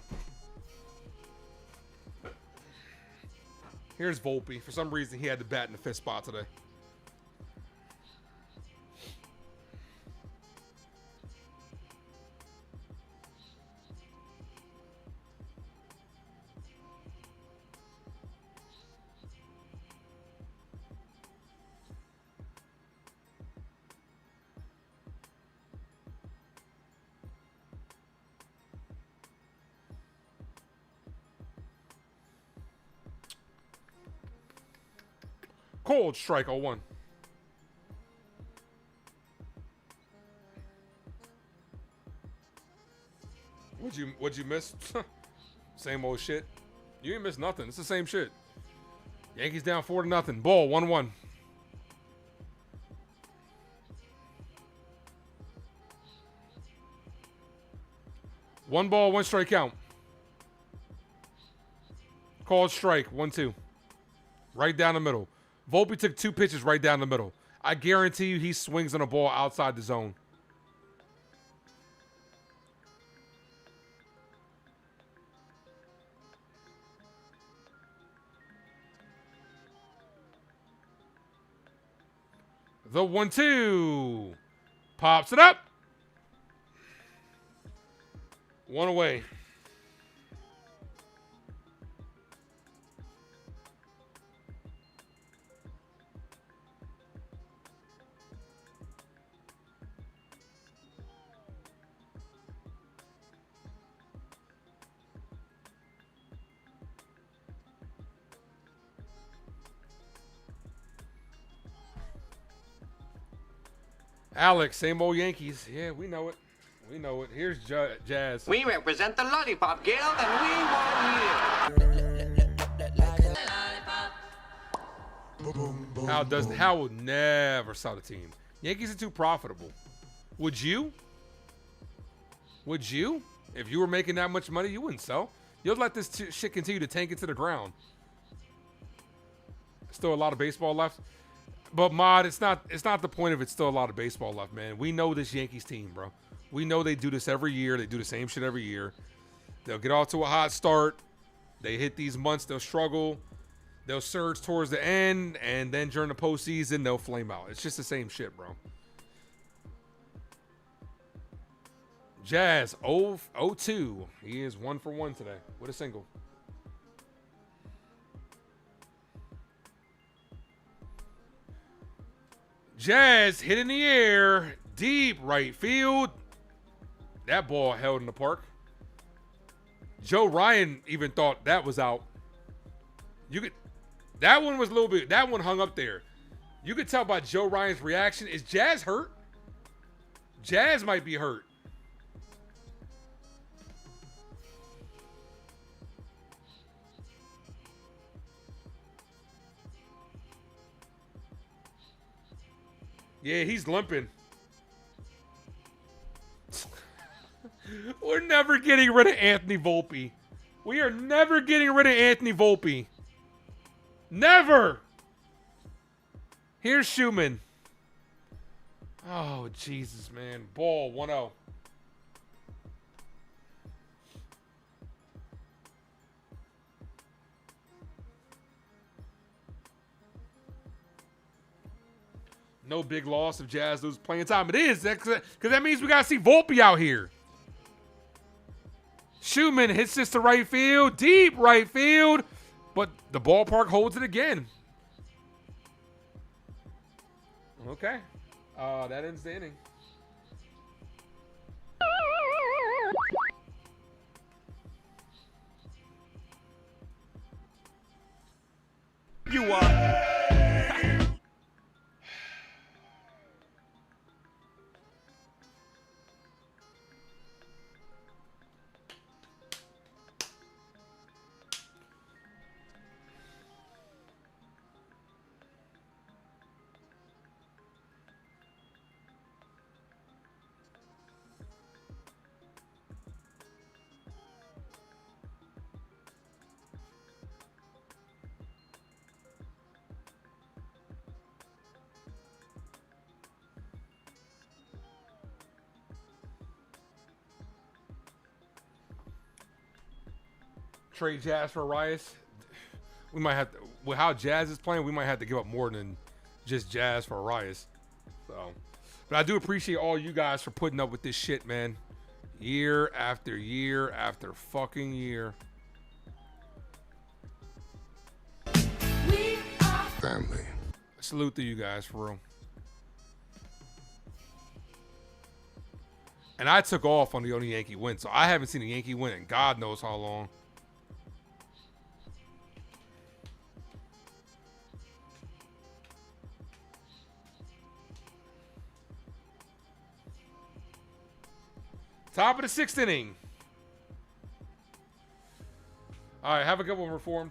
Here's Volpe. For some reason, he had the bat in the 5th spot today. Cold strike 0-1. What'd you miss? Same old shit. You ain't missed nothing. It's the same shit. Yankees down 4-0. Ball 1-1. One ball, one strike count. Called strike 1-2. Right down the middle. Volpe took 2 pitches right down the middle. I guarantee you he swings on a ball outside the zone. The 1-2. Pops it up. One away. Alex, same old Yankees. Yeah, we know it. We know it. Here's Jazz.
We represent the Lollipop Guild, and we won't yield.
Hal will never sell the team. Yankees are too profitable. Would you? Would you? If you were making that much money, you wouldn't sell. You'll let this shit continue to tank into the ground. Still a lot of baseball left. But Mod, it's not the point of it's still a lot of baseball left, man. We know this Yankees team, bro. We know they do this every year. They do the same shit every year. They'll get off to a hot start. They hit these months, they'll struggle. They'll surge towards the end, and then during the postseason, they'll flame out. It's just the same shit, bro. Jazz, 0-2. He is 1 for 1 today with a single. Jazz hit in the air, deep right field. That ball held in the park. Joe Ryan even thought that was out. That one was a little bit, that one hung up there. You could tell by Joe Ryan's reaction. Is Jazz hurt? Jazz might be hurt. Yeah, he's limping. We're never getting rid of Anthony Volpe. We are never getting rid of Anthony Volpe. Never. Here's Schumann. Oh, Jesus, man. Ball 1-0. No big loss if Jazz loses playing time. It is, because that means we got to see Volpe out here. Schumann hits this to right field, deep right field, but the ballpark holds it again. Okay. That ends the inning.
You are.
Trade Jazz for Arias. We might have to, with how Jazz is playing, we might have to give up more than just Jazz for Arias. So, but I do appreciate all you guys for putting up with this shit, man. Year after year after fucking year.
Family.
Salute to you guys, for real. And I took off on the only Yankee win, so I haven't seen a Yankee win in God knows how long. Top of the 6th inning. All right, have a good one, Reformed.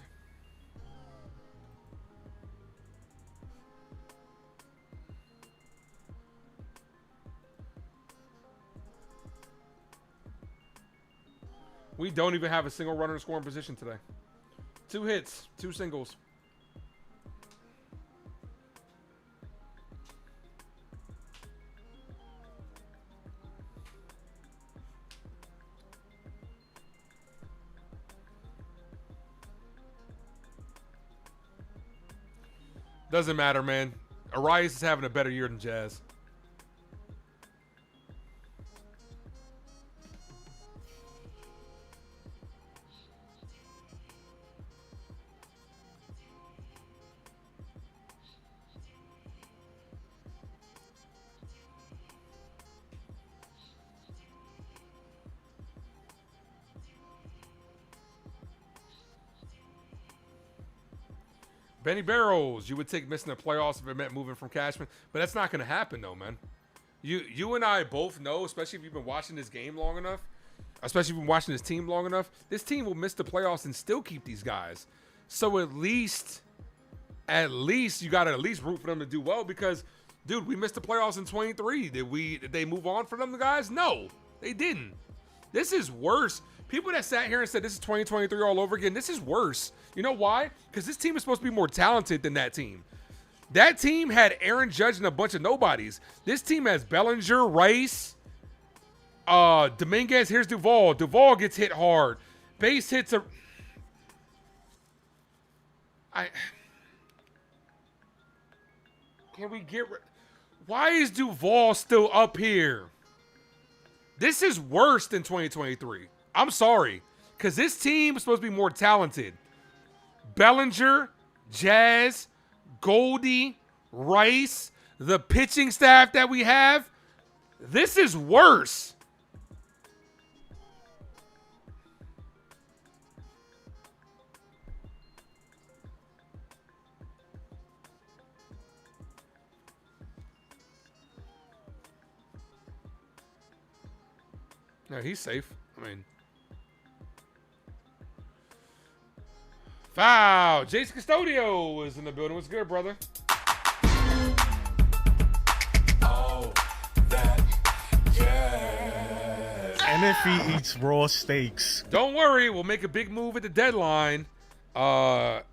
We don't even have a single runner in scoring position today. 2 hits, 2 singles. Doesn't matter, man. Arias is having a better year than Jazz. Benny Barrows, you would take missing the playoffs if it meant moving from Cashman, but that's not going to happen, though, man. You and I both know, especially if you've been watching this game long enough, especially if you've been watching this team long enough, this team will miss the playoffs and still keep these guys. So at least you got to at least root for them to do well because, dude, we missed the playoffs in 23. Did they move on for them, guys? No, they didn't. This is worse. People that sat here and said this is 2023 all over again, this is worse. You know why? Because this team is supposed to be more talented than that team. That team had Aaron Judge and a bunch of nobodies. This team has Bellinger, Rice, Dominguez. Here's Duvall. Duvall gets hit hard. Base hits are... Can we get... Why is Duvall still up here? This is worse than 2023. I'm sorry. Because this team is supposed to be more talented. Bellinger, Jazz, Goldie, Rice, the pitching staff that we have. This is worse. No, he's safe. I mean... Foul. Jason Custodio was in the building. What's good, brother?
Oh, that jazz. And if he eats raw steaks.
Don't worry. We'll make a big move at the deadline. Get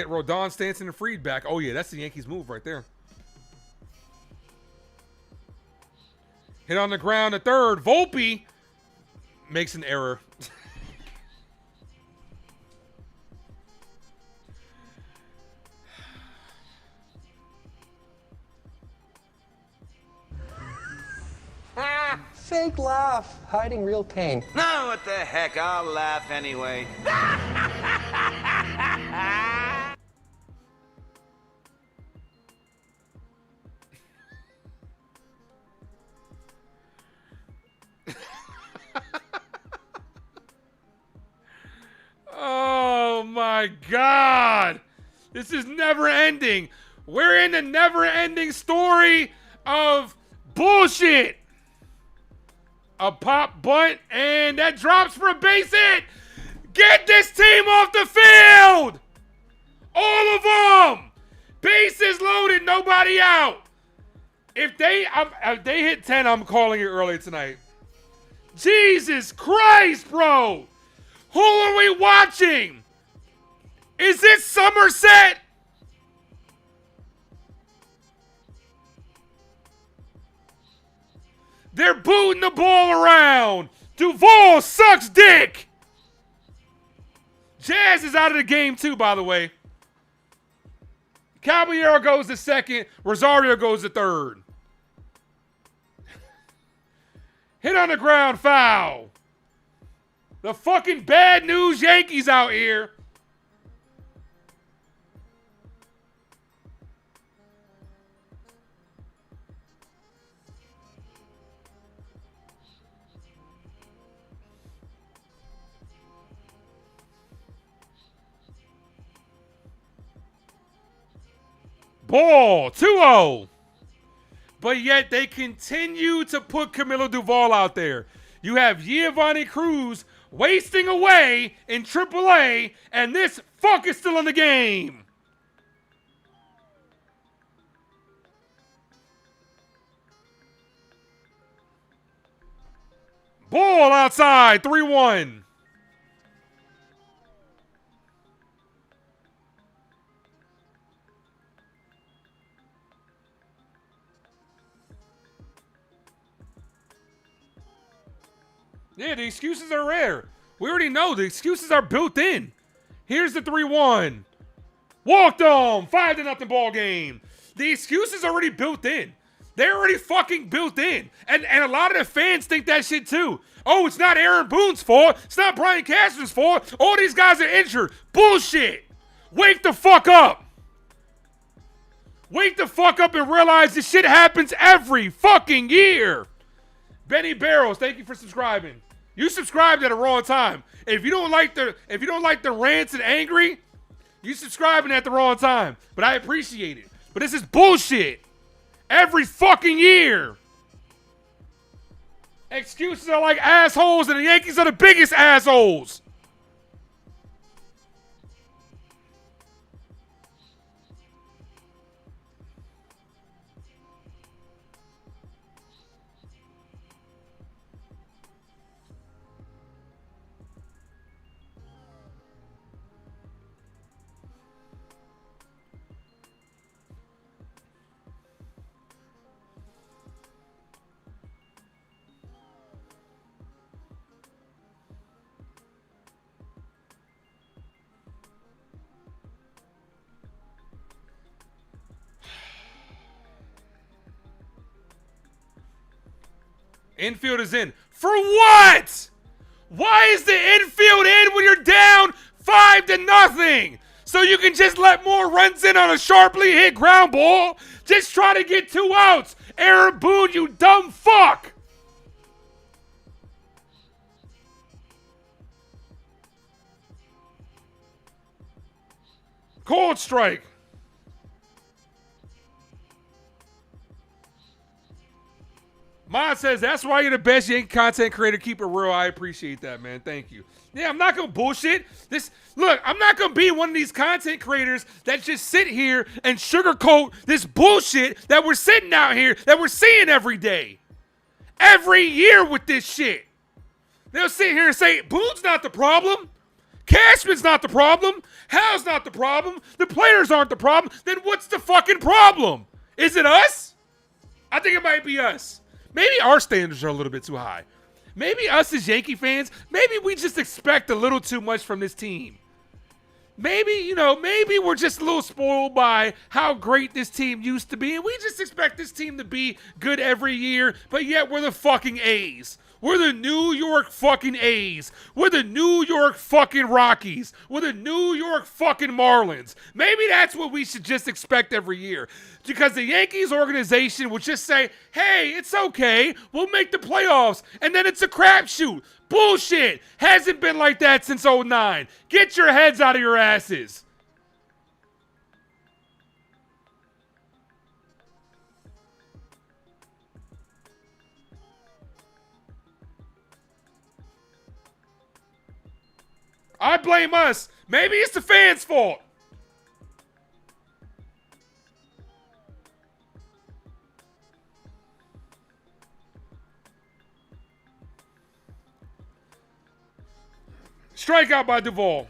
Rodon, Stanton, and Fried back. Oh, yeah. That's the Yankees move right there. Hit on the ground at third. Volpe makes an error.
Fake laugh, hiding real pain.
No, what the heck, I'll laugh anyway.
Oh my God. This is never ending. We're in the never ending story of bullshit. A pop bunt, and that drops for a base hit. Get this team off the field. All of them. Bases loaded, nobody out. If they hit 10, I'm calling it early tonight. Jesus Christ, bro. Who are we watching? Is it Somerset? They're booting the ball around. Duvall sucks dick. Jazz is out of the game too, by the way. Caballero goes to second. Rosario goes to third. Hit on the ground, foul. The fucking bad news Yankees out here. Ball, 2-0. but yet they continue to put Camilo Duvall out there. You have Giovanni Cruz wasting away in AAA, and this fuck is still in the game. Ball outside, 3-1. Yeah, the excuses are rare. We already know the excuses are built in. Here's the 3-1. Walked on. 5-0 ball game. The excuses already built in. They're already fucking built in. And a lot of the fans think that shit too. Oh, it's not Aaron Boone's fault. It's not Brian Cashman's fault. All these guys are injured. Bullshit. Wake the fuck up. Wake the fuck up and realize this shit happens every fucking year. Benny Barrows, thank you for subscribing. You subscribed at the wrong time. If you don't like the rants and angry, you subscribing at the wrong time. But I appreciate it. But this is bullshit. Every fucking year. Excuses are like assholes, and the Yankees are the biggest assholes. Infield is in. For what? Why is the infield in when you're down 5-0? So you can just let more runs in on a sharply hit ground ball? Just try to get 2 outs. Aaron Boone, you dumb fuck. Cold strike. Mod says, that's why you're the best Yankee content creator. Keep it real. I appreciate that, man. Thank you. Yeah, I'm not going to bullshit. Look, I'm not going to be one of these content creators that just sit here and sugarcoat this bullshit that we're sitting out here, that we're seeing every day. Every year with this shit. They'll sit here and say, Boone's not the problem. Cashman's not the problem. Hal's not the problem. The players aren't the problem. Then what's the fucking problem? Is it us? I think it might be us. Maybe our standards are a little bit too high. Maybe us as Yankee fans, maybe we just expect a little too much from this team. Maybe we're just a little spoiled by how great this team used to be, and we just expect this team to be good every year, but yet we're the fucking A's. We're the New York fucking A's. We're the New York fucking Rockies. We're the New York fucking Marlins. Maybe that's what we should just expect every year. Because the Yankees organization would just say, hey, it's okay. We'll make the playoffs. And then it's a crapshoot. Bullshit. Hasn't been like that since 2009. Get your heads out of your asses. I blame us. Maybe it's the fans' fault. Strikeout by Duvall.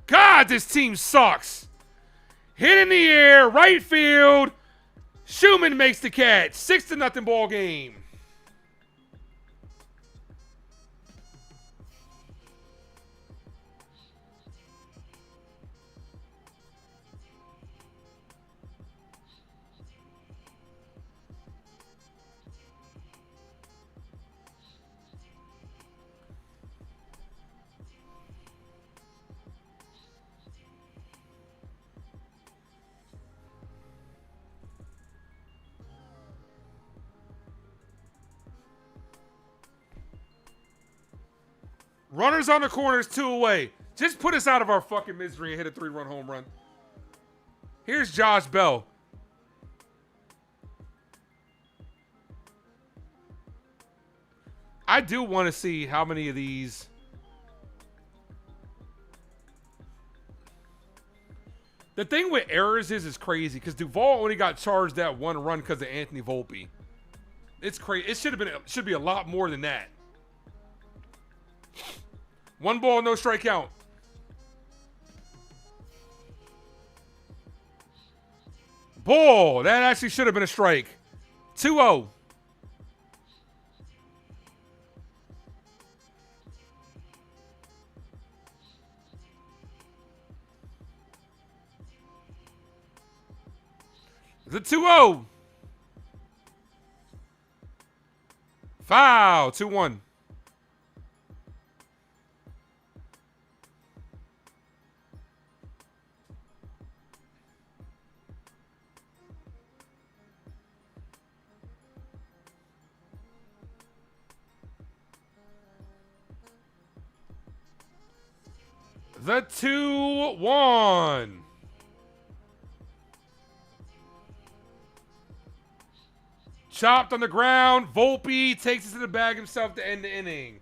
God, this team sucks. Hit in the air, right field. Schumann makes the catch. 6-0 ball game. Runners on the corners, 2 away. Just put us out of our fucking misery and hit a 3-run home run. Here's Josh Bell. I do want to see how many of these. The thing with errors is crazy because Duvall only got charged that 1 run because of Anthony Volpe. It's crazy. It should be a lot more than that. 1 ball, no strikeout. Ball. That actually should have been a strike. 2-0. The 2-0. Foul. 2-1. The 2-1. Chopped on the ground. Volpe takes it to the bag himself to end the inning.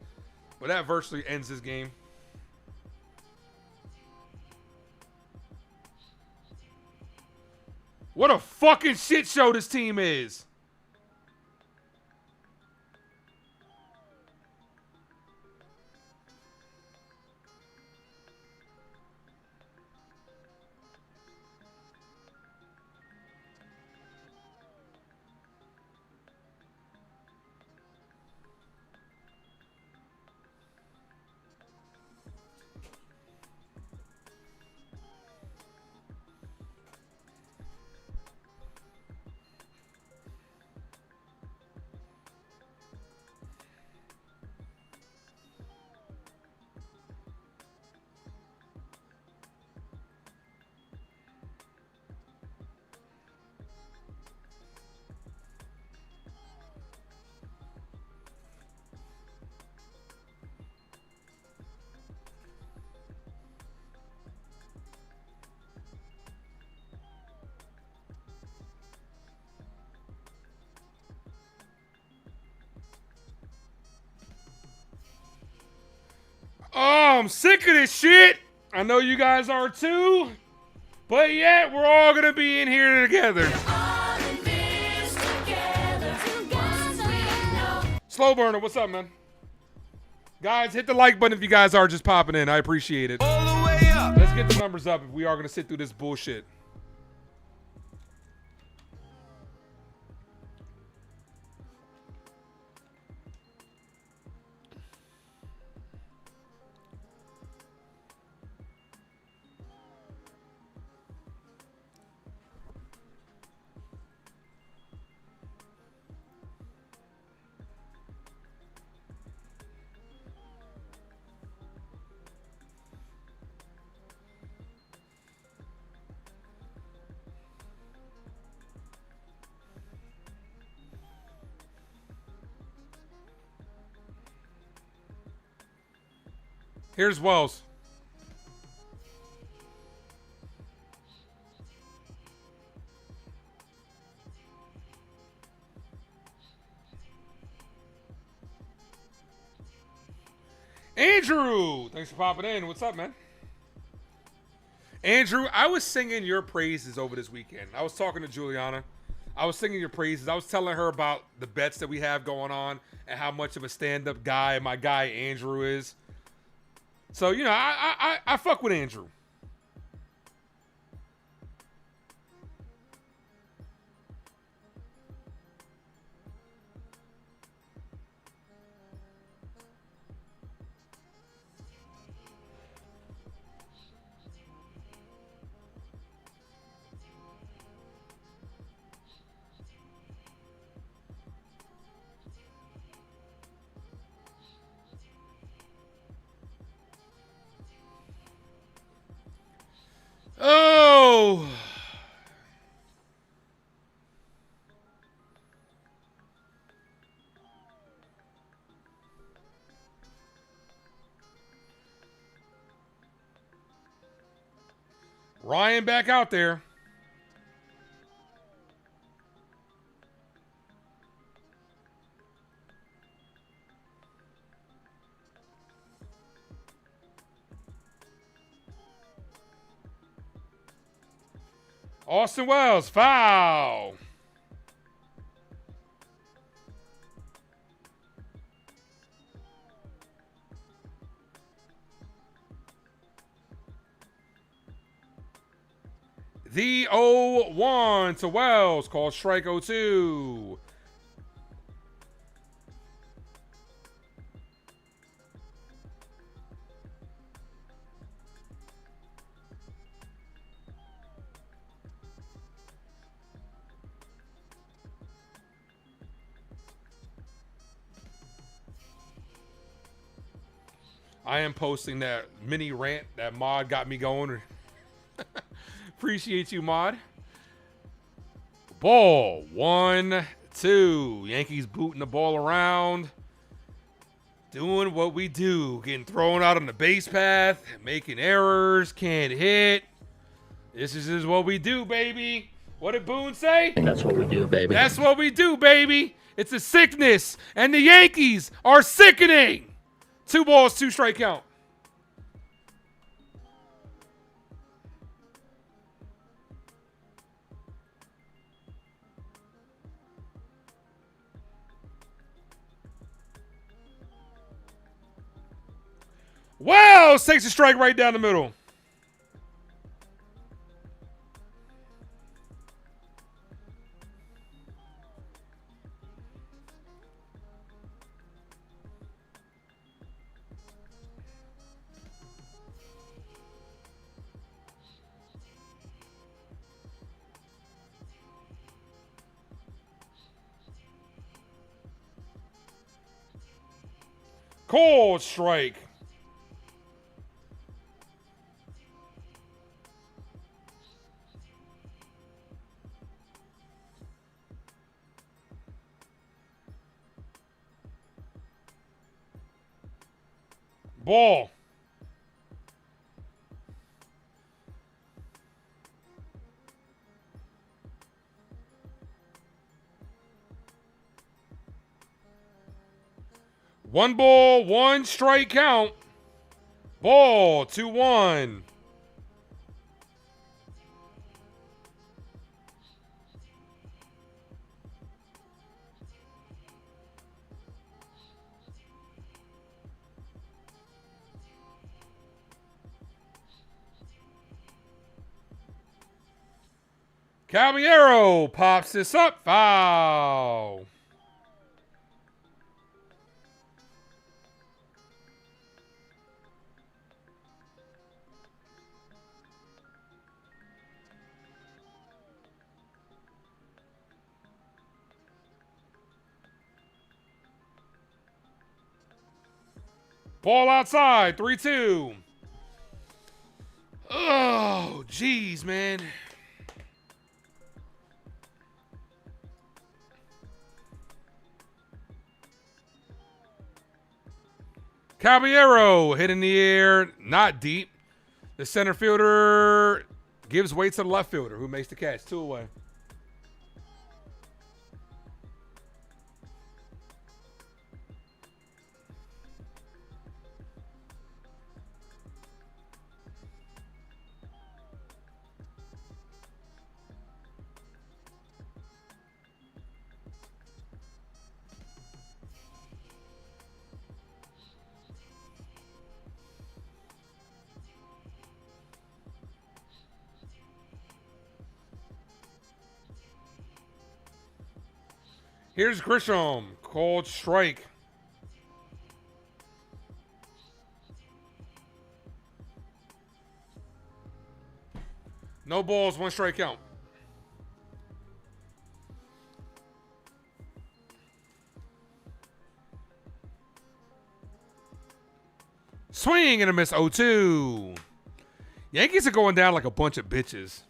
But that virtually ends this game. What a fucking shit show this team is. Oh, I'm sick of this shit. I know you guys are too. But yet, we're all going to be in here together. Slow burner, what's up, man? Guys, hit the like button if you guys are just popping in. I appreciate it. All the way up. Let's get the numbers up if we are going to sit through this bullshit. Here's Wells. Andrew, thanks for popping in. What's up, man? Andrew, I was singing your praises over this weekend. I was talking to Juliana. I was singing your praises. I was telling her about the bets that we have going on and how much of a stand-up guy my guy Andrew is. So, you know, I fuck with Andrew. Ryan back out there. Austin Wells, foul. The 0-1 to Wells, called strike 0-2. I am posting that mini rant that Mod got me going. Appreciate you, Mod. Ball 1-2. Yankees booting the ball around. Doing what we do. Getting thrown out on the base path. Making errors. Can't hit. This is what we do, baby. What did Boone say?
And that's what we do, baby.
That's what we do, baby. It's a sickness. And the Yankees are sickening. 2 balls, 2 strike count. Wells takes a strike right down the middle. Cold strike. Ball. One ball, 1 strike count. Ball 2-1. Caballero pops this up. Foul. Ball outside. 3-2. Oh, geez, man. Caballero hit in the air, not deep. The center fielder gives way to the left fielder, who makes the catch. 2 away. Here's Grisham. Cold strike. No balls, 1 strike count. Swing and a miss. 0-2. Yankees are going down like a bunch of bitches.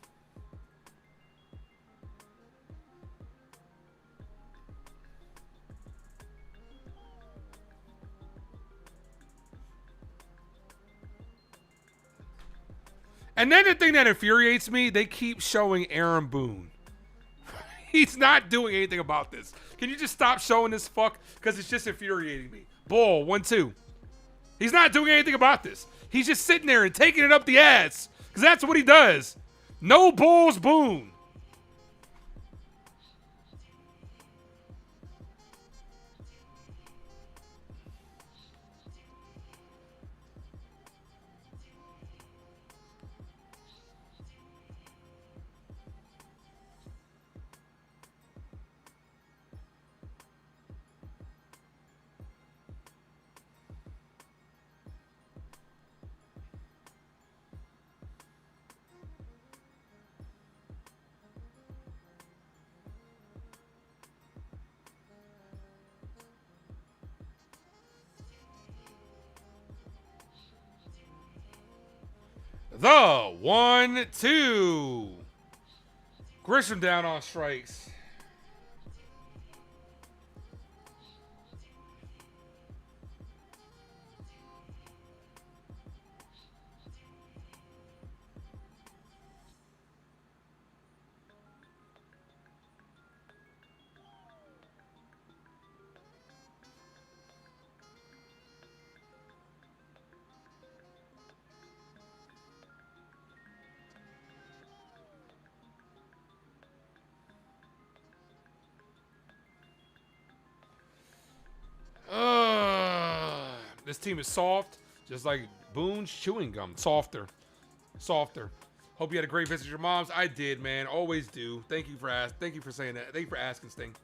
And then the thing that infuriates me, they keep showing Aaron Boone. He's not doing anything about this. Can you just stop showing this fuck? Because it's just infuriating me. Ball, 1-2. He's not doing anything about this. He's just sitting there and taking it up the ass. Because that's what he does. No balls, Boone. The 1-2. Grisham down on strikes. This team is soft, just like Boone's chewing gum. Softer. Softer. Hope you had a great visit to your moms. I did, man. Always do. Thank you for saying that. Thank you for asking, Sting.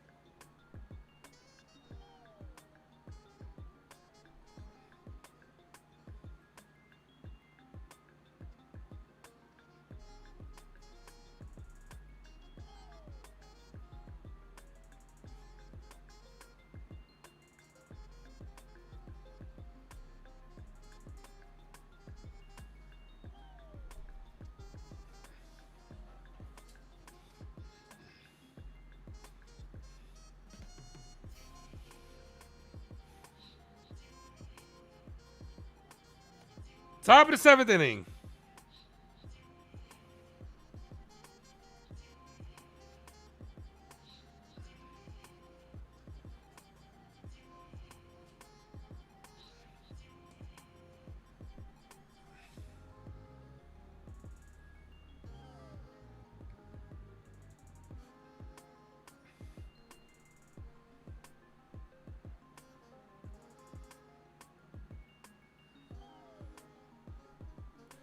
Top of the 7th inning.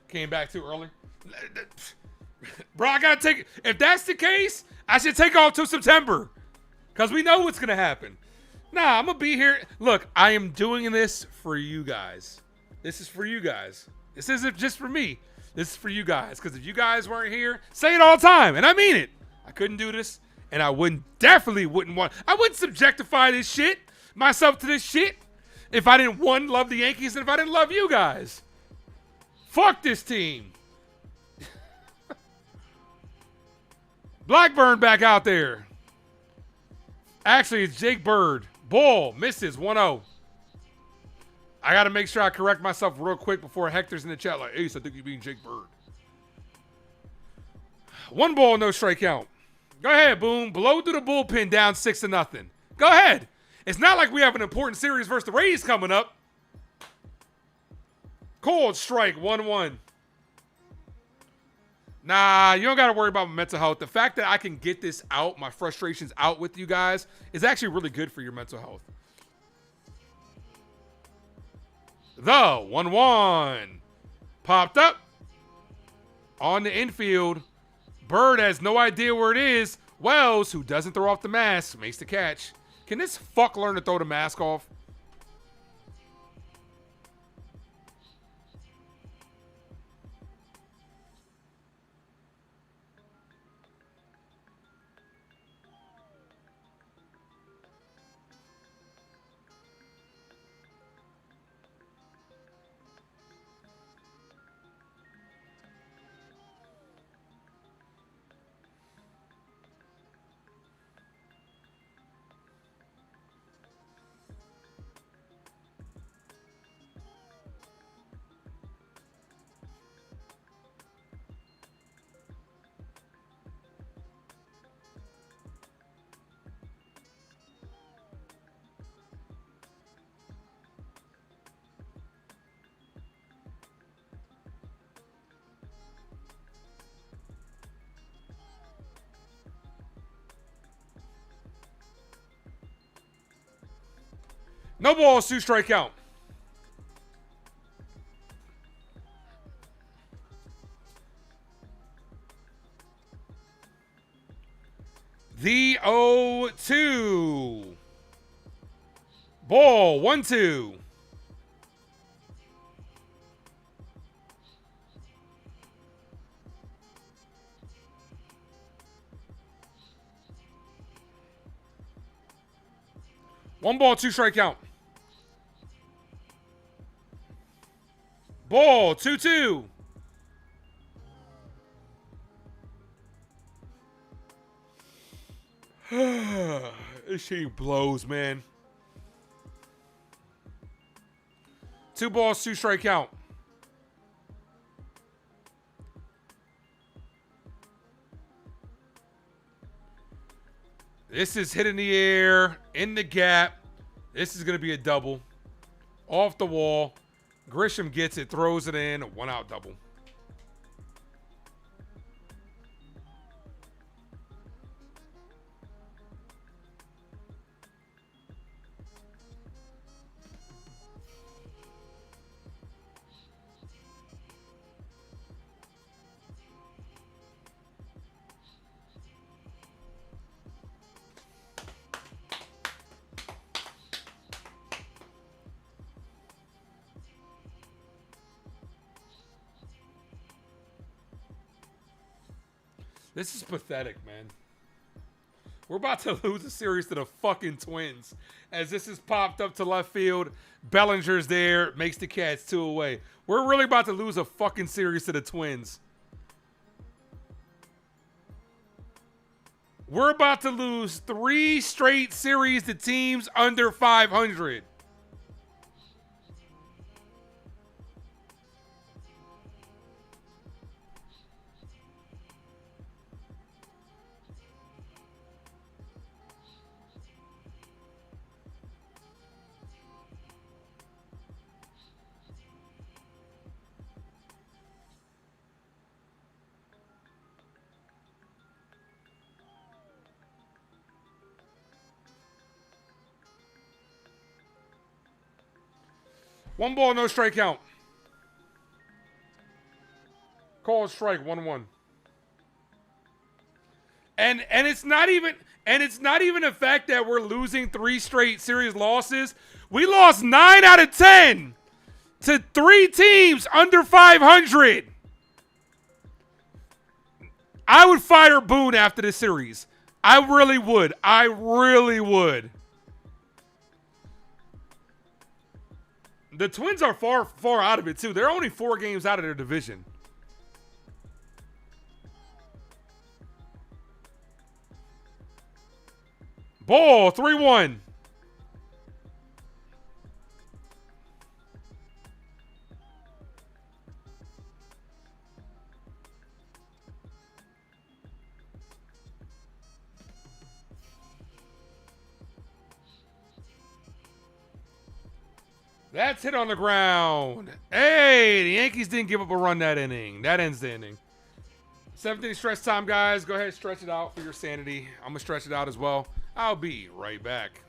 Came back too early. Bro, I gotta take. If that's the case, I should take off till September. Because we know what's gonna happen. Nah, I'm gonna be here. Look, I am doing this for you guys. This is for you guys. This isn't just for me. This is for you guys. Because if you guys weren't here, say it all the time. And I mean it. I couldn't do this. And I definitely wouldn't want. I wouldn't subjectify this shit. Myself to this shit. If I didn't, one, love the Yankees. And if I didn't love you guys. Fuck this team. Blackburn back out there. Actually, it's Jake Bird. Ball misses 1-0. I got to make sure I correct myself real quick before Hector's in the chat like, Ace, I think you mean Jake Bird. 1 ball, no strike count. Go ahead, Boom. Blow through the bullpen down 6-0. Go ahead. It's not like we have an important series versus the Rays coming up. Cold strike, 1-1. Nah, you don't got to worry about my mental health. The fact that I can get this out, my frustrations out with you guys, is actually really good for your mental health. The 1-1. Popped up. On the infield. Bird has no idea where it is. Wells, who doesn't throw off the mask, makes the catch. Can this fuck learn to throw the mask off? No balls, 2 strike count. The 0-2. Ball, 1-2. One ball, 2 strike count. Ball, 2-2. This shit blows, man. 2 balls, 2 strike count. This is hit in the air, in the gap. This is going to be a double. Off the wall. Grisham gets it, throws it in, a 1-out double. This is pathetic, man. We're about to lose a series to the fucking Twins. As this is popped up to left field. Bellinger's there. Makes the Cats 2 away. We're really about to lose a fucking series to the Twins. We're about to lose 3 straight series to teams under 500. One ball, no strike count. Call strike, 1-1. And it's not even the fact that we're losing 3 straight series losses. We lost 9 out of 10 to 3 teams under 500. I would fire Boone after this series. I really would. I really would. The Twins are far out of it, too. They're only 4 games out of their division. Ball, 3-1. That's hit on the ground. Hey, the Yankees didn't give up a run that inning. That ends the inning. 7th inning stretch time, guys. Go ahead and stretch it out for your sanity. I'm going to stretch it out as well. I'll be right back.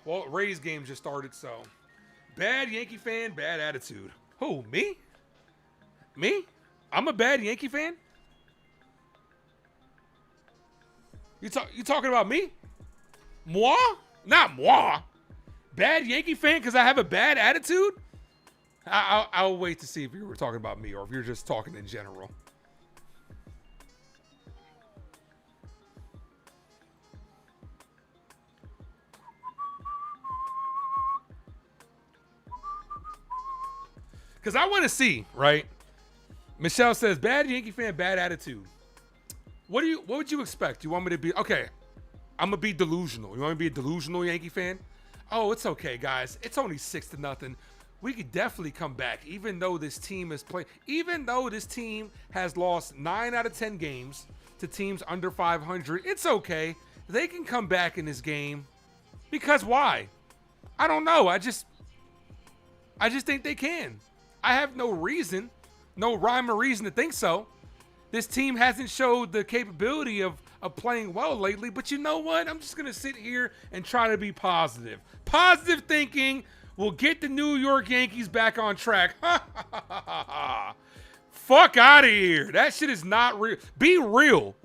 Well, Rays game just started, so. Bad Yankee fan, bad attitude. Who, me? Me? I'm a bad Yankee fan? You talking about me? Moi? Not moi. Bad Yankee fan because I have a bad attitude? I'll wait to see if you were talking about me or if you're just talking in general. Because I want to see, right? Michelle says, bad Yankee fan, bad attitude. What would you expect? You want me to be, okay, I'm going to be delusional. You want me to be a delusional Yankee fan? Oh, it's okay, guys. It's only 6-0. We could definitely come back, even though this team has lost 9 out of 10 games to teams under 500. It's okay. They can come back in this game. Because why? I don't know. I just think they can. I have no reason, no rhyme or reason to think so. This team hasn't showed the capability of playing well lately, but you know what? I'm just going to sit here and try to be positive. Positive thinking will get the New York Yankees back on track. Fuck out of here. That shit is not real. Be real.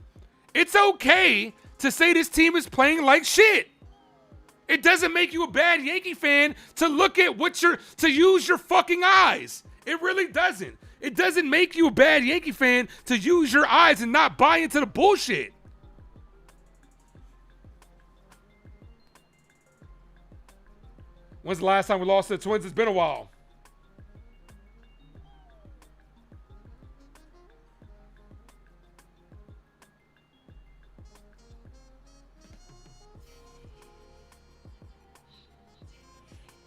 It's okay to say this team is playing like shit. It doesn't make you a bad Yankee fan to look at to use your fucking eyes. It really doesn't. It doesn't make you a bad Yankee fan to use your eyes and not buy into the bullshit. When's the last time we lost to the Twins? It's been a while.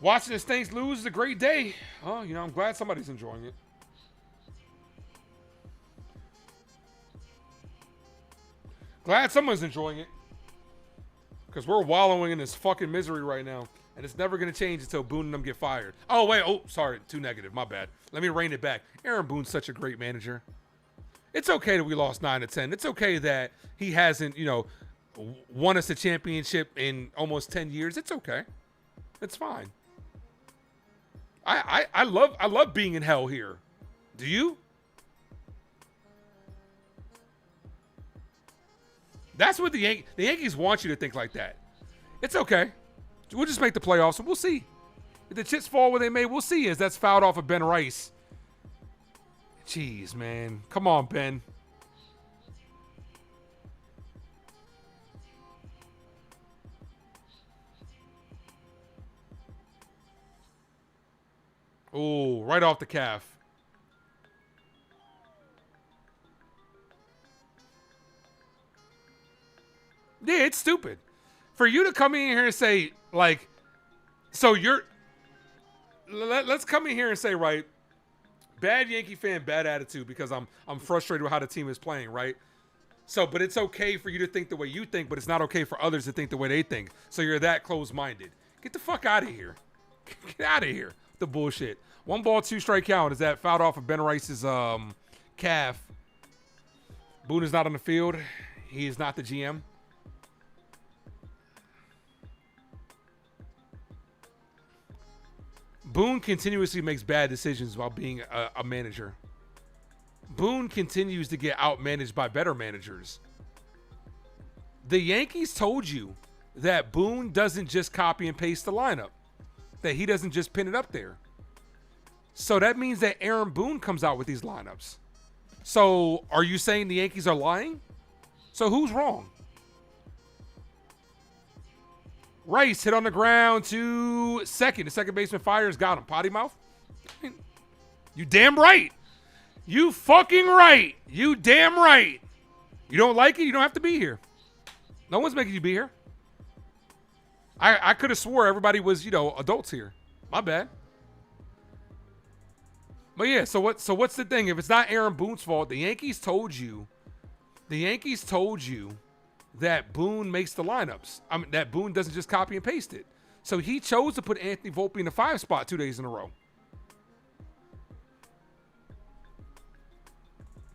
Watching the Saints lose is a great day. Oh, I'm glad somebody's enjoying it. Glad someone's enjoying it. Because we're wallowing in this fucking misery right now. And it's never going to change until Boone and them get fired. Oh, wait. Oh, sorry. Too negative. My bad. Let me rein it back. Aaron Boone's such a great manager. It's okay that we lost 9-10. It's okay that he hasn't, won us a championship in almost 10 years. It's okay. It's fine. I love being in hell here. Do you? That's what the Yankees want you to think like that. It's okay. We'll just make the playoffs and we'll see. If the chips fall where they may, we'll see as that's fouled off of Ben Rice. Jeez, man. Come on, Ben. Oh, right off the calf. Yeah, it's stupid. For you to come in here and say, like, so let's come in here and say, right, bad Yankee fan, bad attitude because I'm frustrated with how the team is playing, right? So, but it's okay for you to think the way you think, but it's not okay for others to think the way they think. So you're that close-minded. Get the fuck out of here. Get out of here. The bullshit. 1 ball, 2 strike count. Is that fouled off of Ben Rice's calf? Boone is not on the field. He is not the GM. Boone continuously makes bad decisions while being a manager. Boone continues to get outmanaged by better managers. The Yankees told you that Boone doesn't just copy and paste the lineup, that he doesn't just pin it up there. So that means that Aaron Boone comes out with these lineups. So are you saying the Yankees are lying? So who's wrong? Rice hit on the ground to second. The second baseman fires, got him. Potty mouth? You damn right. You fucking right. You damn right. You don't like it? You don't have to be here. No one's making you be here. I could have swore everybody was, adults here. My bad. But yeah, so what's the thing? If it's not Aaron Boone's fault, the Yankees told you that Boone makes the lineups. I mean, that Boone doesn't just copy and paste it. So he chose to put Anthony Volpe in the 5 spot 2 days in a row.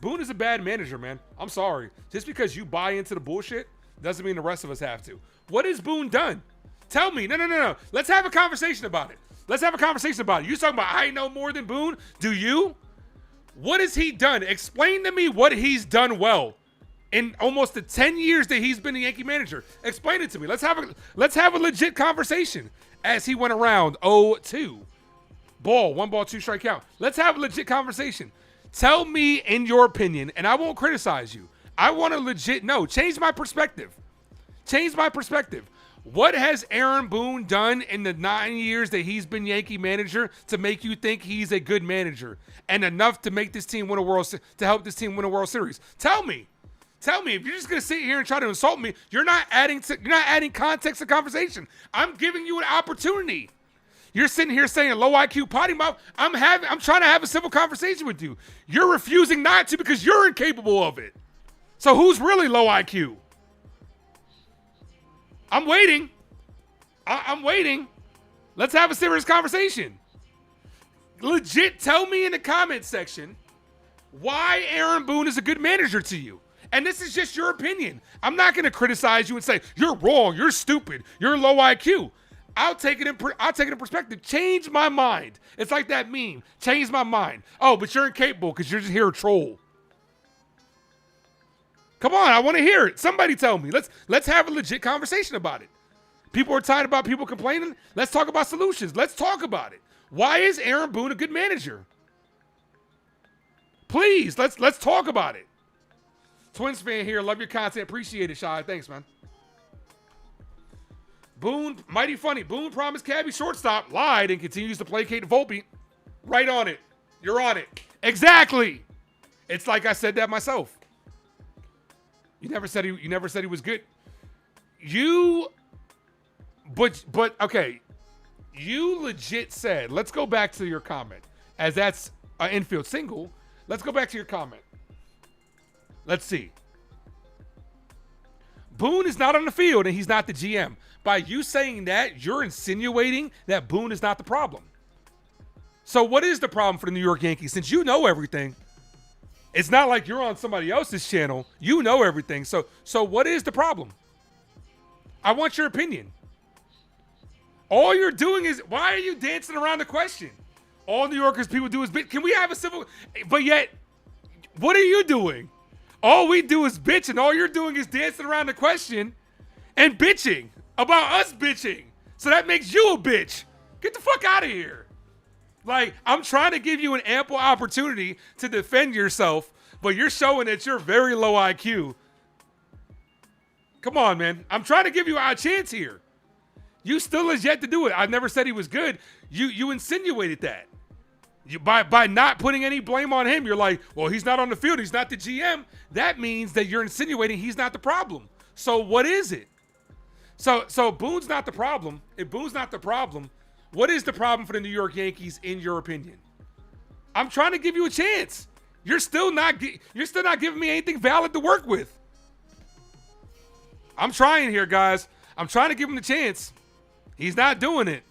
Boone is a bad manager, man. I'm sorry. Just because you buy into the bullshit doesn't mean the rest of us have to. What has Boone done? Tell me. No. Let's have a conversation about it. You talking about I know more than Boone? Do you? What has he done? Explain to me what he's done well in almost the 10 years that he's been a Yankee manager. Explain it to me. Let's have a legit conversation as he went around 0-2. Ball, 1 ball, 2 strike count. Let's have a legit conversation. Tell me in your opinion, and I won't criticize you. I want to legit know. Change my perspective. What has Aaron Boone done in the 9 years that he's been Yankee manager to make you think he's a good manager and enough to make this team win to help this team win a World Series? Tell me. If you're just gonna sit here and try to insult me, you're not adding context to conversation. I'm giving you an opportunity. You're sitting here saying low IQ potty mouth. I'm trying to have a civil conversation with you. You're refusing not to because you're incapable of it. So who's really low IQ? I'm waiting. I'm waiting. Let's have a serious conversation. Legit, tell me in the comment section why Aaron Boone is a good manager to you. And this is just your opinion. I'm not going to criticize you and say, you're wrong, you're stupid, you're low IQ. I'll take it in perspective. Change my mind. It's like that meme. Change my mind. Oh, but you're incapable because you're just here to troll. Come on, I want to hear it. Somebody tell me. Let's have a legit conversation about it. People are tired about people complaining. Let's talk about solutions. Let's talk about it. Why is Aaron Boone a good manager? Please, let's talk about it. Twins fan here. Love your content. Appreciate it, Shy. Thanks, man. Boone, mighty funny. Boone promised Cabby shortstop, lied, and continues to placate Volpe. Right on it. You're on it. Exactly. It's like I said that myself. You never said he was good. But okay. You legit said, let's go back to your comment. As that's an infield single, let's go back to your comment. Let's see. Boone is not on the field and he's not the GM. By you saying that, you're insinuating that Boone is not the problem. So what is the problem for the New York Yankees? Since you know everything, it's not like you're on somebody else's channel. You know everything. So what is the problem? I want your opinion. All you're doing is, why are you dancing around the question? All New Yorkers people do is bitch. Can we have a civil? But yet, what are you doing? All we do is bitch, and all you're doing is dancing around the question and bitching about us bitching. So that makes you a bitch. Get the fuck out of here. Like, I'm trying to give you an ample opportunity to defend yourself, but you're showing that you're very low IQ. Come on, man. I'm trying to give you a chance here. You still has yet to do it. I never said he was good. You insinuated that. By not putting any blame on him, you're like, well, he's not on the field. He's not the GM. That means that you're insinuating he's not the problem. So what is it? So Boone's not the problem. If Boone's not the problem, what is the problem for the New York Yankees in your opinion? I'm trying to give you a chance. You're still not giving me anything valid to work with. I'm trying here, guys. I'm trying to give him the chance. He's not doing it.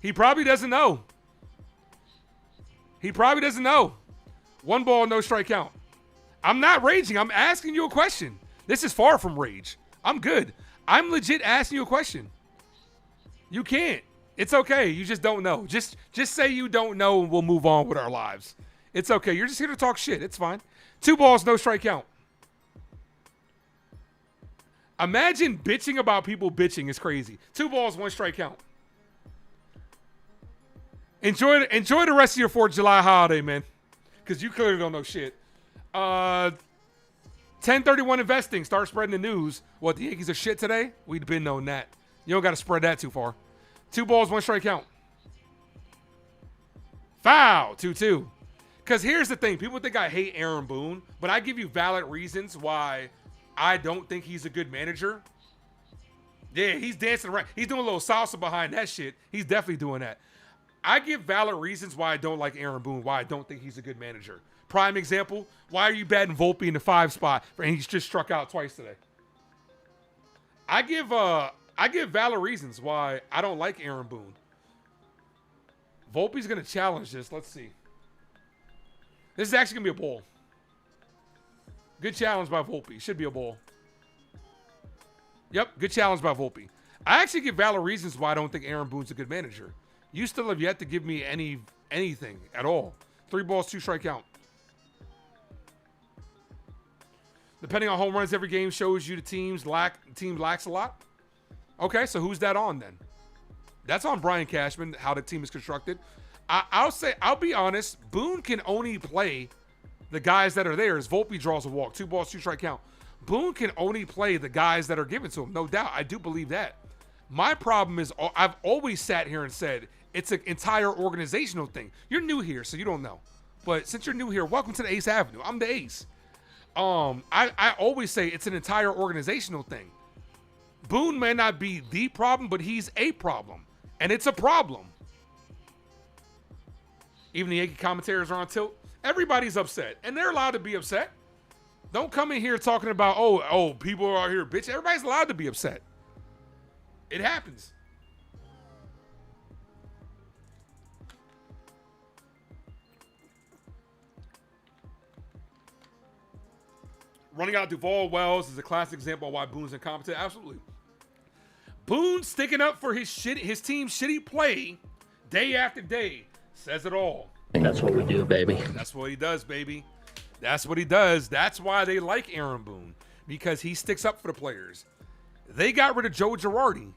He probably doesn't know. 1 ball, no strike count. I'm not raging. I'm asking you a question. This is far from rage. I'm good. I'm legit asking you a question. You can't. It's okay. You just don't know. Just say you don't know and we'll move on with our lives. It's okay. You're just here to talk shit. It's fine. 2 balls, no strike count. Imagine bitching about people bitching is crazy. 2 balls, 1 strike count. Enjoy the rest of your 4th of July holiday, man. Because you clearly don't know shit. 1031 investing. Start spreading the news. What, the Yankees are shit today? We'd been knowing that. You don't got to spread that too far. 2 balls, 1 strike count. Foul. 2-2. Because here's the thing. People think I hate Aaron Boone, but I give you valid reasons why I don't think he's a good manager. Yeah, he's dancing around. He's doing a little salsa behind that shit. He's definitely doing that. I give valid reasons why I don't like Aaron Boone, why I don't think he's a good manager. Prime example, why are you batting Volpe in the 5 spot and he's just struck out twice today? I give valid reasons why I don't like Aaron Boone. Volpe's going to challenge this. Let's see. This is actually going to be a ball. Good challenge by Volpe. Should be a ball. Yep, good challenge by Volpe. I actually give valid reasons why I don't think Aaron Boone's a good manager. You still have yet to give me anything at all. 3 balls, 2 strike count. Depending on home runs every game shows you the team lacks a lot. Okay, so who's that on then? That's on Brian Cashman, how the team is constructed. I'll be honest, Boone can only play the guys that are there. As Volpe draws a walk, 2 balls, 2 strike count. Boone can only play the guys that are given to him, no doubt. I do believe that. My problem is I've always sat here and said it's an entire organizational thing. You're new here, so you don't know. But since you're new here, welcome to the Ace Avenue. I'm the Ace. I always say it's an entire organizational thing. Boone may not be the problem, but he's a problem. And it's a problem. Even the Yankee commentators are on tilt. Everybody's upset. And they're allowed to be upset. Don't come in here talking about, oh, people are here, bitch. Everybody's allowed to be upset. It happens. Running out Duvall Wells is a classic example of why Boone's incompetent. Absolutely. Boone sticking up for his team's shitty play day after day says it all.
And that's what we do, baby.
That's what he does, baby. That's what he does. That's why they like Aaron Boone, because he sticks up for the players. They got rid of Joe Girardi.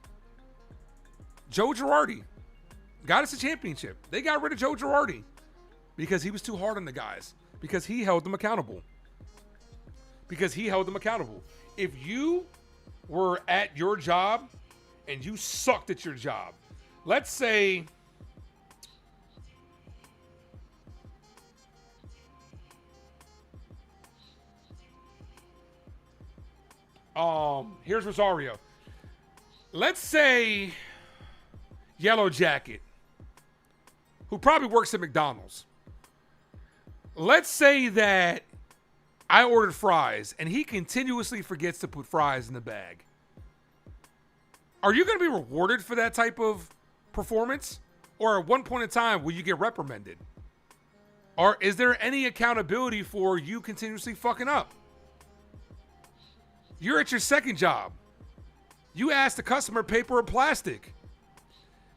Joe Girardi got us a championship. They got rid of Joe Girardi because he was too hard on the guys, because he held them accountable. If you were at your job and you sucked at your job, let's say here's Rosario. Let's say Yellow Jacket, who probably works at McDonald's. Let's say that I ordered fries and he continuously forgets to put fries in the bag. Are you going to be rewarded for that type of performance? Or at one point in time, will you get reprimanded? Or is there any accountability for you continuously fucking up? You're at your second job. You ask the customer paper or plastic.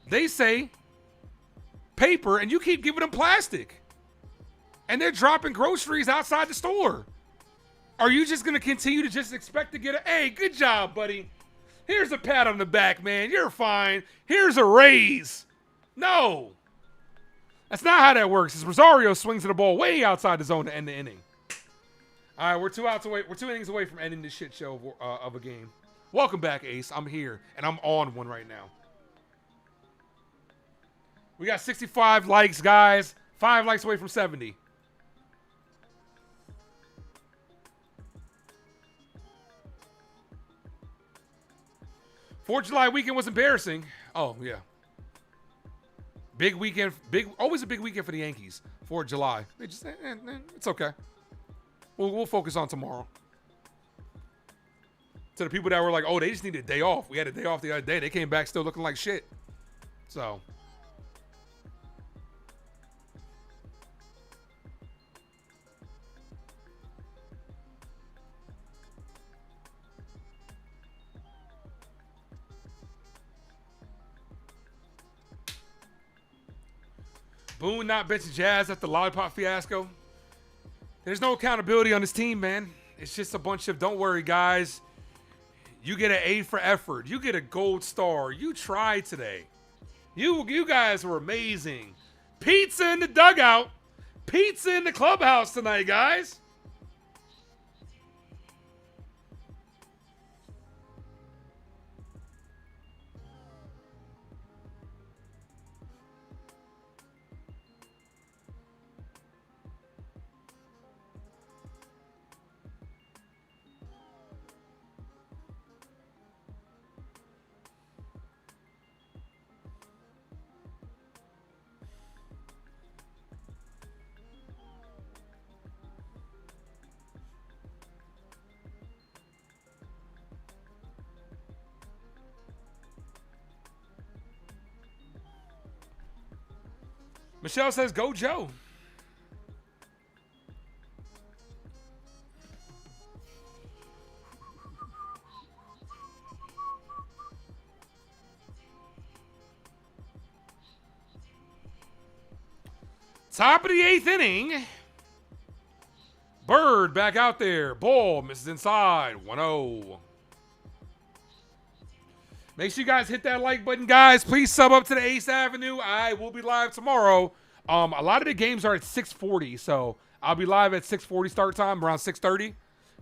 They say paper and you keep giving them plastic. And they're dropping groceries outside the store. Are you just going to continue to just expect to get a, hey, good job, buddy. Here's a pat on the back, man. You're fine. Here's a raise. No. That's not how that works. As Rosario swings the ball way outside the zone to end the inning. All right, we're 2 outs away. We're 2 innings away from ending this shit show of a game. Welcome back, Ace. I'm here, and I'm on one right now. We got 65 likes, guys. 5 likes away from 70. Fourth of July weekend was embarrassing. Oh, yeah. Big weekend. Always a big weekend for the Yankees. 4th of July. They just, it's okay. We'll focus on tomorrow. To the people that were like, oh, they just need a day off. We had a day off the other day. They came back still looking like shit. So. Boone not benching Jazz after the lollipop fiasco. There's no accountability on this team, man. It's just a bunch of, don't worry, guys. You get an A for effort. You get a gold star. You tried today. You guys were amazing. Pizza in the dugout. Pizza in the clubhouse tonight, guys. Michelle says, go Joe. Top of the 8th inning. Bird back out there. Ball misses inside. 1-0. Make sure you guys hit that like button, guys. Please sub up to the Ace Avenue. I will be live tomorrow. A lot of the games are at 6:40, so I'll be live at 6:40 start time, around 6:30,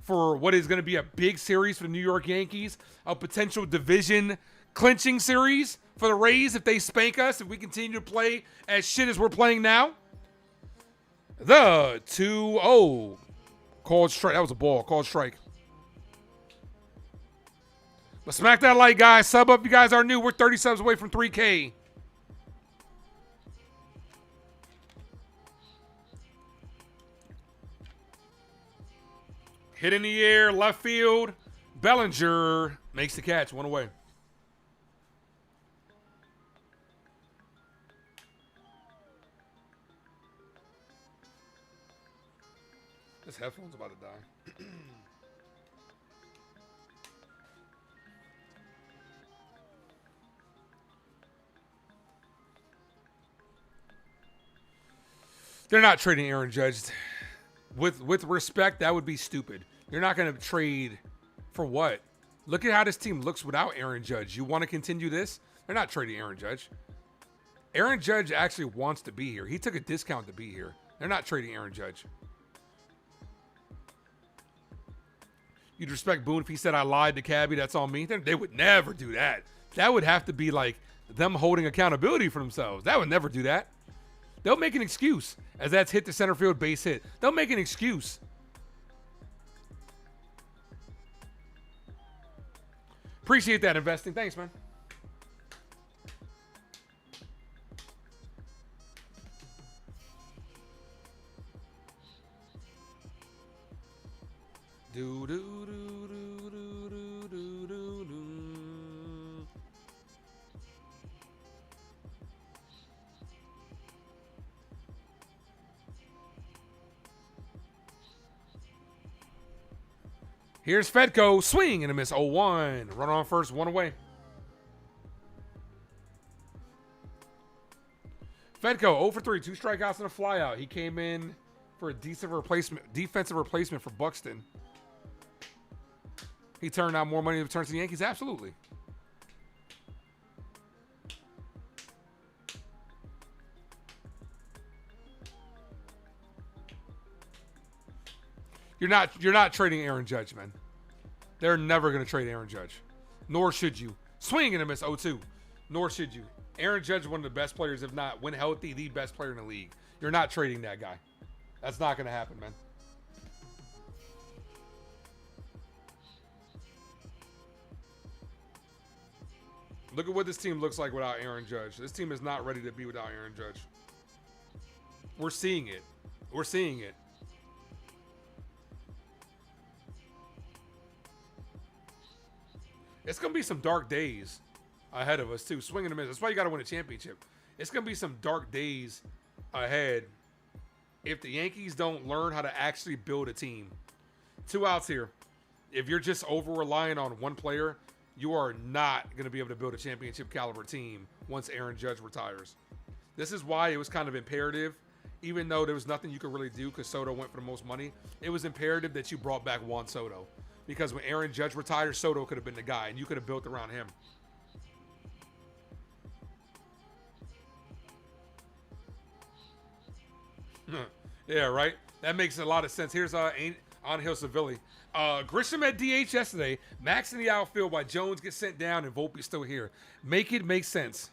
for what is going to be a big series for the New York Yankees, a potential division clinching series for the Rays if they spank us, if we continue to play as shit as we're playing now. The 2-0 called strike. That was a ball. Called strike. But smack that like, guys. Sub up if you guys are new. We're 30 subs away from 3K. Hit in the air, left field. Bellinger makes the catch. 1 away. This headphone's about to die. They're not trading Aaron Judge. With respect, that would be stupid. You're not going to trade for what? Look at how this team looks without Aaron Judge. You want to continue this? They're not trading Aaron Judge. Aaron Judge actually wants to be here. He took a discount to be here. They're not trading Aaron Judge. You'd respect Boone if he said, I lied to Cabby, that's on me. They would never do that. That would have to be like them holding accountability for themselves. That would never do that. They'll make an excuse as that's hit the center field base hit. They'll make an excuse. Appreciate that investing. Thanks, man. Do do do do do do do do. Here's Fedko, swing and a miss. 0-1. Run on first, 1 away. Fedko 0 for 3, 2 strikeouts and a flyout. He came in for a decent defensive replacement for Buxton. He turned out more money in returns to the Yankees? Absolutely. You're not trading Aaron Judge, man. They're never going to trade Aaron Judge. Nor should you. Swing and a miss 0-2. Nor should you. Aaron Judge is one of the best players, if not, when healthy, the best player in the league. You're not trading that guy. That's not going to happen, man. Look at what this team looks like without Aaron Judge. This team is not ready to be without Aaron Judge. We're seeing it. We're seeing it. It's going to be some dark days ahead of us, too. Swing and a miss. That's why you got to win a championship. It's going to be some dark days ahead if the Yankees don't learn how to actually build a team. 2 outs here. If you're just over-relying on one player, you are not going to be able to build a championship caliber team once Aaron Judge retires. This is why it was kind of imperative, even though there was nothing you could really do because Soto went for the most money. It was imperative that you brought back Juan Soto. Because when Aaron Judge retired, Soto could have been the guy, and you could have built around him. Yeah, right? That makes a lot of sense. Here's Angel Savilli. Grisham at DH yesterday. Max in the outfield while Jones gets sent down and Volpe's still here. Make it make sense.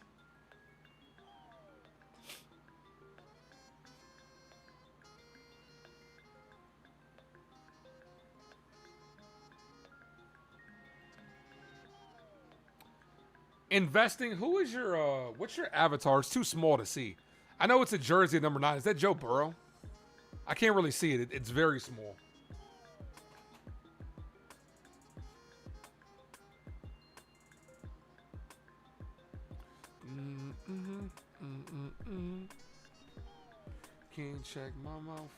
Investing, who is your, what's your avatar? It's too small to see. I know it's a jersey at number 9. Is that Joe Burrow? I can't really see it. It's very small. Can't check my mouth.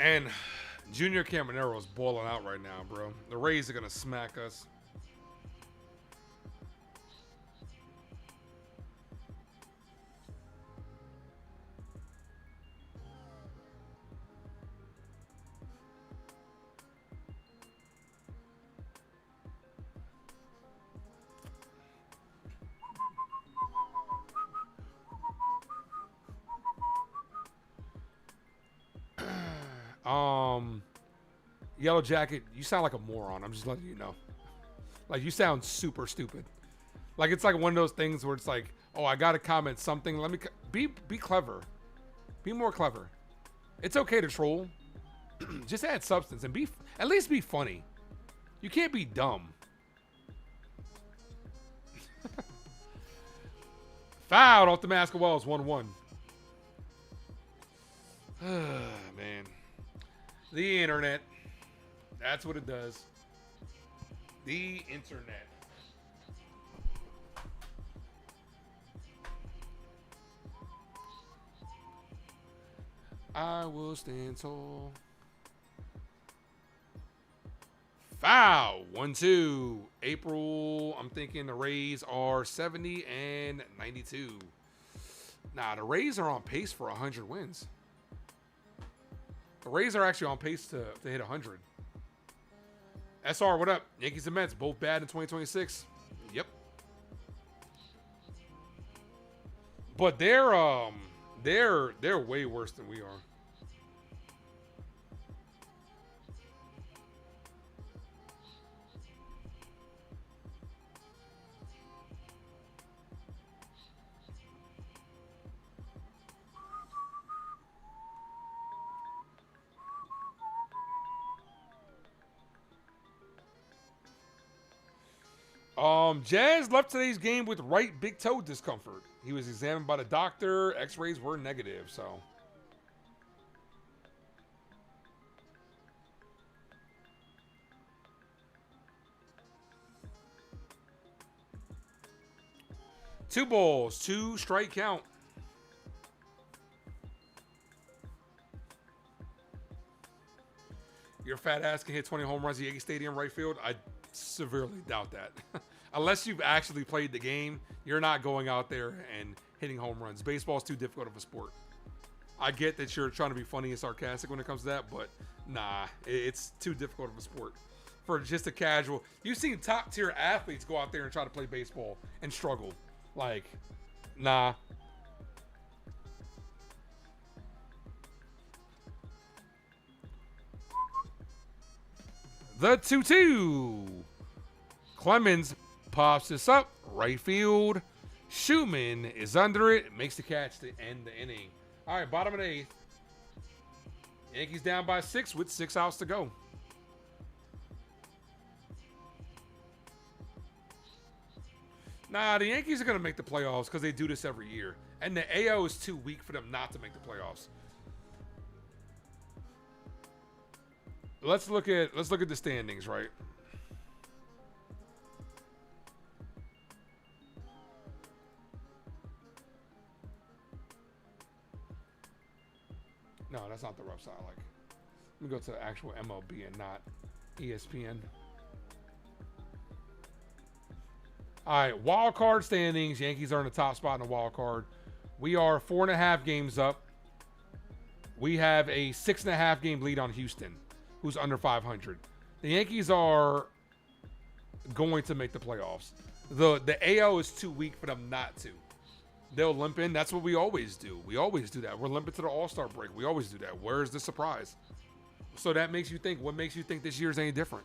And Junior Caminero is boiling out right now, bro. The Rays are going to smack us. Yellow Jacket, you sound like a moron. I'm just letting you know. Like, you sound super stupid. Like, it's like one of those things where it's like, oh, I got to comment something. Let me be clever. Be more clever. It's okay to troll. Just add substance and at least be funny. You can't be dumb. Fouled off the Mask of Wells, 1-1. Man. The internet. That's what it does. The internet. I will stand tall. Foul. 1-2. April, I'm thinking the Rays are 70 and 92. Nah, the Rays are on pace for 100 wins. The Rays are actually on pace to hit 100. SR, what up? Yankees and Mets, both bad in 2026. Yep. But they're way worse than we are. Jazz left today's game with right big toe discomfort. He was examined by the doctor. X-rays were negative, so. Two balls, 2 strike count. Your fat ass can hit 20 home runs at Yankee Stadium right field. I severely doubt that. Unless you've actually played the game, you're not going out there and hitting home runs. Baseball's too difficult of a sport. I get that you're trying to be funny and sarcastic when it comes to that, but nah, it's too difficult of a sport for just a casual. You've seen top tier athletes go out there and try to play baseball and struggle. Like, nah. The 2-2. Clemens pops this up. Right field. Schumann is under it. Makes the catch to end the inning. All right, bottom of the 8th. Yankees down by 6 with 6 outs to go. Nah, the Yankees are going to make the playoffs because they do this every year. And the AO is too weak for them not to make the playoffs. Let's look at the standings, right? No, that's not the rough side. Like, let me go to the actual MLB and not ESPN. All right, wild card standings. Yankees are in the top spot in the wild card. We are 4.5 games up. We have a 6.5 game lead on Houston, who's under 500. The Yankees are going to make the playoffs. The AL is too weak for them not to. They'll limp in. That's what we always do. We always do that. We're limping to the All-Star break. We always do that. Where's the surprise? So that makes you think, what makes you think this year's any different?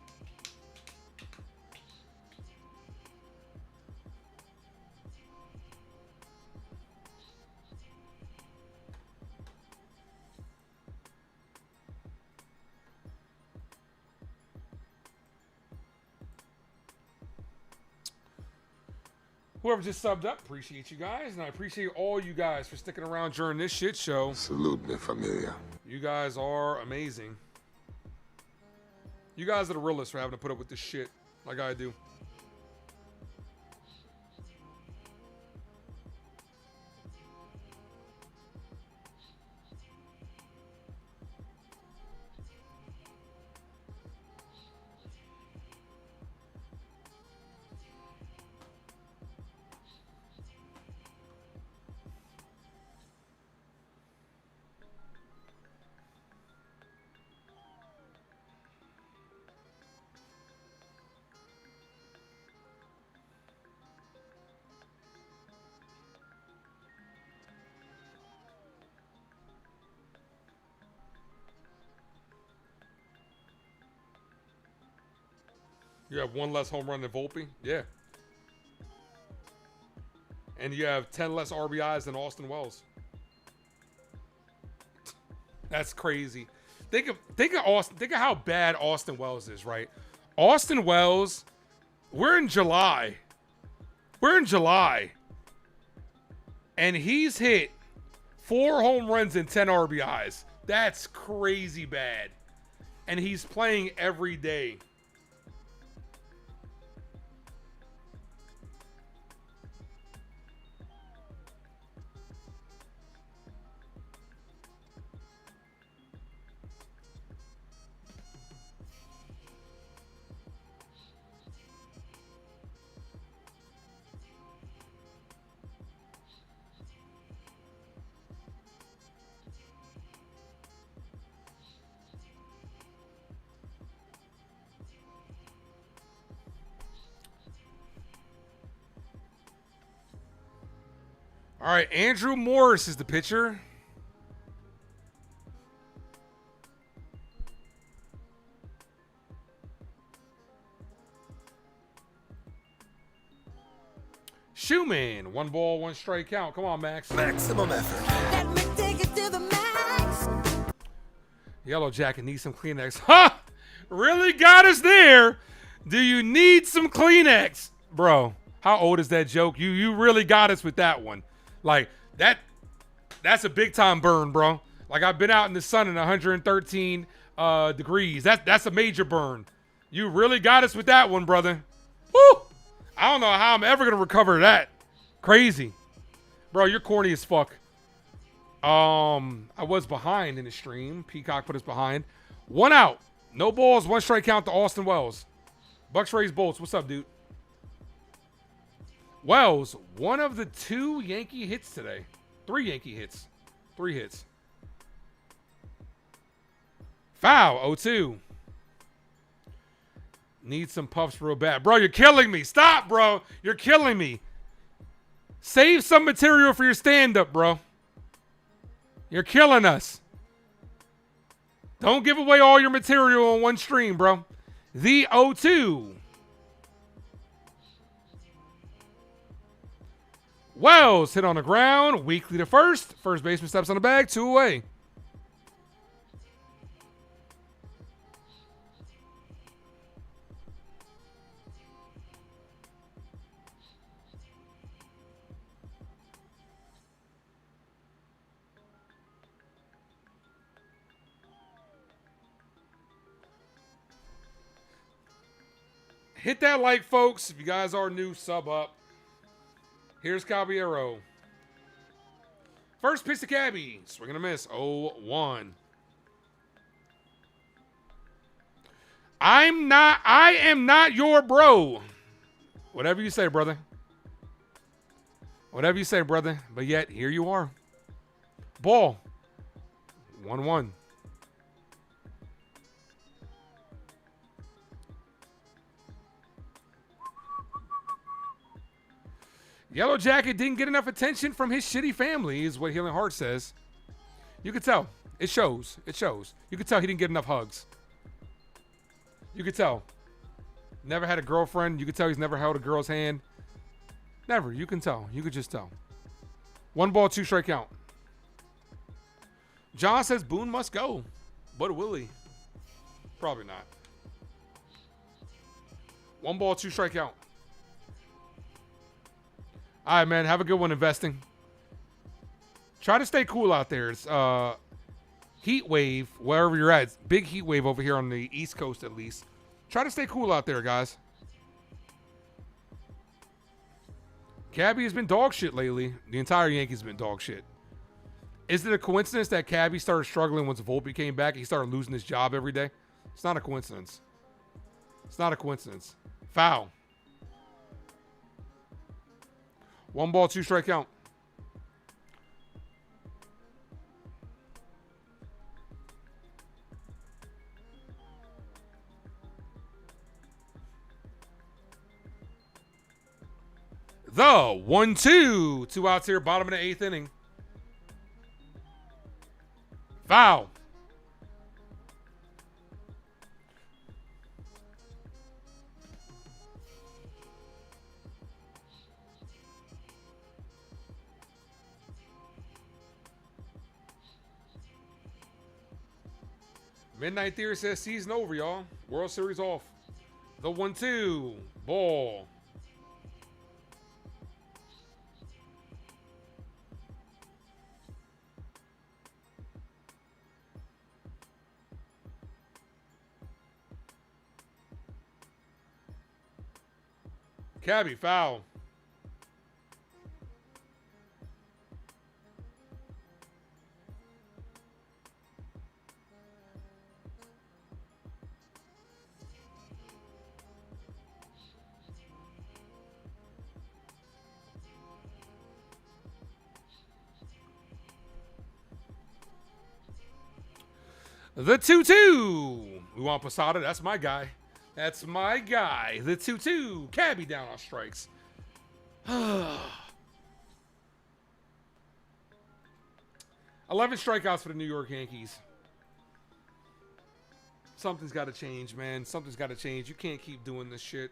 Whoever just subbed up, appreciate you guys. And I appreciate all you guys for sticking around during this shit show.
Salute me, familia.
You guys are amazing. You guys are the realest for having to put up with this shit like I do. You have one less home run than Volpe? Yeah. And you have 10 less RBIs than Austin Wells. That's crazy. Think of Austin. Think of how bad Austin Wells is, right? Austin Wells, we're in July. And he's hit 4 home runs and 10 RBIs. That's crazy bad. And he's playing every day. All right, Andrew Morris is the pitcher. Shoeman, 1 ball, 1 strike count. Come on, Max.
Maximum effort. Let me take it to the max.
Yellow Jacket needs some Kleenex. Ha! Really got us there. Do you need some Kleenex? Bro, how old is that joke? You really got us with that one. Like, that's a big time burn, bro. Like, I've been out in the sun in 113 degrees. That's a major burn. You really got us with that one, brother. Woo! I don't know how I'm ever going to recover that. Crazy. Bro, you're corny as fuck. I was behind in the stream. Peacock put us behind. 1 out. No balls, 1 strike count to Austin Wells. Bucks Rays Bolts. What's up, dude? Wells, one of the 2 Yankee hits today. 3 Yankee hits. 3 hits. Foul, 0-2. Need some puffs real bad. Bro, you're killing me. Stop, bro. You're killing me. Save some material for your stand-up, bro. You're killing us. Don't give away all your material on one stream, bro. The 0-2. Wells hit on the ground. Weakly to first. First baseman steps on the bag. 2 away. Hit that like, folks. If you guys are new, sub up. Here's Caballero. First pitch to Cabby. Swing and a miss. 0-1. I am not your bro. Whatever you say, brother. Whatever you say, brother. But yet, here you are. Ball. 1-1. Yellow Jacket didn't get enough attention from his shitty family, is what Healing Heart says. You could tell. It shows. It shows. You could tell he didn't get enough hugs. You could tell. Never had a girlfriend. You could tell he's never held a girl's hand. Never. You can tell. You could just tell. 1 ball, 2 strike count. John says Boone must go. But will he? Probably not. 1 ball, 2 strike count. All right, man. Have a good one investing. Try to stay cool out there. It's heat wave wherever you're at. It's big heat wave over here on the East Coast, at least. Try to stay cool out there, guys. Cabby has been dog shit lately. The entire Yankees have been dog shit. Is it a coincidence that Cabby started struggling once Volpe came back? He started losing his job every day. It's not a coincidence. It's not a coincidence. Foul. 1 ball, 2 strike count. The 1-2. 2 outs here, bottom of the 8th inning. Foul. Midnight Theory says season over, y'all. World Series off. The 1-2. Ball. Cabby, foul. The 2-2. We want Posada. That's my guy. That's my guy. The 2-2. Cabby down on strikes. 11 strikeouts for the New York Yankees. Something's got to change, man. Something's got to change. You can't keep doing this shit.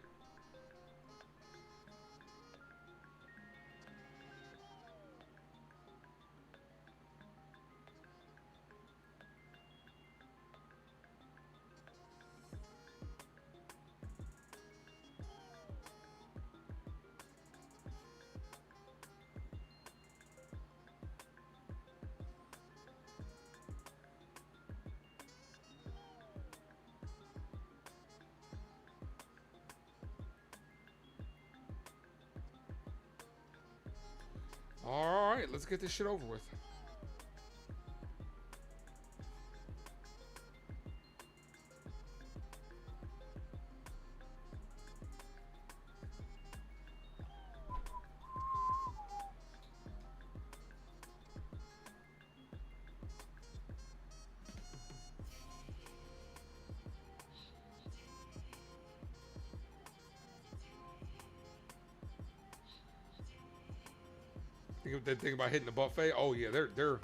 All right, let's get this shit over with. They think about hitting the buffet. Oh yeah, they're.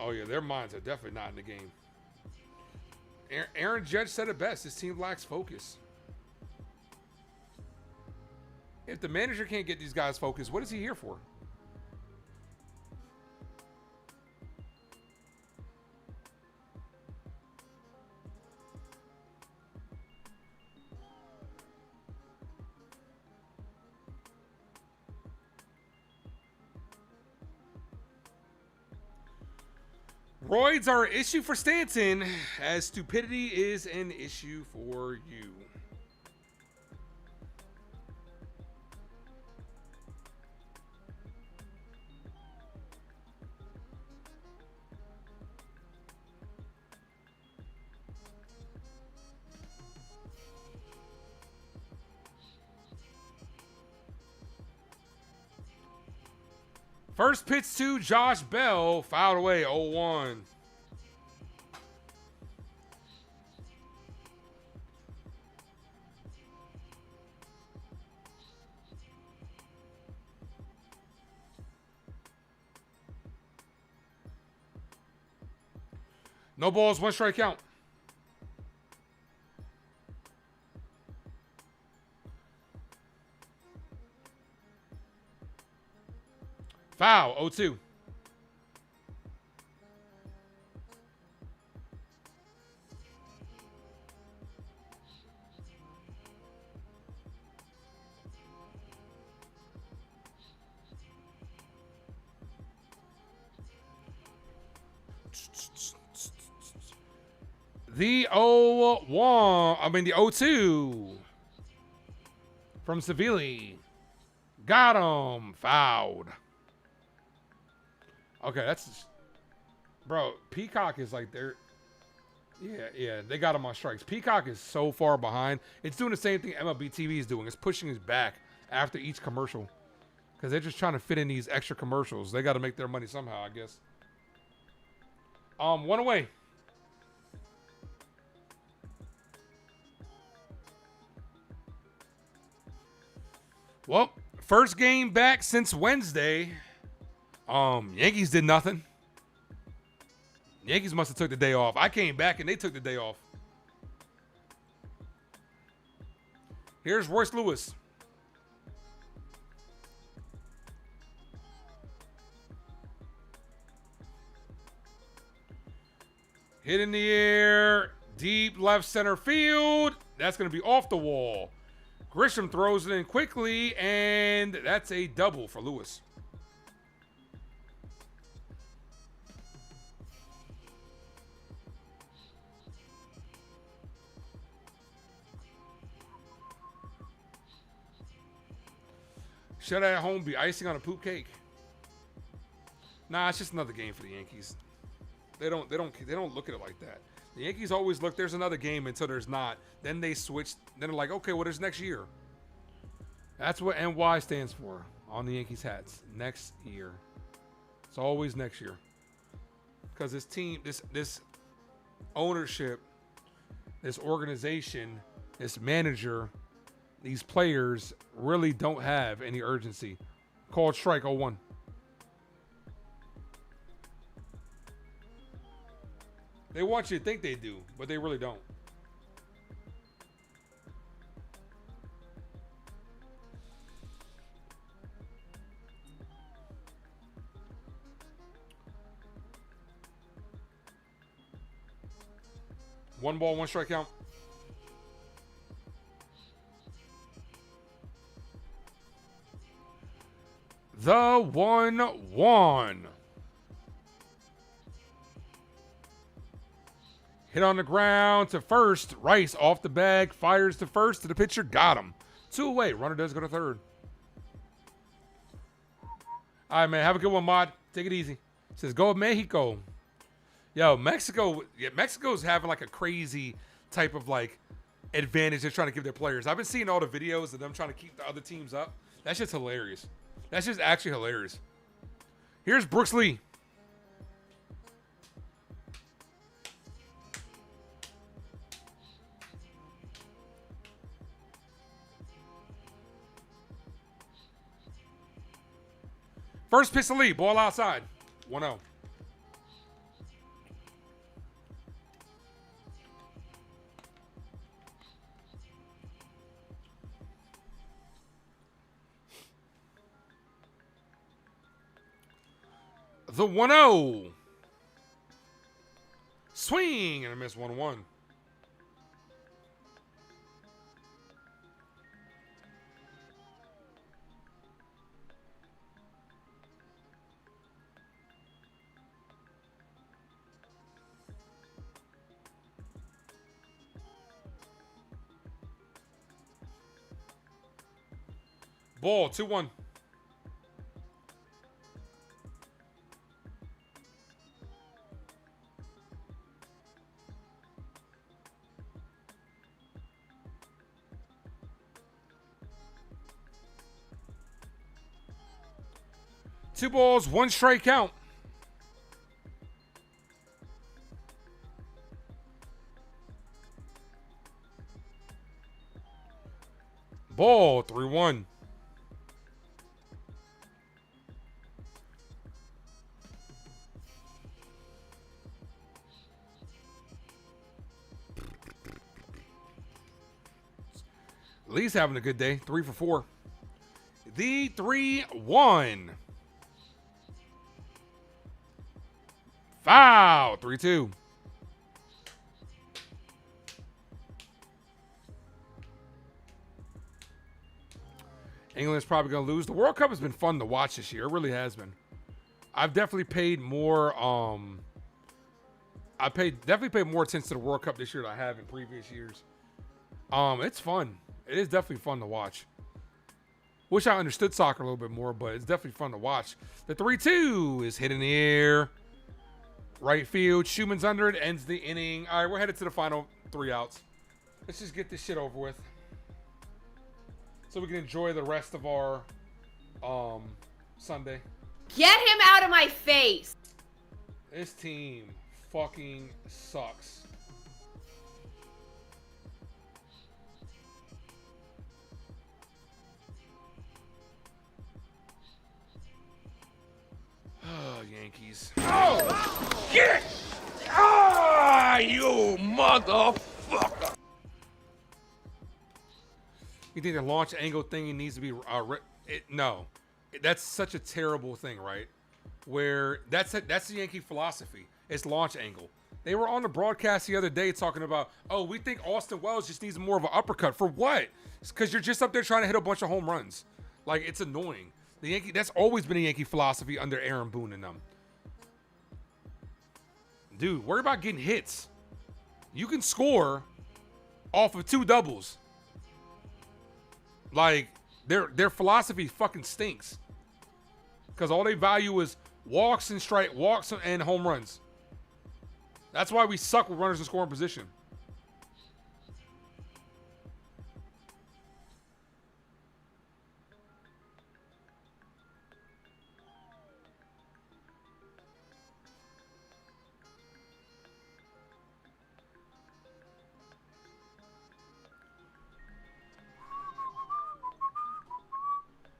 Oh yeah, their minds are definitely not in the game. Aaron Judge said it best. His team lacks focus. If the manager can't get these guys focused, what is he here for? Roids are an issue for Stanton, as stupidity is an issue for you. First pitch to Josh Bell, fouled away, 0-1. No balls, 1 strike count. Foul, 0-2. The 0-2 from Seville. Got him. Fouled. Okay, that's... Bro, Peacock is like they're... Yeah, they got him on strikes. Peacock is so far behind. It's doing the same thing MLB TV is doing. It's pushing his back after each commercial. Because they're just trying to fit in these extra commercials. They got to make their money somehow, I guess. 1 away. Well, first game back since Wednesday. Yankees did nothing. Yankees must have took the day off. I came back and they took the day off. Here's Royce Lewis. Hit in the air. Deep left center field. That's going to be off the wall. Grisham throws it in quickly, and that's a double for Lewis. Should at home be icing on a poop cake? Nah, it's just another game for the Yankees. They don't look at it like that. The Yankees always look, there's another game until there's not. Then they switch. Then they're like, okay, well, there's next year. That's what NY stands for on the Yankees hats. Next year. It's always next year. Because this team, this ownership, this organization, this manager, these players really don't have any urgency. Called strike 0-1. They want you to think they do, but they really don't. One ball, one strike count. The 1-1. Hit on the ground to first. Rice off the bag. Fires to first to the pitcher. Got him. 2 away. Runner does go to third. All right, man. Have a good one, Mod. Take it easy. Says, go Mexico. Yo, Mexico. Yeah, Mexico's having like a crazy type of like advantage they're trying to give their players. I've been seeing all the videos of them trying to keep the other teams up. That's just hilarious. That's just actually hilarious. Here's Brooks Lee. First pitch to Lee. Ball outside. 1-0. The 1-0. Swing and a miss. 1-1. Ball, 2-1. Two balls, one strike count. Ball, 3-1. Lee's having a good day. 3 for 4. The 3-1. Foul. 3-2. England's probably going to lose. The World Cup has been fun to watch this year. It really has been. I've definitely paid more definitely paid more attention to the World Cup this year than I have in previous years. It's fun. It is definitely fun to watch. Wish I understood soccer a little bit more, but it's definitely fun to watch. The 3-2 is hit in the air. Right field. Schumann's under it. Ends the inning. All right, we're headed to the final 3 outs. Let's just get this shit over with, so we can enjoy the rest of our Sunday.
Get him out of my face.
This team fucking sucks. Oh, Yankees.
Oh, shit! Ah, you motherfucker!
You think the launch angle thing needs to be no. That's such a terrible thing, right? Where that's the Yankee philosophy. It's launch angle. They were on the broadcast the other day talking about, oh, we think Austin Wells just needs more of an uppercut. For what? It's because you're just up there trying to hit a bunch of home runs. Like, it's annoying. That's always been a Yankee philosophy under Aaron Boone and them. Dude, worry about getting hits. You can score off of 2 doubles. Like, their philosophy fucking stinks. Because all they value is walks and home runs. That's why we suck with runners in scoring position.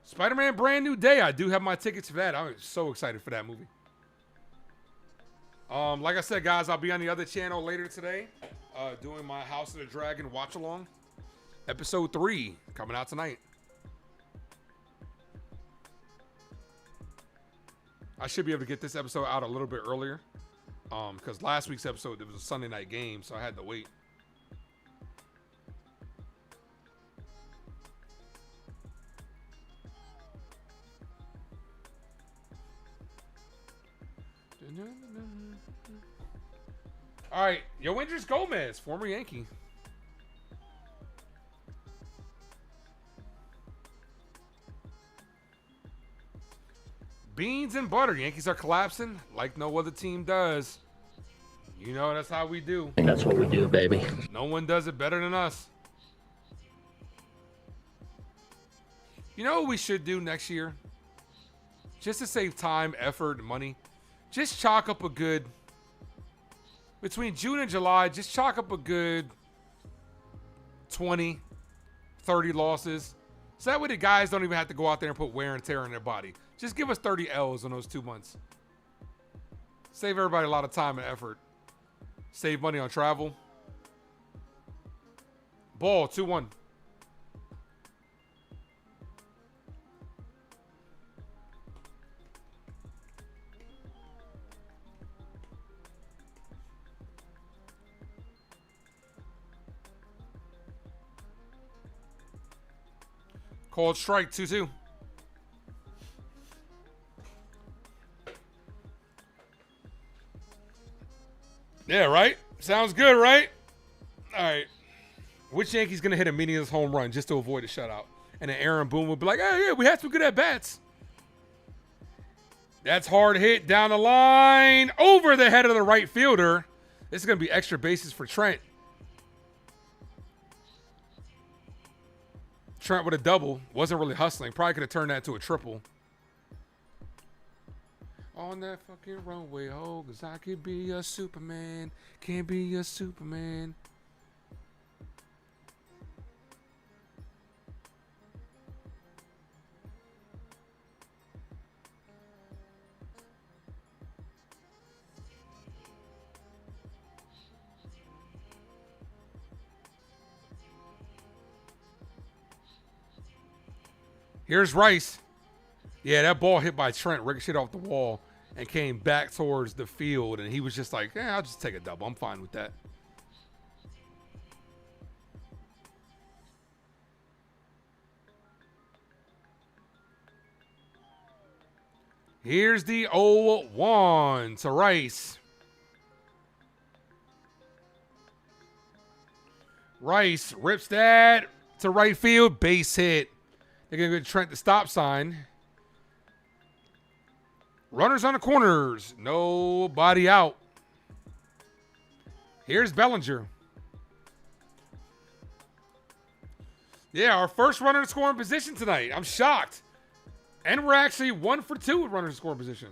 Spider-Man Brand New Day. I do have my tickets for that. I'm so excited for that movie. Like I said, guys, I'll be on the other channel later today doing my House of the Dragon watch-along. Episode 3 coming out tonight. I should be able to get this episode out a little bit earlier because last week's episode, it was a Sunday night game, so I had to wait. All right, Yoendris Gomez, former Yankee. Beans and butter. Yankees are collapsing like no other team does. You know, that's how we do.
And that's what we do, baby.
No one does it better than us. You know what we should do next year? Just to save time, effort, and money. Just chalk up a good... Between June and July, just chalk up a good 20, 30 losses. So that way the guys don't even have to go out there and put wear and tear in their body. Just give us 30 L's on those 2 months. Save everybody a lot of time and effort. Save money on travel. Ball, 2-1. Called strike, 2-2. Yeah, right? Sounds good, right? All right. Which Yankee's going to hit a meaningless home run just to avoid a shutout? And then Aaron Boone will be like, oh, yeah, we had some good at-bats. That's hard hit down the line. Over the head of the right fielder. This is going to be extra bases for Trent. Trent with a double. Wasn't really hustling. Probably could have turned that to a triple. On that fucking runway, oh, cause I could be a Superman. Can't be a Superman. Here's Rice. Yeah, that ball hit by Trent, ricocheted off the wall, and came back towards the field. And he was just like, I'll just take a double. I'm fine with that. Here's the 0-1 to Rice. Rice rips that to right field. Base hit. They're going to go to Trent the stop sign. Runners on the corners. Nobody out. Here's Bellinger. Yeah, our first runner in scoring position tonight. I'm shocked. And we're actually 1 for 2 with runners in scoring position.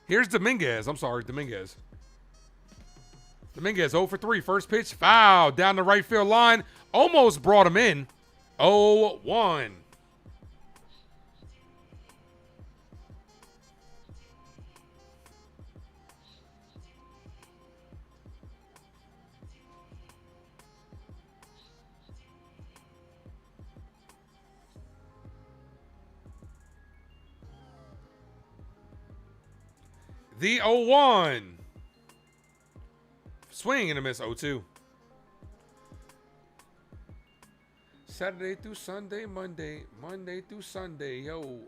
Here's Dominguez. I'm sorry, Dominguez. Dominguez 0 for 3. First pitch, foul down the right field line. Almost brought him in. 0-1. The 0-1. Swing and a miss. 0-2. Saturday through Sunday, Monday through Sunday, yo.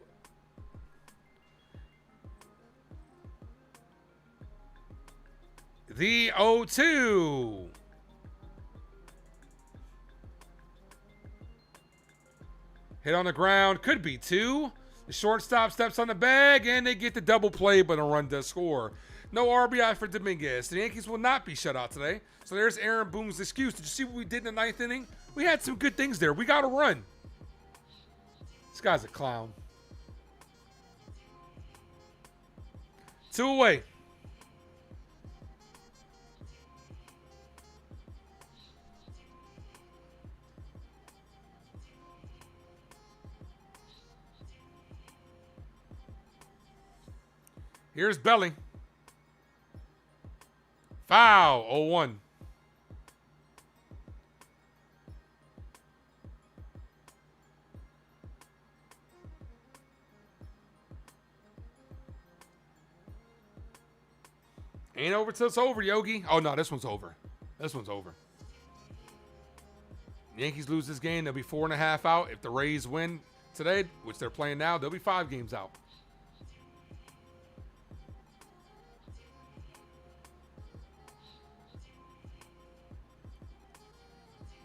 The 0-2. Hit on the ground, could be 2. The shortstop steps on the bag, and they get the double play, but a run does score. No RBI for Dominguez. The Yankees will not be shut out today. So there's Aaron Boone's excuse. Did you see what we did in the 9th inning? We had some good things there. We got to run. This guy's a clown. 2 away. Here's Belly. Foul. 0-1. Ain't over till it's over, Yogi. Oh, no, this one's over. This one's over. Yankees lose this game, they'll be 4.5 out. If the Rays win today, which they're playing now, they'll be 5 games out.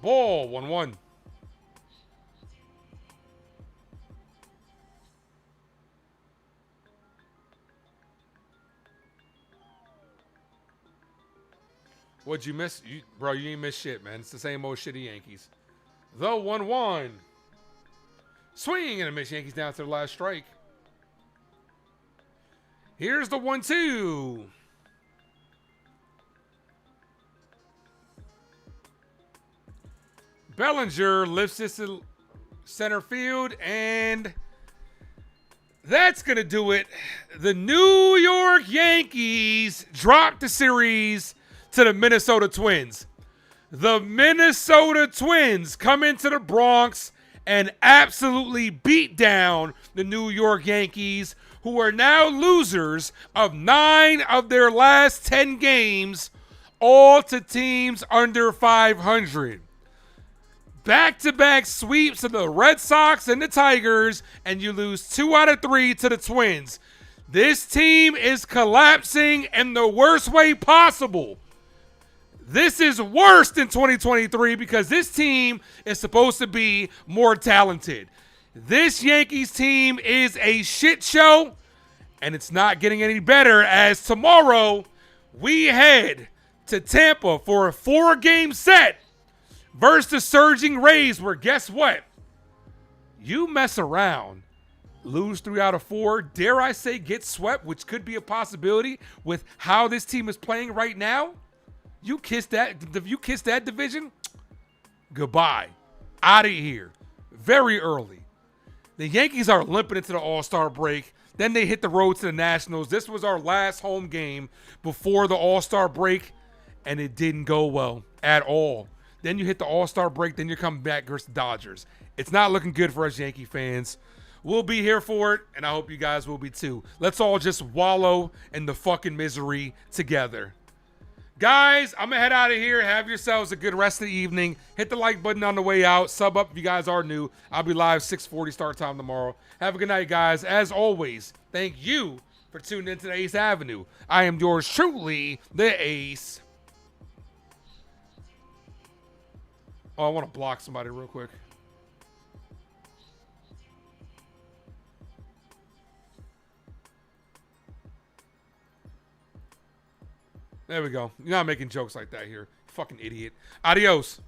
Ball, 1-1. What'd you miss? Bro, you ain't miss shit, man. It's the same old shitty Yankees. The 1-1. Swing and a miss. Yankees down to the last strike. Here's the 1-2. Bellinger lifts this to center field, and that's going to do it. The New York Yankees drop the series to the Minnesota Twins. The Minnesota Twins come into the Bronx and absolutely beat down the New York Yankees, who are now losers of 9 of their last 10 games, all to teams under 500. Back-to-back sweeps of the Red Sox and the Tigers, and you lose 2 out of 3 to the Twins. This team is collapsing in the worst way possible. This is worse than 2023 because this team is supposed to be more talented. This Yankees team is a shit show, and it's not getting any better as tomorrow we head to Tampa for a 4-game set versus the surging Rays, where guess what? You mess around, lose 3 out of 4, dare I say get swept, which could be a possibility with how this team is playing right now. You kiss that division, goodbye. Out of here. Very early. The Yankees are limping into the All-Star break. Then they hit the road to the Nationals. This was our last home game before the All-Star break, and it didn't go well at all. Then you hit the All-Star break, then you're coming back versus the Dodgers. It's not looking good for us Yankee fans. We'll be here for it, and I hope you guys will be too. Let's all just wallow in the fucking misery together. Guys, I'm going to head out of here. Have yourselves a good rest of the evening. Hit the like button on the way out. Sub up if you guys are new. I'll be live 6:40 start time tomorrow. Have a good night, guys. As always, thank you for tuning into the Ace Avenue. I am yours truly, the Ace. Oh, I want to block somebody real quick. There we go. You're not making jokes like that here. Fucking idiot. Adios.